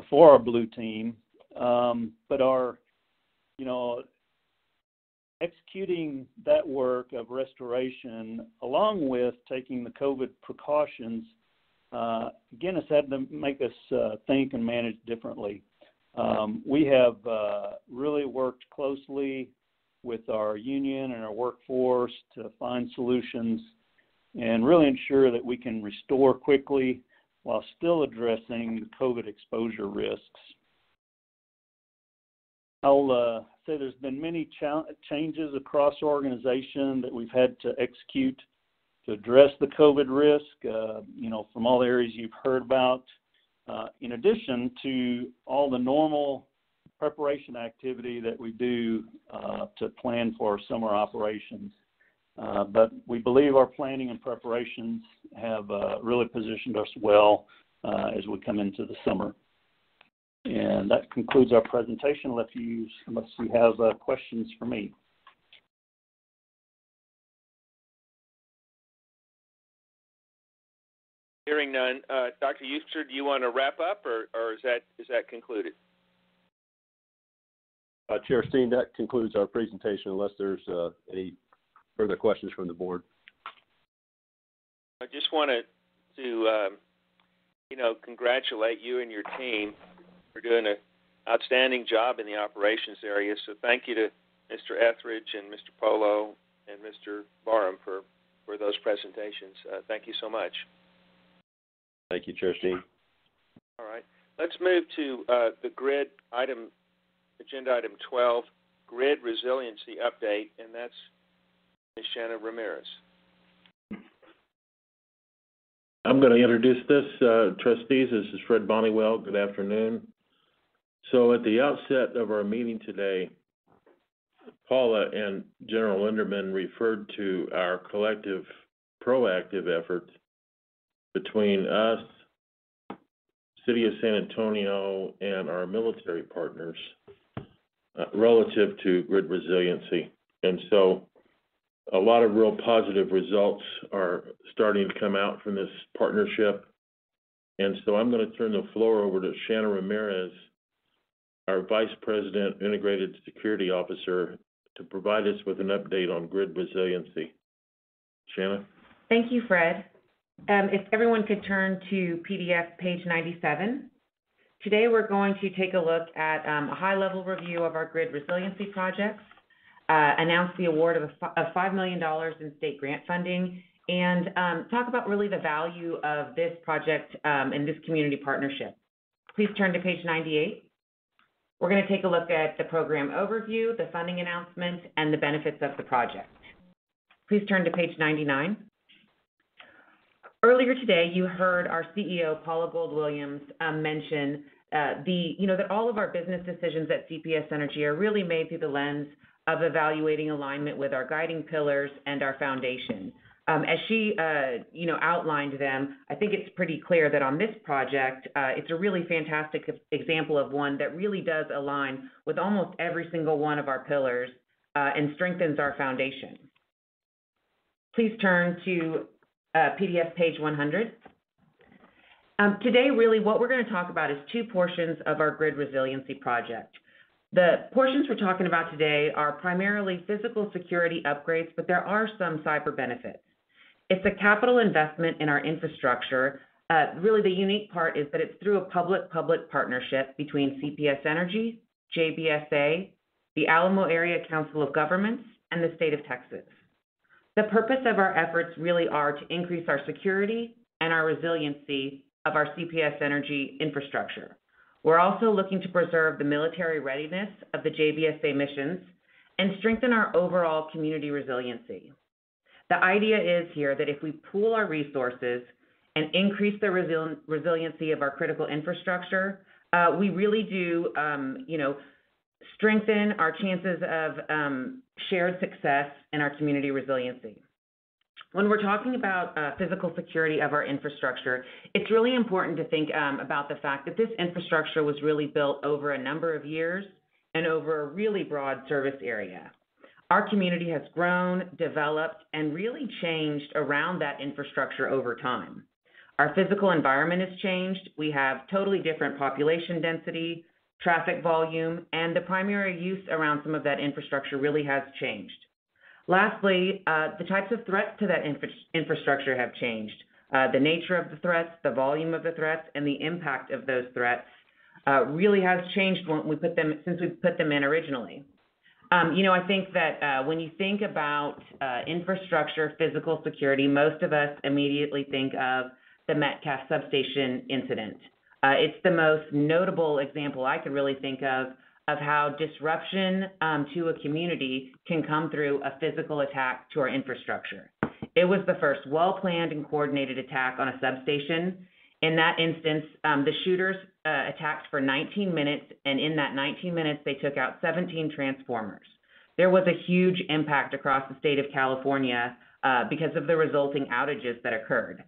for our blue team. But our, executing that work of restoration along with taking the COVID precautions, again, it's had to make us think and manage differently. We have really worked closely with our union and our workforce to find solutions and really ensure that we can restore quickly while still addressing the COVID exposure risks. I'll say there's been many changes across the organization that we've had to execute to address the COVID risk, from all the areas you've heard about, in addition to all the normal preparation activity that we do to plan for our summer operations. But we believe our planning and preparations have really positioned us well as we come into the summer. And that concludes our presentation, unless you have questions for me. Hearing none, Dr. Euster, do you want to wrap up, or is that concluded? Chair Steen, that concludes our presentation, unless there's any further questions from the board. I just wanted to, congratulate you and your team for doing an outstanding job in the operations area. So thank you to Mr. Etheridge and Mr. Polo and Mr. Barham for those presentations. Thank you so much. Thank you, Chair Steen. All right. Let's move to the grid item, agenda item 12, grid resiliency update, and that's Ms. Shanna Ramirez. I'm going to introduce this, trustees. This is Fred Bonnywell. Good afternoon. So at the outset of our meeting today, Paula and General Linderman referred to our collective proactive efforts between us, City of San Antonio, and our military partners relative to grid resiliency. And so a lot of real positive results are starting to come out from this partnership. And so I'm going to turn the floor over to Shanna Ramirez, our Vice President, Integrated Security Officer, to provide us with an update on grid resiliency. Shanna? Thank you, Fred. If everyone could turn to PDF page 97. Today we're going to take a look at a high-level review of our grid resiliency projects. announce the award of $5 million in state grant funding, and talk about really the value of this project and this community partnership. Please turn to page 98. We're going to take a look at the program overview, the funding announcement, and the benefits of the project. Please turn to page 99. Earlier today, you heard our CEO, Paula Gold-Williams, mention that all of our business decisions at CPS Energy are really made through the lens of evaluating alignment with our guiding pillars and our foundation. As she, outlined them, I think it's pretty clear that on this project, it's a really fantastic example of one that really does align with almost every single one of our pillars and strengthens our foundation. Please turn to PDF page 100. Today, really, what we're going to talk about is two portions of our grid resiliency project. The portions we're talking about today are primarily physical security upgrades, but there are some cyber benefits. It's a capital investment in our infrastructure. Really, the unique part is that it's through a public-public partnership between CPS Energy, JBSA, the Alamo Area Council of Governments, and the state of Texas. The purpose of our efforts really are to increase our security and our resiliency of our CPS Energy infrastructure. We're also looking to preserve the military readiness of the JBSA missions and strengthen our overall community resiliency. The idea is here that if we pool our resources and increase the resiliency of our critical infrastructure, we really do, strengthen our chances of shared success in our community resiliency. When we're talking about physical security of our infrastructure, it's really important to think about the fact that this infrastructure was really built over a number of years and over a really broad service area. Our community has grown, developed, and really changed around that infrastructure over time. Our physical environment has changed. We have totally different population density, traffic volume, and the primary use around some of that infrastructure really has changed. Lastly, the types of threats to that infrastructure have changed. The nature of the threats, the volume of the threats, and the impact of those threats really has changed since we put them in originally. I think that when you think about infrastructure, physical security, most of us immediately think of the Metcalf substation incident. It's the most notable example I could really think of how disruption to a community can come through a physical attack to our infrastructure. It was the first well-planned and coordinated attack on a substation. In that instance, the shooters attacked for 19 minutes, and in that 19 minutes, they took out 17 transformers. There was a huge impact across the state of California because of the resulting outages that occurred.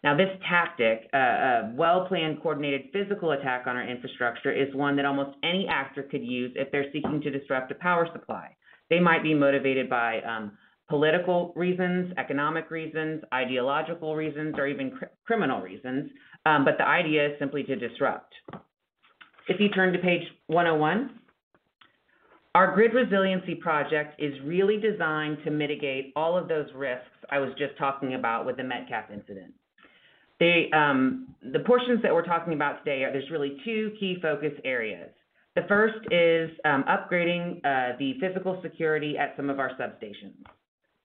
Now, this tactic, a well-planned, coordinated physical attack on our infrastructure, is one that almost any actor could use if they're seeking to disrupt a power supply. They might be motivated by political reasons, economic reasons, ideological reasons, or even criminal reasons, but the idea is simply to disrupt. If you turn to page 101, our grid resiliency project is really designed to mitigate all of those risks I was just talking about with the Metcalf incident. The portions that we're talking about today, there's really two key focus areas. The first is upgrading the physical security at some of our substations.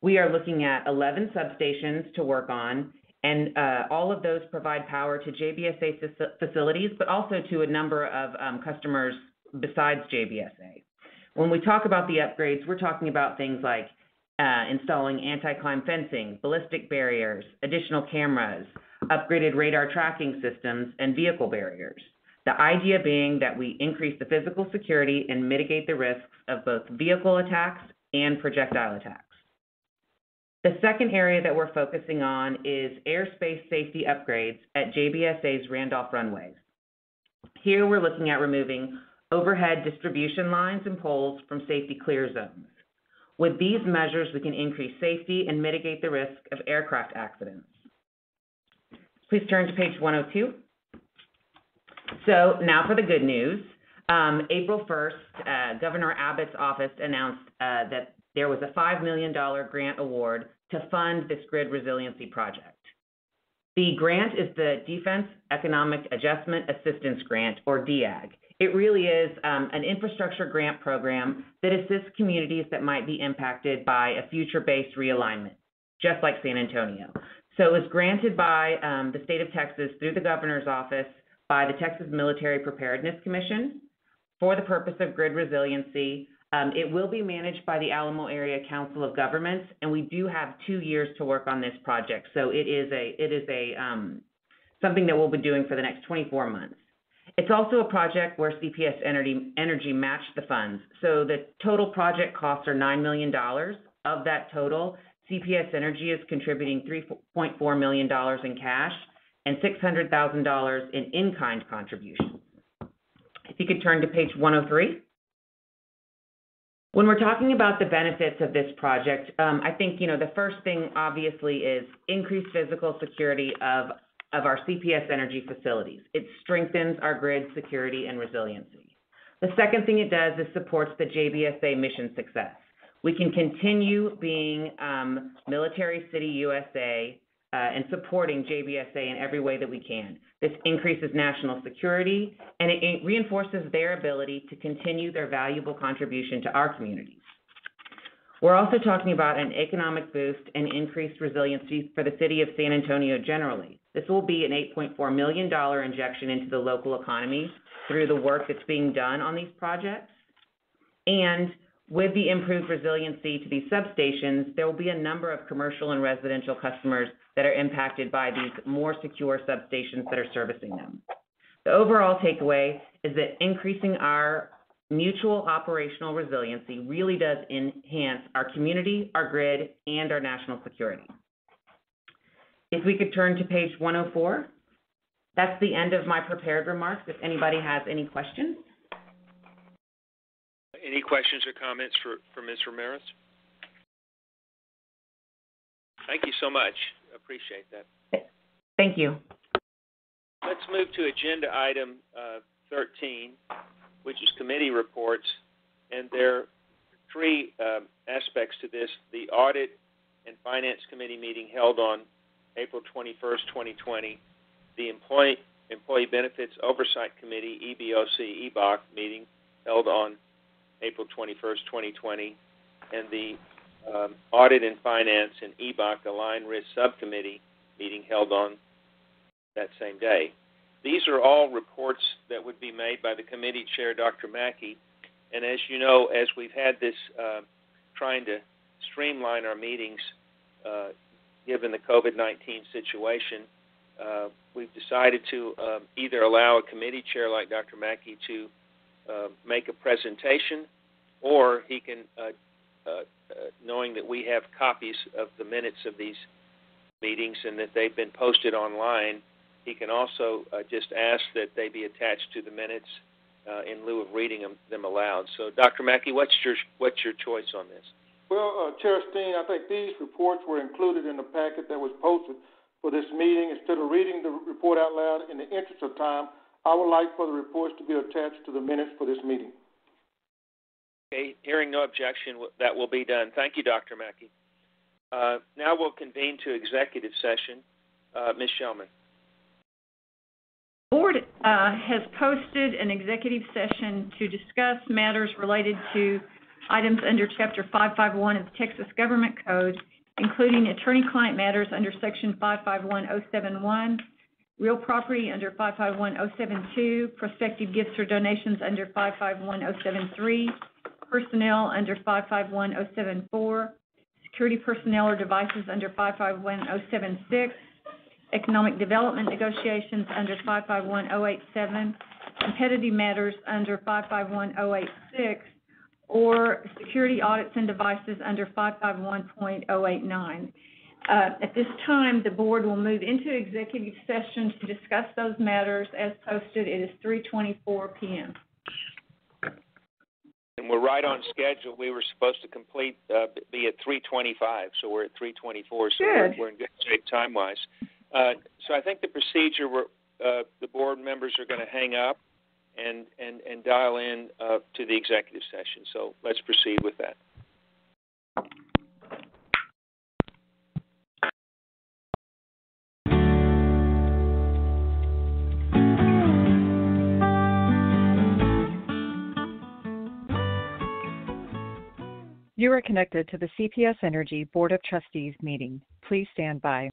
We are looking at 11 substations to work on, and all of those provide power to JBSA facilities, but also to a number of customers besides JBSA. When we talk about the upgrades, we're talking about things like installing anti-climb fencing, ballistic barriers, additional cameras, upgraded radar tracking systems, and vehicle barriers. The idea being that we increase the physical security and mitigate the risks of both vehicle attacks and projectile attacks. The second area that we're focusing on is airspace safety upgrades at JBSA's Randolph runways. Here we're looking at removing overhead distribution lines and poles from safety clear zones. With these measures, we can increase safety and mitigate the risk of aircraft accidents. Please turn to page 102. So now for the good news. April 1st, Governor Abbott's office announced that there was a $5 million grant award to fund this grid resiliency project. The grant is the Defense Economic Adjustment Assistance Grant, or DEAG. It really is an infrastructure grant program that assists communities that might be impacted by a future-based realignment, just like San Antonio. So it was granted by the state of Texas through the governor's office by the Texas Military Preparedness Commission for the purpose of grid resiliency. It will be managed by the Alamo Area Council of Governments, and we do have 2 years to work on this project. So it is something that we'll be doing for the next 24 months. It's also a project where CPS Energy matched the funds. So the total project costs are $9 million. Of that total, CPS Energy is contributing $3.4 million in cash and $600,000 in in-kind contributions. If you could turn to page 103. When we're talking about the benefits of this project, I think, the first thing obviously is increased physical security of our CPS Energy facilities. It strengthens our grid security and resiliency. The second thing it does is supports the JBSA mission success. We can continue being Military City USA and supporting JBSA in every way that we can. This increases national security, and it reinforces their ability to continue their valuable contribution to our communities. We're also talking about an economic boost and increased resiliency for the city of San Antonio generally. This will be an $8.4 million injection into the local economy through the work that's being done on these projects. And with the improved resiliency to these substations, there will be a number of commercial and residential customers that are impacted by these more secure substations that are servicing them. The overall takeaway is that increasing our mutual operational resiliency really does enhance our community, our grid, and our national security. If we could turn to page 104, that's the end of my prepared remarks. If anybody has any questions. Any questions or comments for Ms. Ramirez? Thank you so much. Appreciate that. Thank you. Let's move to agenda item 13, which is committee reports. And there are three aspects to this. The Audit and Finance Committee meeting held on April 21st, 2020. The Employee Benefits Oversight Committee, EBOC meeting held on April 21st, 2020, and the Audit and Finance and EBOC Aligned Risk Subcommittee meeting held on that same day. These are all reports that would be made by the committee chair, Dr. Mackey, and as you know, as we've had this trying to streamline our meetings given the COVID-19 situation, we've decided to either allow a committee chair like Dr. Mackey to make a presentation, or he can, knowing that we have copies of the minutes of these meetings and that they've been posted online, he can also just ask that they be attached to the minutes in lieu of reading them aloud. So, Dr. Mackey, what's your choice on this? Well, Chair Steen, I think these reports were included in the packet that was posted for this meeting. Instead of reading the report out loud, in the interest of time, I would like for the reports to be attached to the minutes for this meeting. Okay, hearing no objection, that will be done. Thank you, Dr. Mackey. Now we'll convene to executive session. Ms. Shellman. The board has posted an executive session to discuss matters related to items under Chapter 551 of the Texas Government Code, including attorney-client matters under Section 551071, real property under 551072, prospective gifts or donations under 551073, personnel under 551074, security personnel or devices under 551076, economic development negotiations under 551087, competitive matters under 551086, or security audits and devices under 551.089. At this time, the board will move into executive session to discuss those matters as posted. It is 3:24 p.m. And we're right on schedule. We were supposed to be at 3:25, so we're at 3:24, so we're in good shape time-wise. So I think the procedure, the board members are going to hang up and dial in to the executive session. So let's proceed with that. You are connected to the CPS Energy Board of Trustees meeting. Please stand by.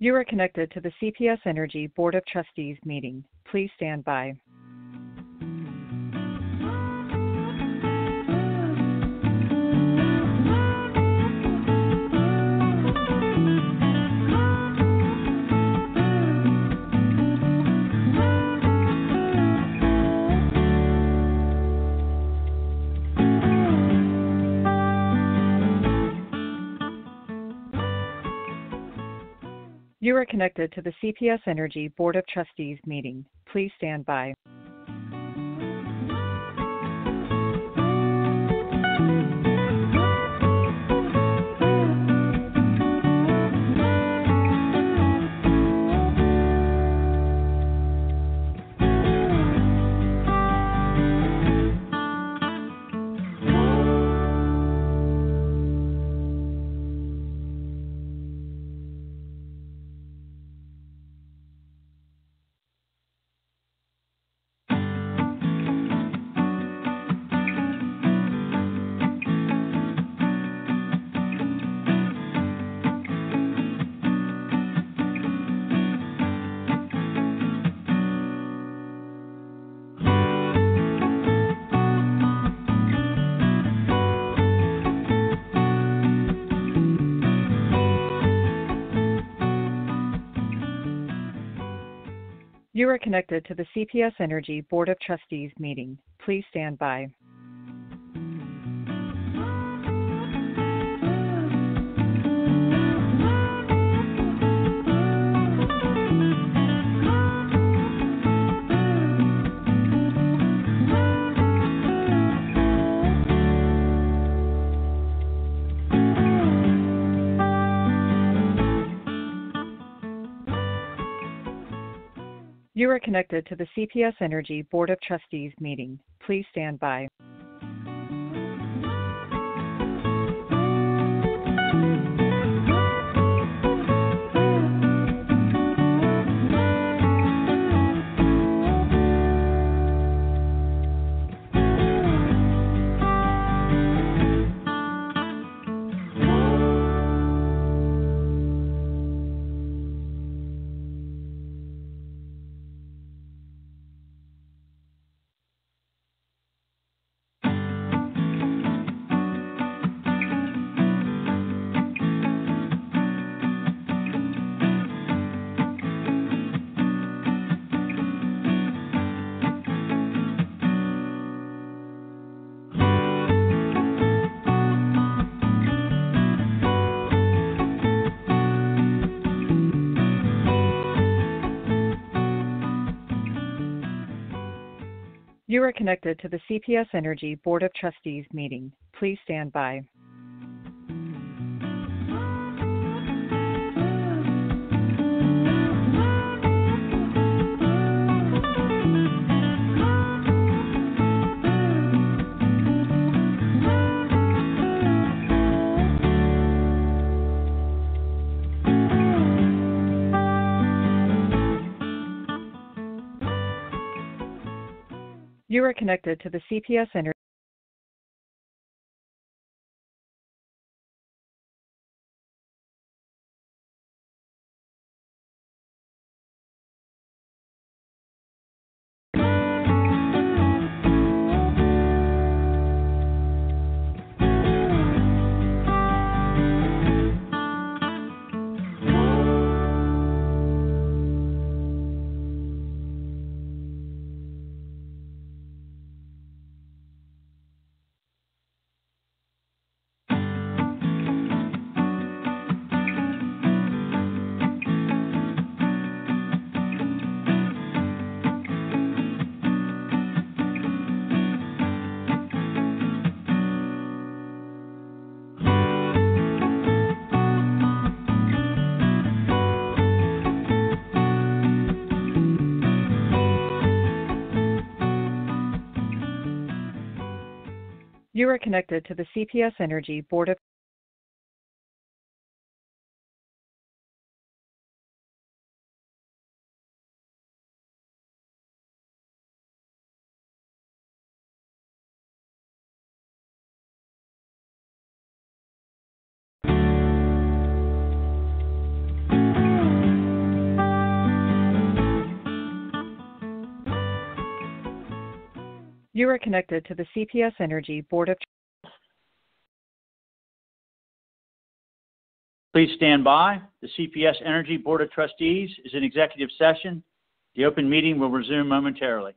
You are connected to the CPS Energy Board of Trustees meeting. Please stand by. You are connected to the CPS Energy Board of Trustees meeting. Please stand by. You are connected to the CPS Energy Board of Trustees meeting. Please stand by. You are connected to the CPS Energy Board of Trustees meeting. Please stand by. You are connected to the CPS Energy Board of Trustees meeting. Please stand by. You are connected to the CPS Energy. You are connected to the CPS Energy Board of You are connected to the CPS Energy Board of Please stand by. The CPS Energy Board of Trustees is in executive session. The open meeting will resume momentarily.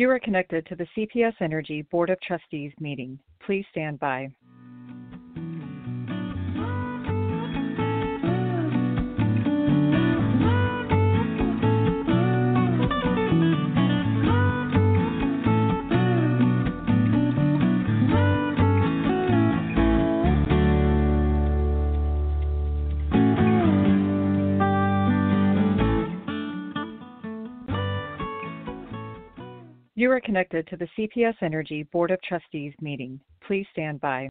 You are connected to the CPS Energy Board of Trustees meeting. Please stand by. You are connected to the CPS Energy Board of Trustees meeting. Please stand by.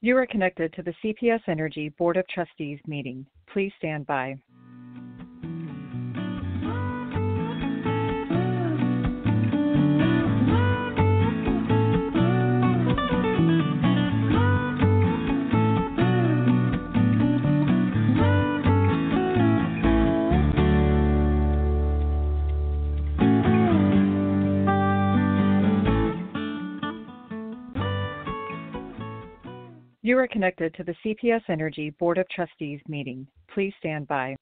You are connected to the CPS Energy Board of Trustees meeting. Please stand by. You are connected to the CPS Energy Board of Trustees meeting. Please stand by.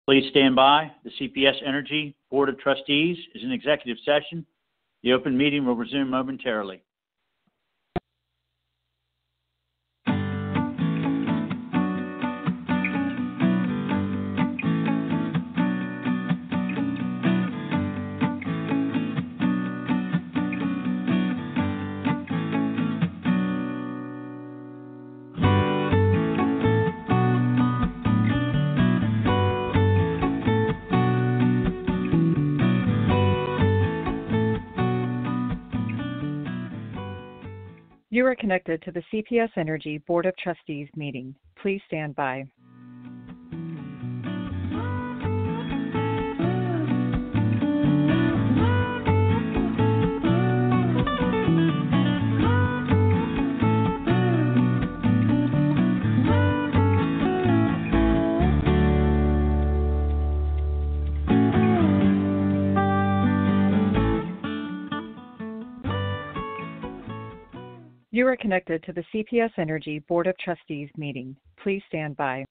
Please stand by. The CPS Energy Board of Trustees is in executive session. The open meeting will resume momentarily. You are connected to the CPS Energy Board of Trustees meeting. Please stand by. You are connected to the CPS Energy Board of Trustees meeting. Please stand by.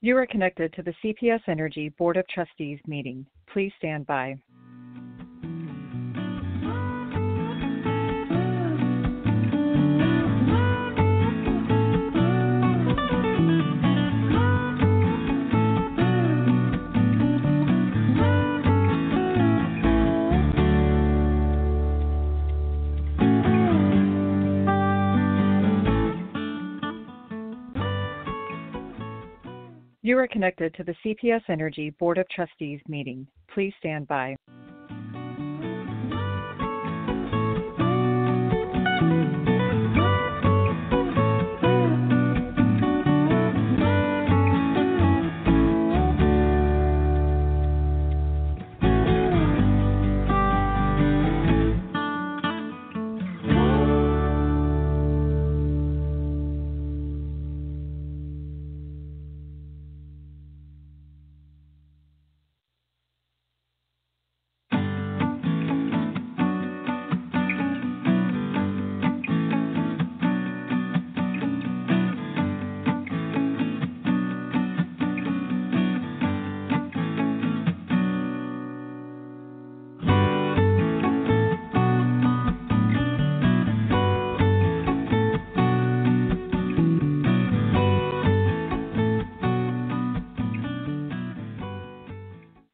You are connected to the CPS Energy Board of Trustees meeting. Please stand by. You are connected to the CPS Energy Board of Trustees meeting. Please stand by.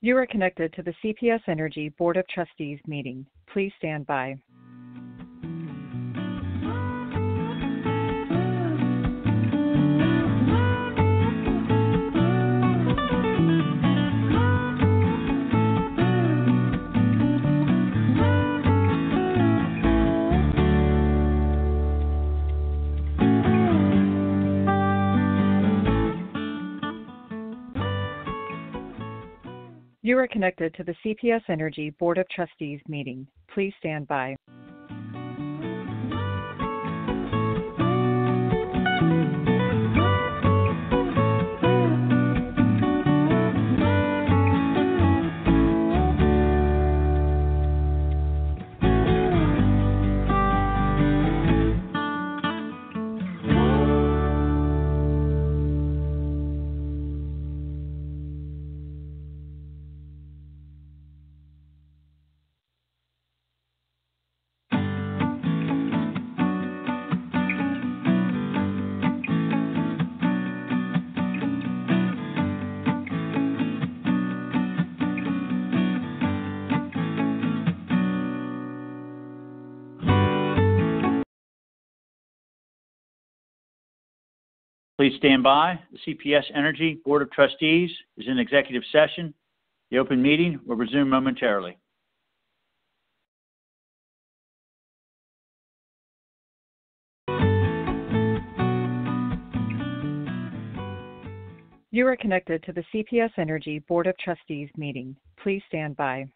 You are connected to the CPS Energy Board of Trustees meeting. Please stand by. You are connected to the CPS Energy Board of Trustees meeting. Please stand by. Please stand by. The CPS Energy Board of Trustees is in executive session. The open meeting will resume momentarily. You are connected to the CPS Energy Board of Trustees meeting. Please stand by.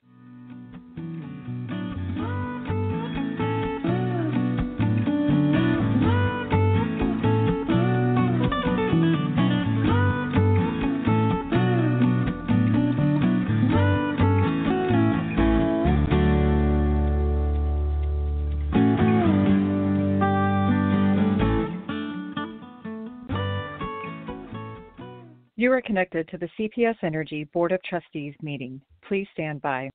You are connected to the CPS Energy Board of Trustees meeting. Please stand by.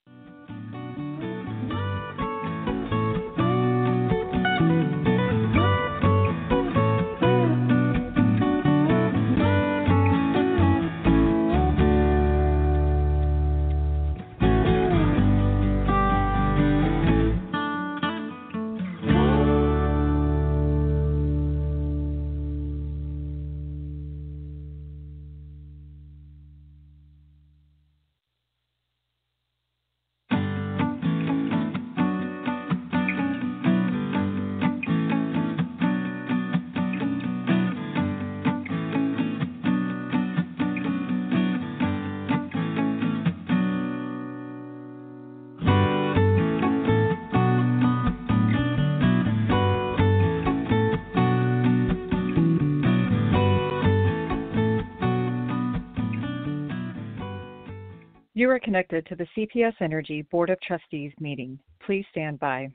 You are connected to the CPS Energy Board of Trustees meeting. Please stand by.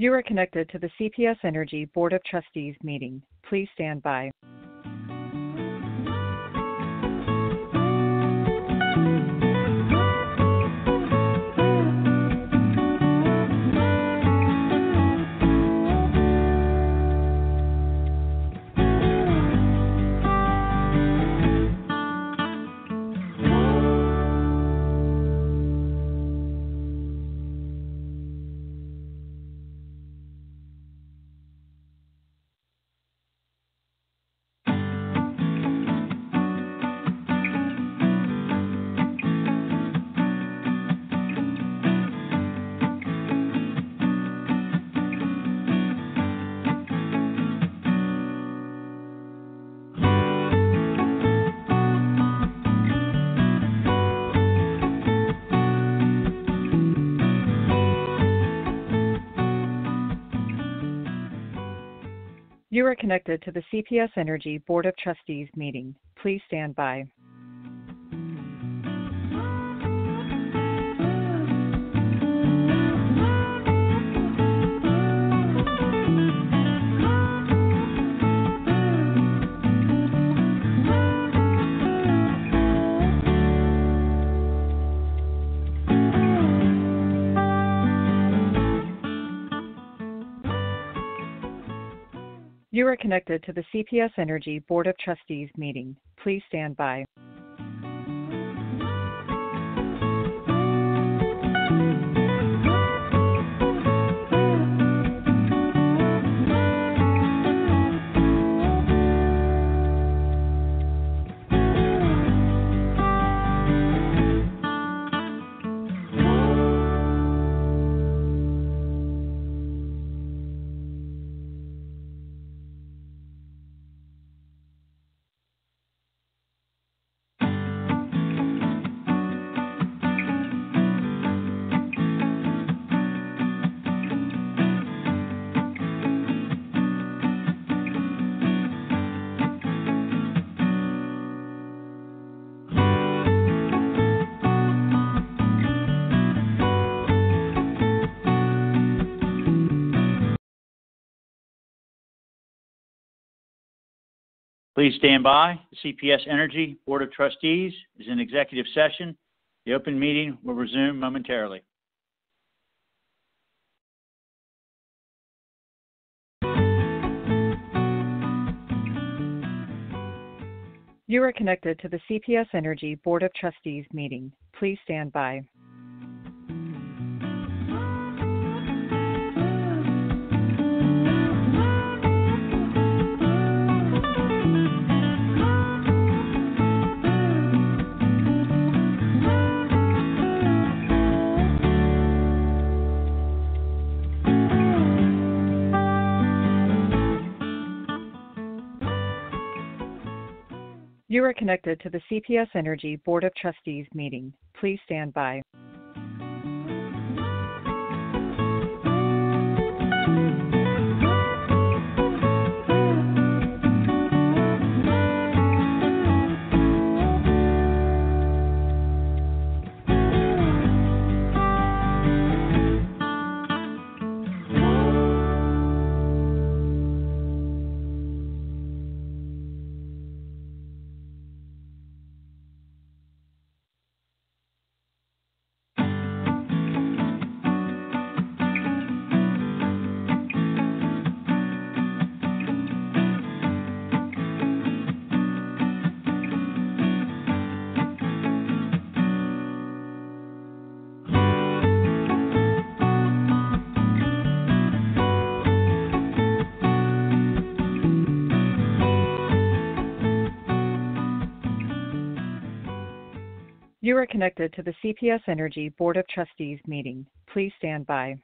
You are connected to the CPS Energy Board of Trustees meeting. Please stand by. You are connected to the CPS Energy Board of Trustees meeting. Please stand by. You are connected to the CPS Energy Board of Trustees meeting. Please stand by. Please stand by. The CPS Energy Board of Trustees is in executive session. The open meeting will resume momentarily. You are connected to the CPS Energy Board of Trustees meeting. Please stand by. You are connected to the CPS Energy Board of Trustees meeting. Please stand by. You are connected to the CPS Energy Board of Trustees meeting. Please stand by.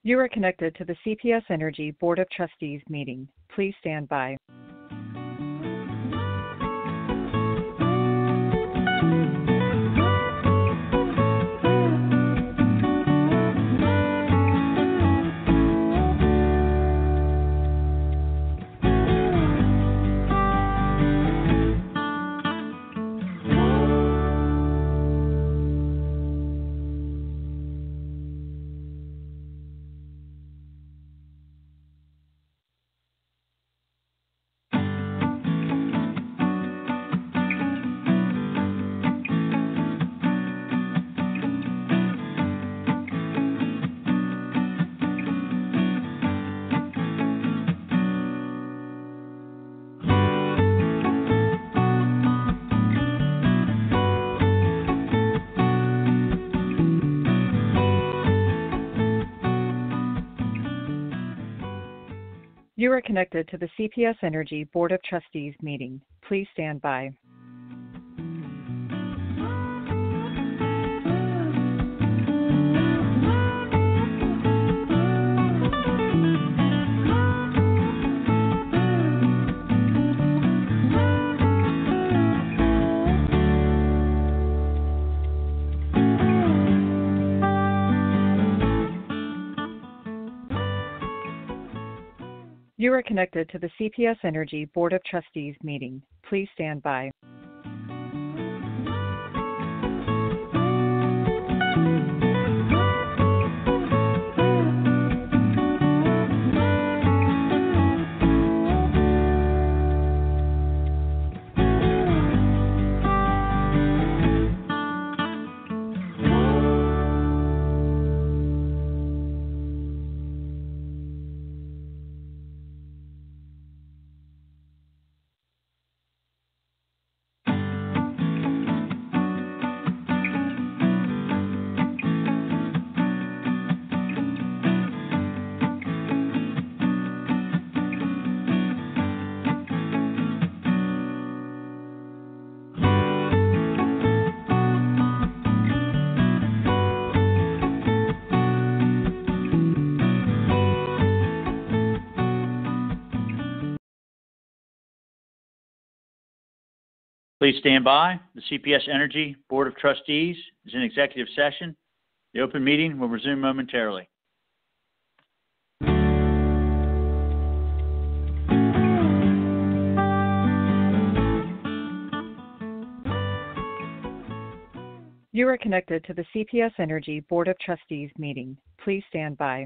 You are connected to the CPS Energy Board of Trustees meeting. Please stand by. You are connected to the CPS Energy Board of Trustees meeting. Please stand by. You are connected to the CPS Energy Board of Trustees meeting. Please stand by. Please stand by. The CPS Energy Board of Trustees is in executive session. The open meeting will resume momentarily. You are connected to the CPS Energy Board of Trustees meeting. Please stand by.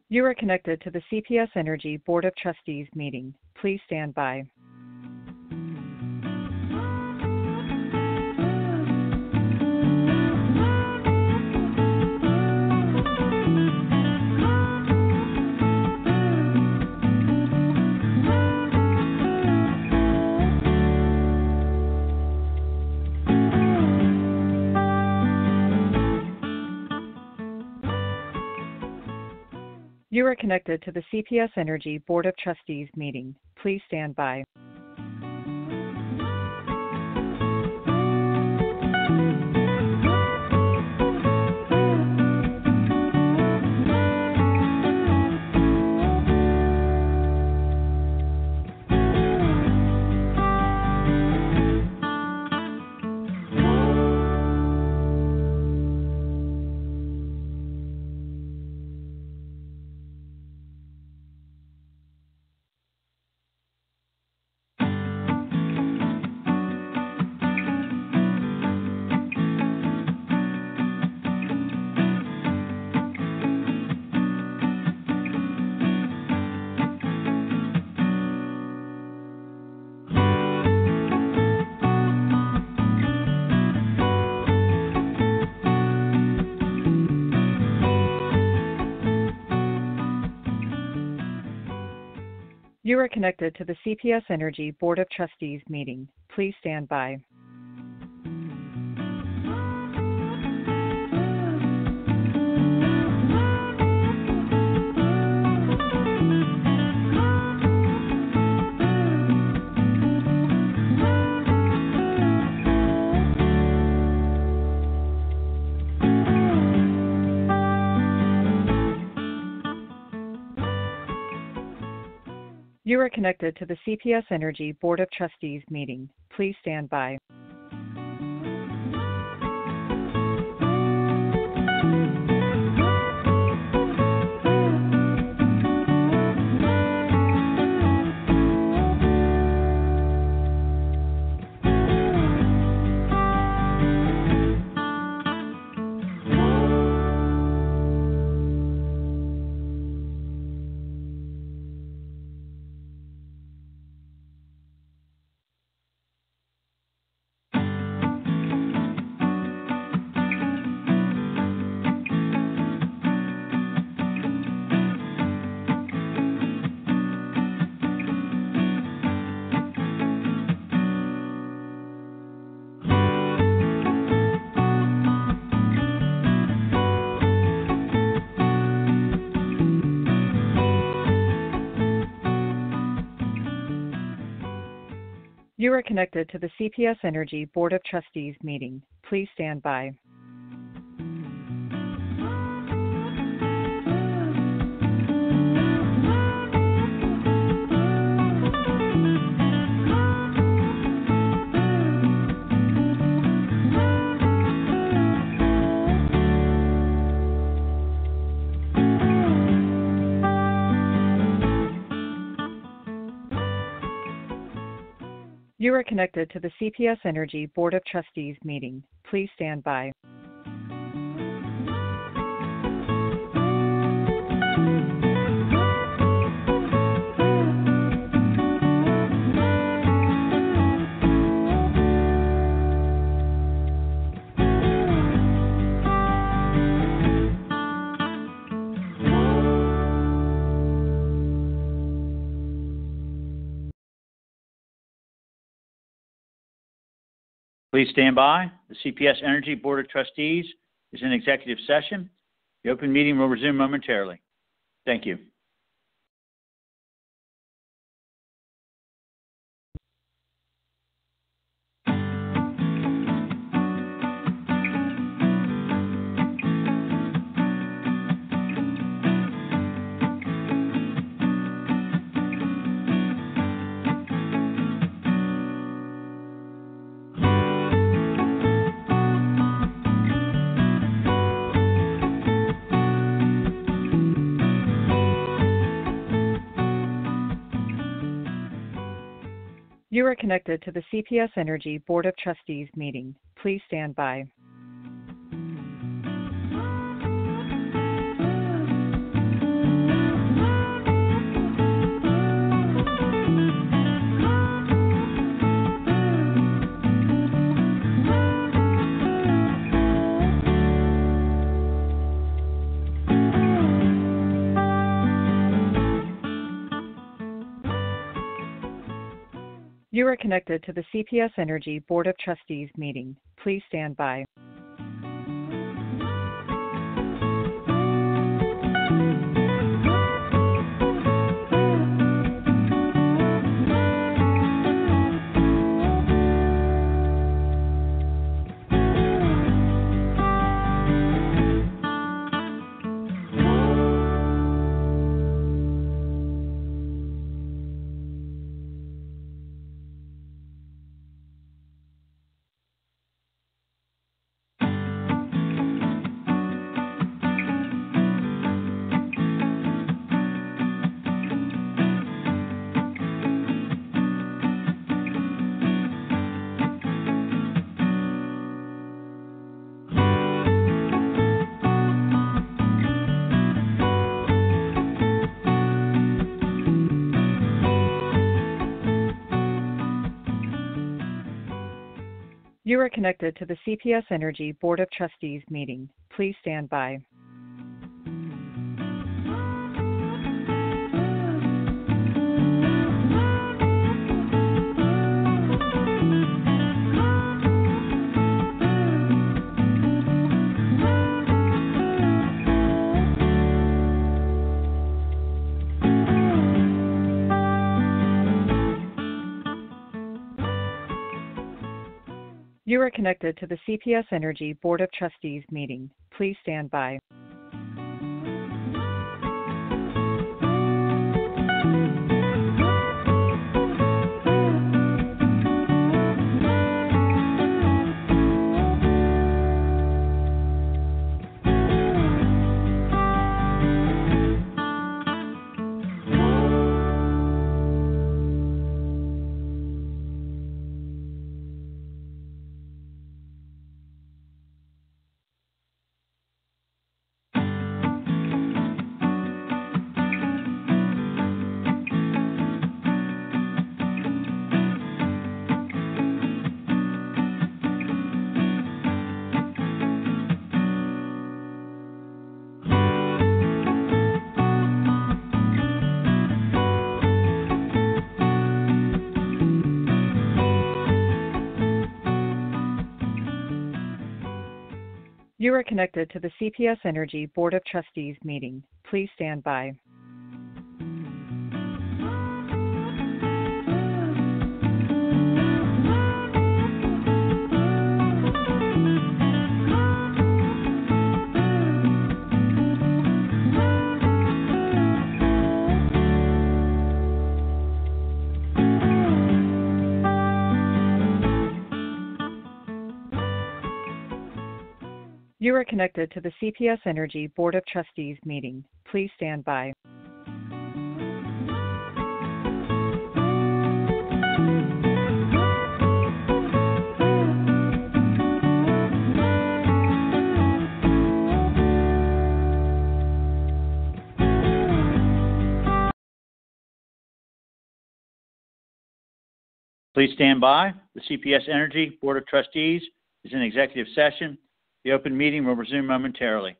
You are connected to the CPS Energy Board of Trustees meeting. Please stand by. You are connected to the CPS Energy Board of Trustees meeting. Please stand by. You are connected to the CPS Energy Board of Trustees meeting. Please stand by. You are connected to the CPS Energy Board of Trustees meeting. Please stand by. You are connected to the CPS Energy Board of Trustees meeting. Please stand by. You are connected to the CPS Energy Board of Trustees meeting. Please stand by. Please stand by. The CPS Energy Board of Trustees is in executive session. The open meeting will resume momentarily. Thank you. You are connected to the CPS Energy Board of Trustees meeting. Please stand by. You are connected to the CPS Energy Board of Trustees meeting. Please stand by. You are connected to the CPS Energy Board of Trustees meeting. Please stand by. You are connected to the CPS Energy Board of Trustees meeting. Please stand by. You are connected to the CPS Energy Board of Trustees meeting. Please stand by. You are connected to the CPS Energy Board of Trustees meeting. Please stand by. Please stand by. The CPS Energy Board of Trustees is in executive session. The open meeting will resume momentarily.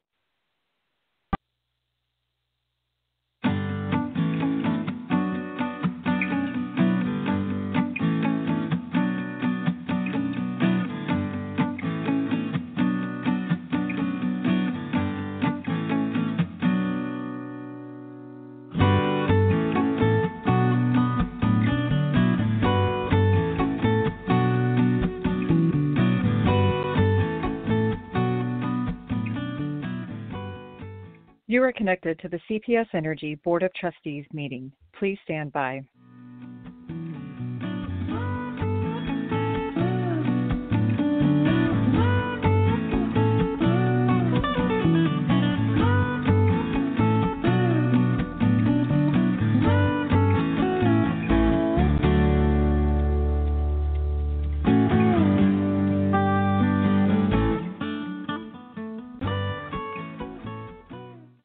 You are connected to the CPS Energy Board of Trustees meeting. Please stand by.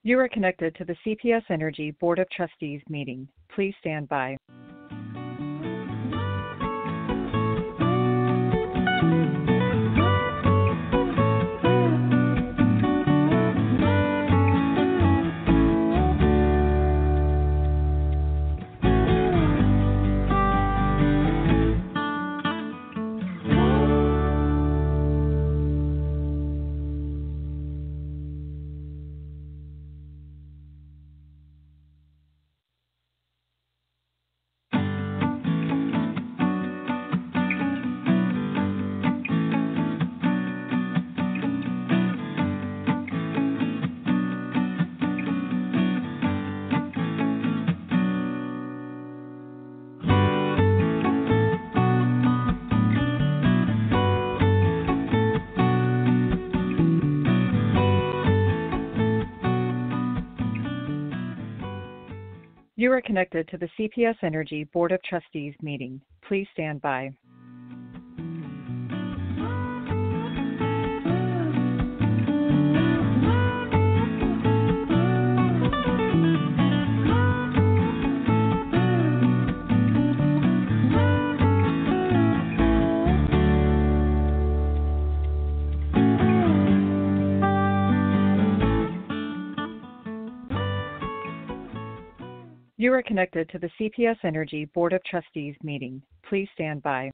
You are connected to the CPS Energy Board of Trustees meeting. Please stand by. You are connected to the CPS Energy Board of Trustees meeting. Please stand by. You are connected to the CPS Energy Board of Trustees meeting. Please stand by.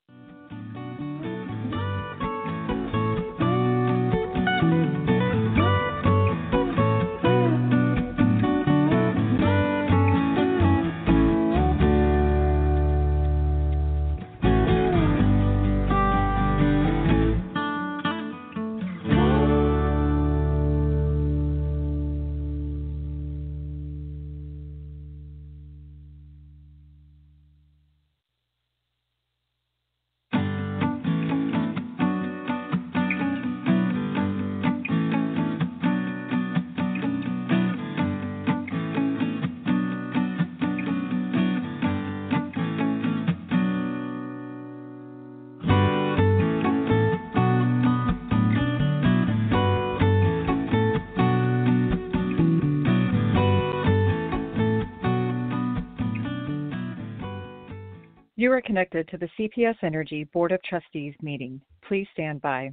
You are connected to the CPS Energy Board of Trustees meeting. Please stand by.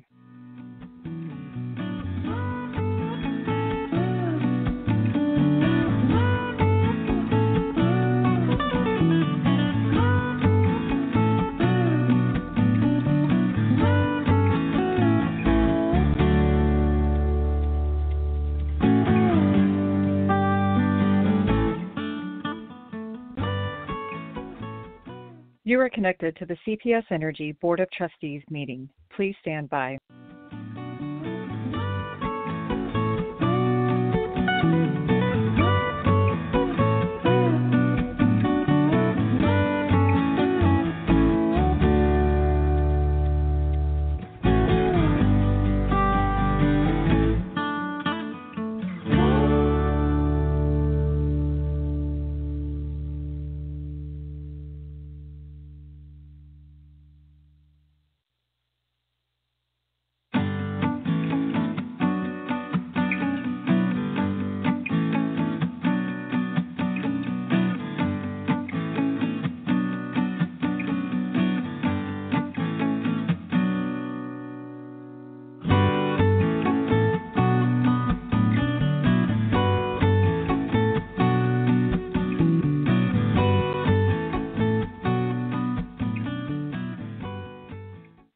You are connected to the CPS Energy Board of Trustees meeting. Please stand by.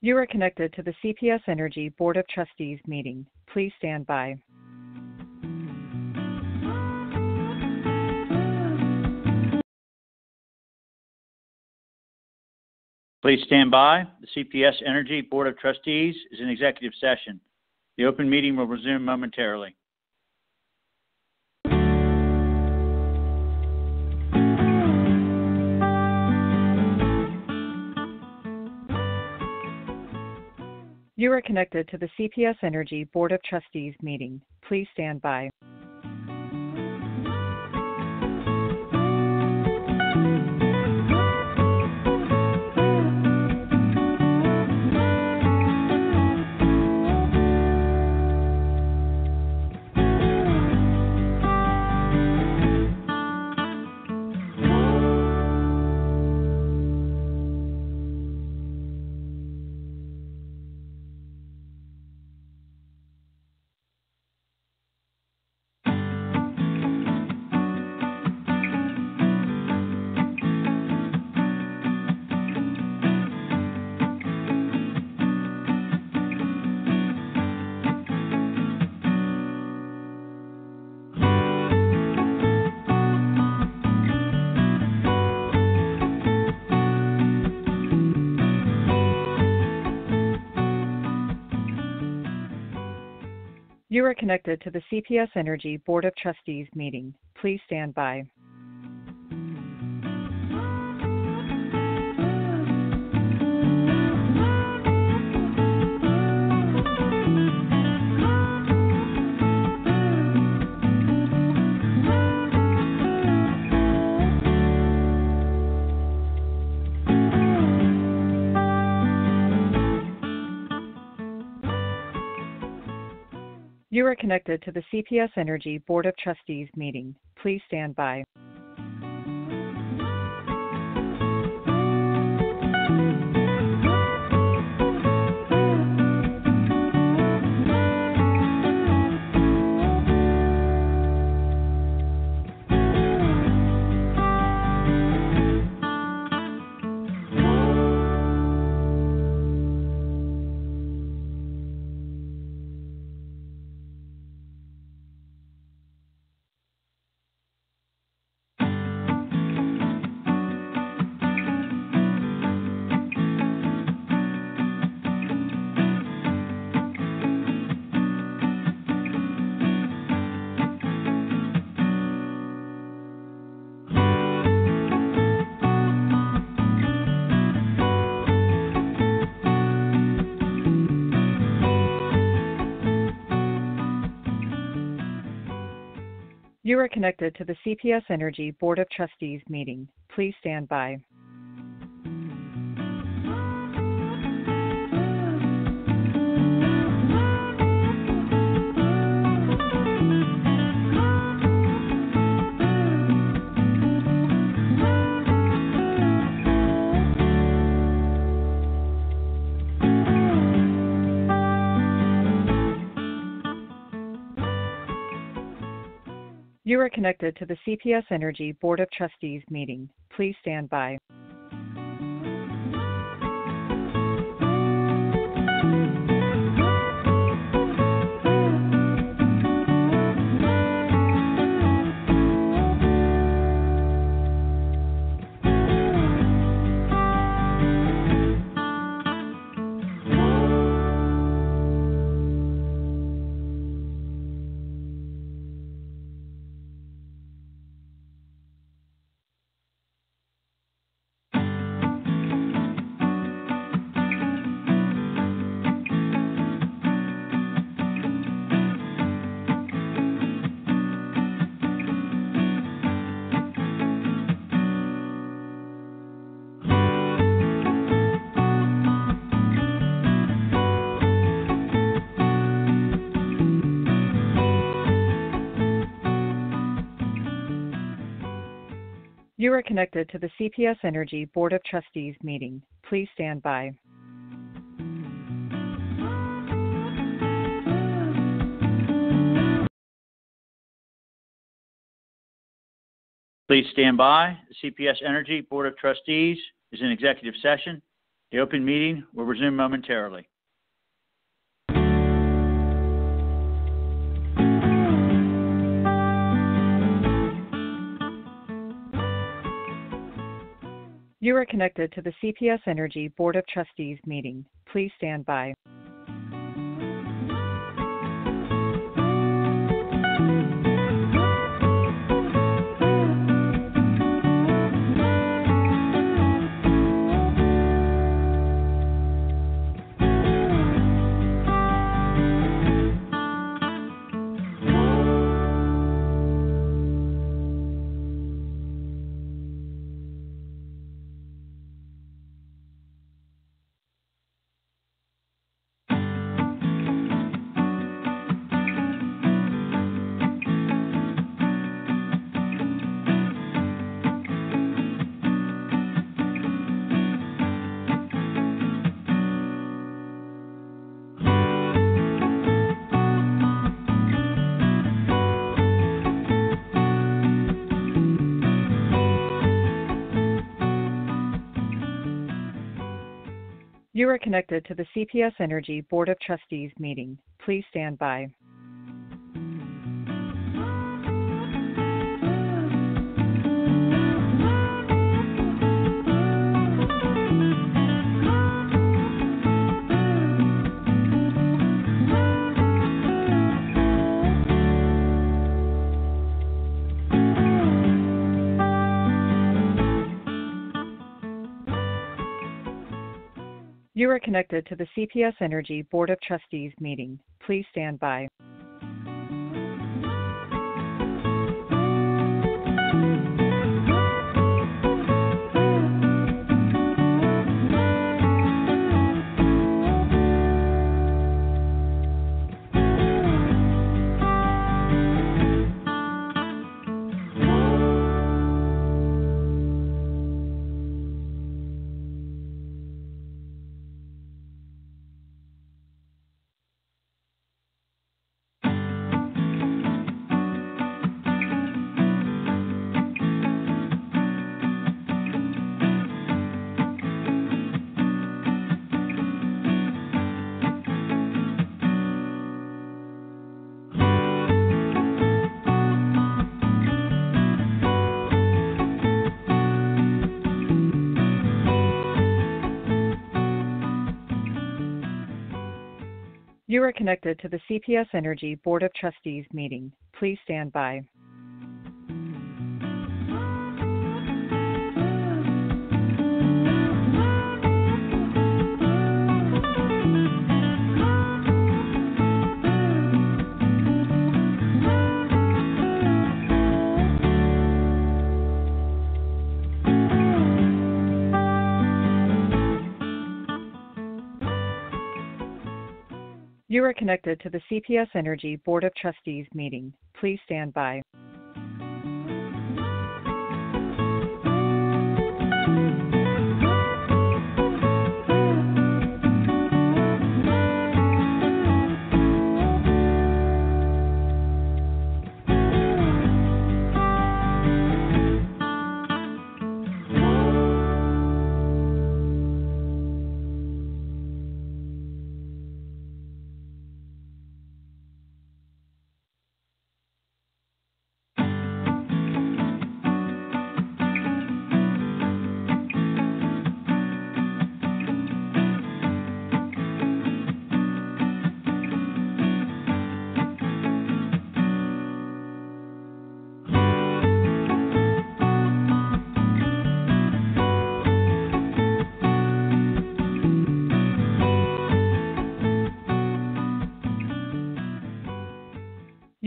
You are connected to the CPS Energy Board of Trustees meeting. Please stand by. Please stand by. The CPS Energy Board of Trustees is in executive session. The open meeting will resume momentarily. You are connected to the CPS Energy Board of Trustees meeting. Please stand by. You are connected to the CPS Energy Board of Trustees meeting. Please stand by. You are connected to the CPS Energy Board of Trustees meeting. Please stand by. You are connected to the CPS Energy Board of Trustees meeting. Please stand by. You are connected to the CPS Energy Board of Trustees meeting. Please stand by. You are connected to the CPS Energy Board of Trustees meeting. Please stand by. Please stand by. The CPS Energy Board of Trustees is in executive session. The open meeting will resume momentarily. You are connected to the CPS Energy Board of Trustees meeting. Please stand by. You are connected to the CPS Energy Board of Trustees meeting. Please stand by. You are connected to the CPS Energy Board of Trustees meeting. Please stand by. You are connected to the CPS Energy Board of Trustees meeting. Please stand by. You are connected to the CPS Energy Board of Trustees meeting. Please stand by.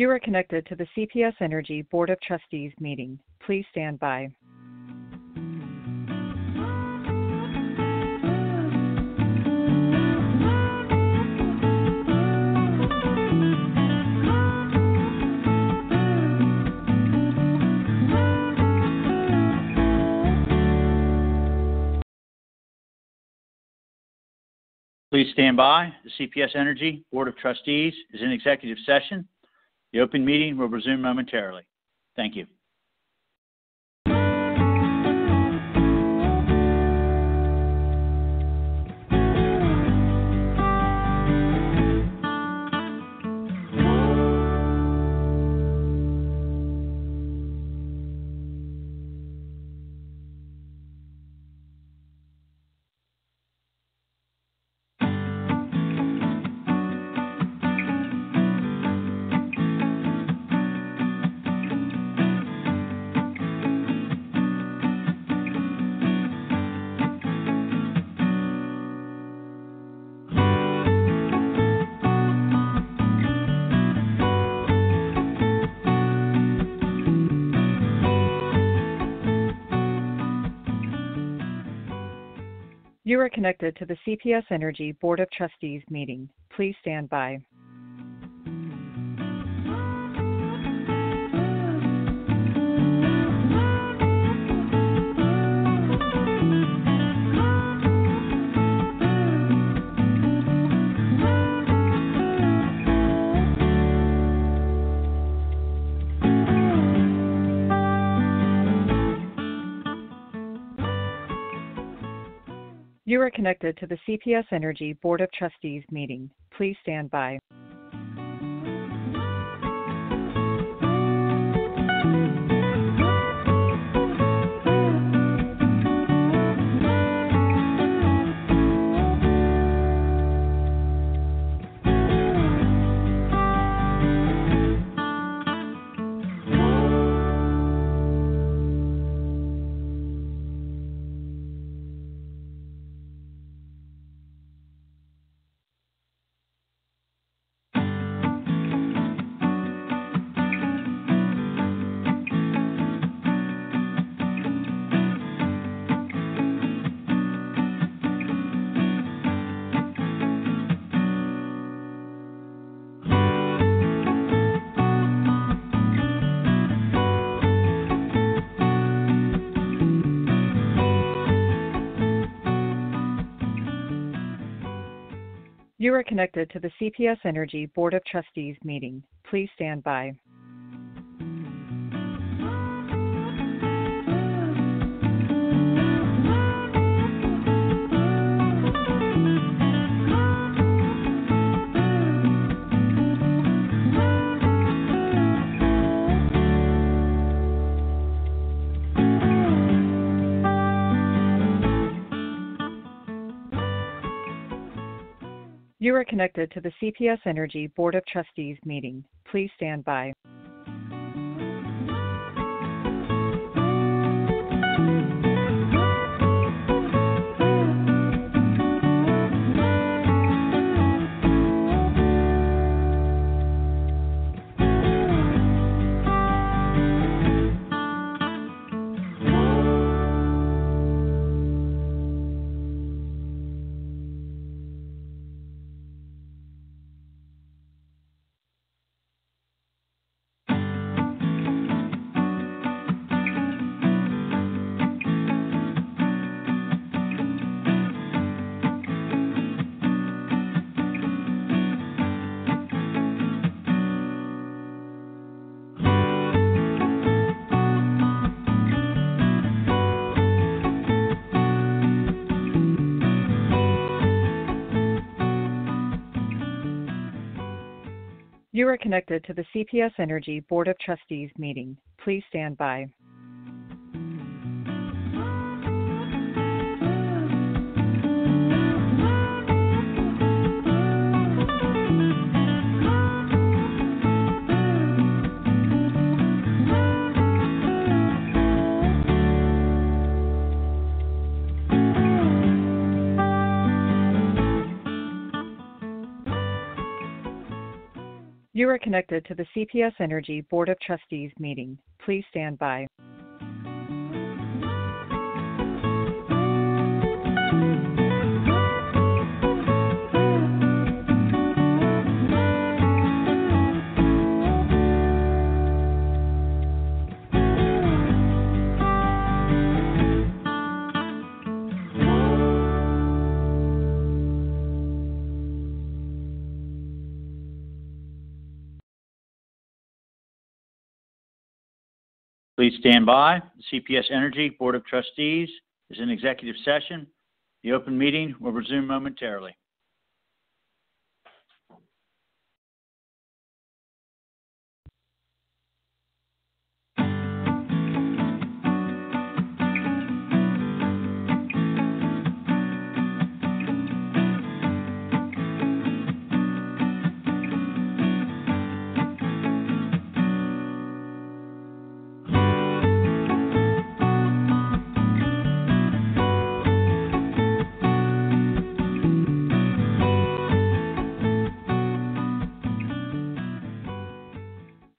You are connected to the CPS Energy Board of Trustees meeting. Please stand by. Please stand by. The CPS Energy Board of Trustees is in executive session. The open meeting will resume momentarily. Thank you. You are connected to the CPS Energy Board of Trustees meeting. Please stand by. You are connected to the CPS Energy Board of Trustees meeting. Please stand by. You are connected to the CPS Energy Board of Trustees meeting. Please stand by. You are connected to the CPS Energy Board of Trustees meeting. Please stand by. You are connected to the CPS Energy Board of Trustees meeting. Please stand by. You are connected to the CPS Energy Board of Trustees meeting. Please stand by. Please stand by. The CPS Energy Board of Trustees is in executive session. The open meeting will resume momentarily.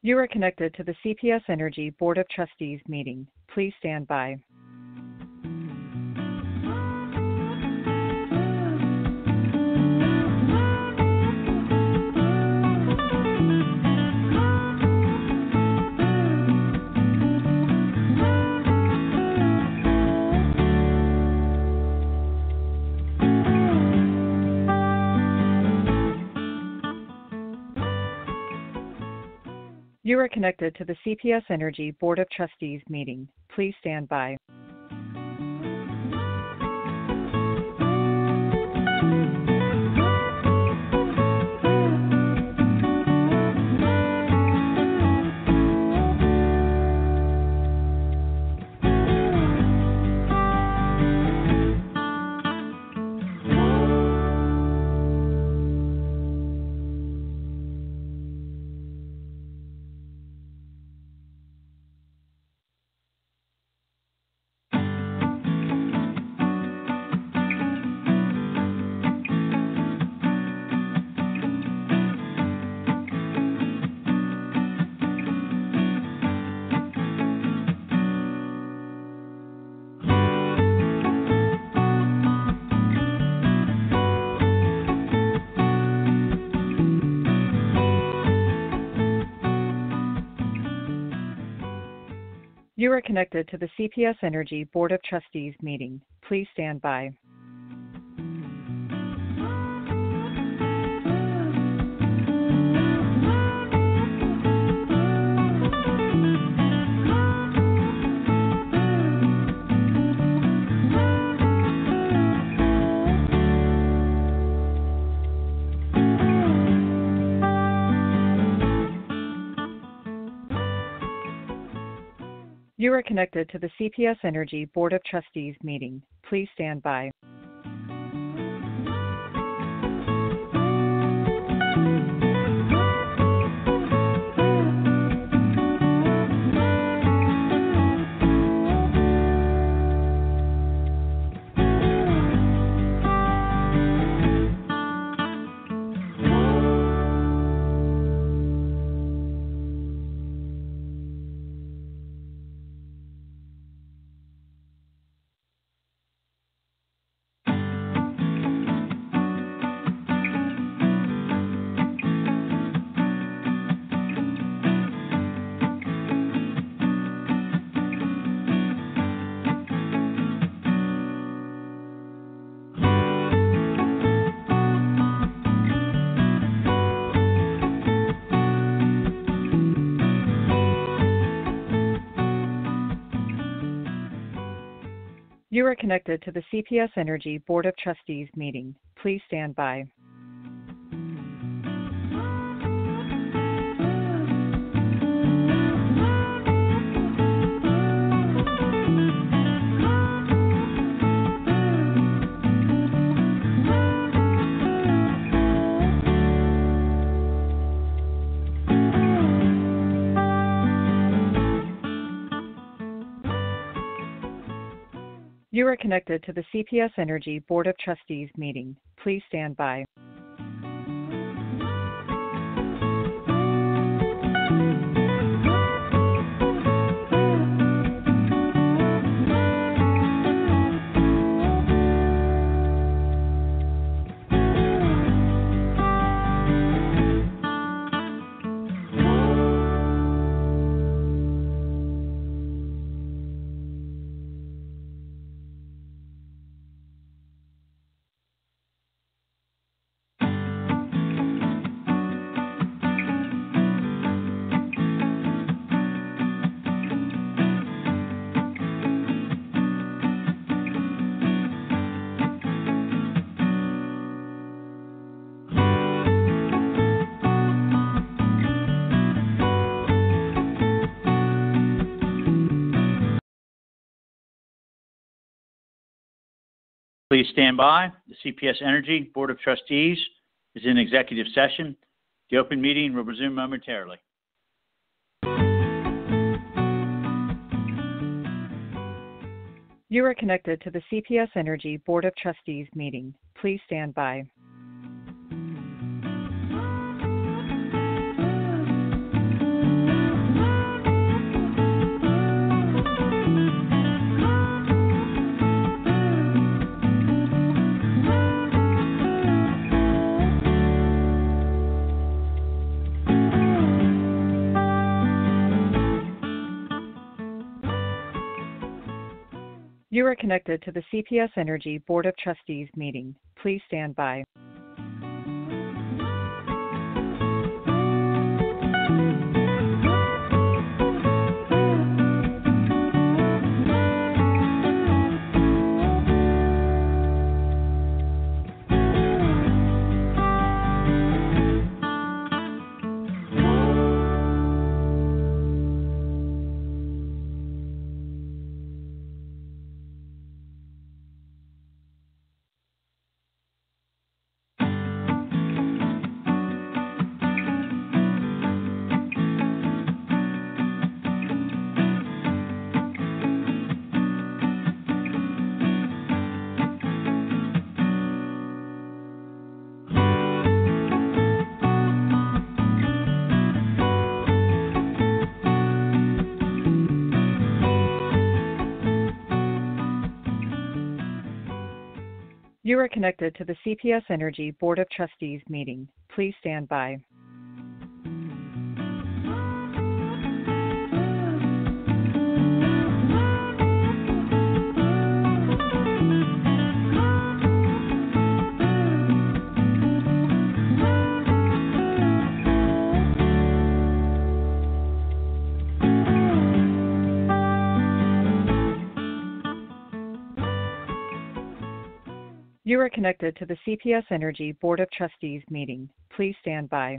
You are connected to the CPS Energy Board of Trustees meeting. Please stand by. You are connected to the CPS Energy Board of Trustees meeting. Please stand by. You are connected to the CPS Energy Board of Trustees meeting. Please stand by. You are connected to the CPS Energy Board of Trustees meeting. Please stand by. You are connected to the CPS Energy Board of Trustees meeting. Please stand by. You are connected to the CPS Energy Board of Trustees meeting. Please stand by. Please stand by. The CPS Energy Board of Trustees is in executive session. The open meeting will resume momentarily. You are connected to the CPS Energy Board of Trustees meeting. Please stand by. You are connected to the CPS Energy Board of Trustees meeting. Please stand by. You are connected to the CPS Energy Board of Trustees meeting. Please stand by. You are connected to the CPS Energy Board of Trustees meeting. Please stand by.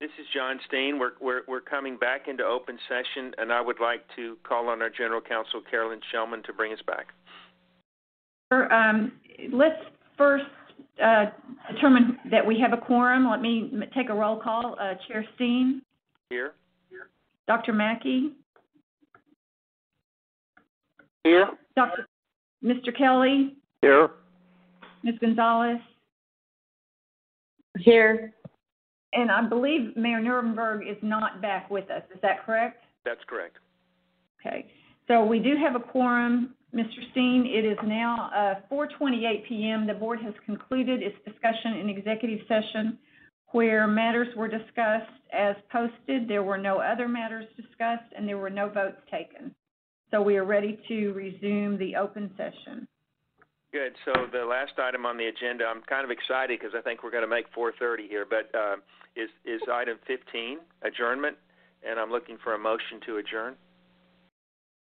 This is John Steen. We're coming back into open session, and I would like to call on our General Counsel, Carolyn Shellman, to bring us back. Let's first determine that we have a quorum. Let me take a roll call. Chair Steen? Here. Dr. Mackey? Here. Mr. Kelly? Here. Ms. Gonzalez? Here. And I believe Mayor Nuremberg is not back with us. Is that correct? That's correct. Okay. So we do have a quorum. Mr. Steen, it is now 4:28 p.m. The board has concluded its discussion in executive session where matters were discussed as posted. There were no other matters discussed, and there were no votes taken. So we are ready to resume the open session. Good. So the last item on the agenda, I'm kind of excited because I think we're going to make 4:30 here, but is item 15, adjournment, and I'm looking for a motion to adjourn.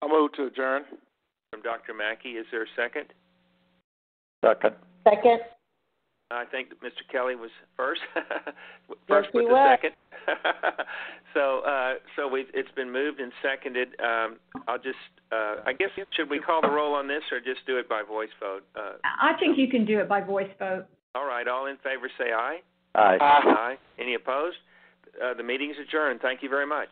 I'll move to adjourn. From Dr. Mackey. Is there a second? Second. Second. I think that Mr. Kelly was first. Yes, with he the was. second. So it's been moved and seconded. I'll just, I guess, should we call the roll on this or just do it by voice vote? I think you can do it by voice vote. All right. All in favor say aye. Aye. Aye. Any opposed? The meeting is adjourned. Thank you very much.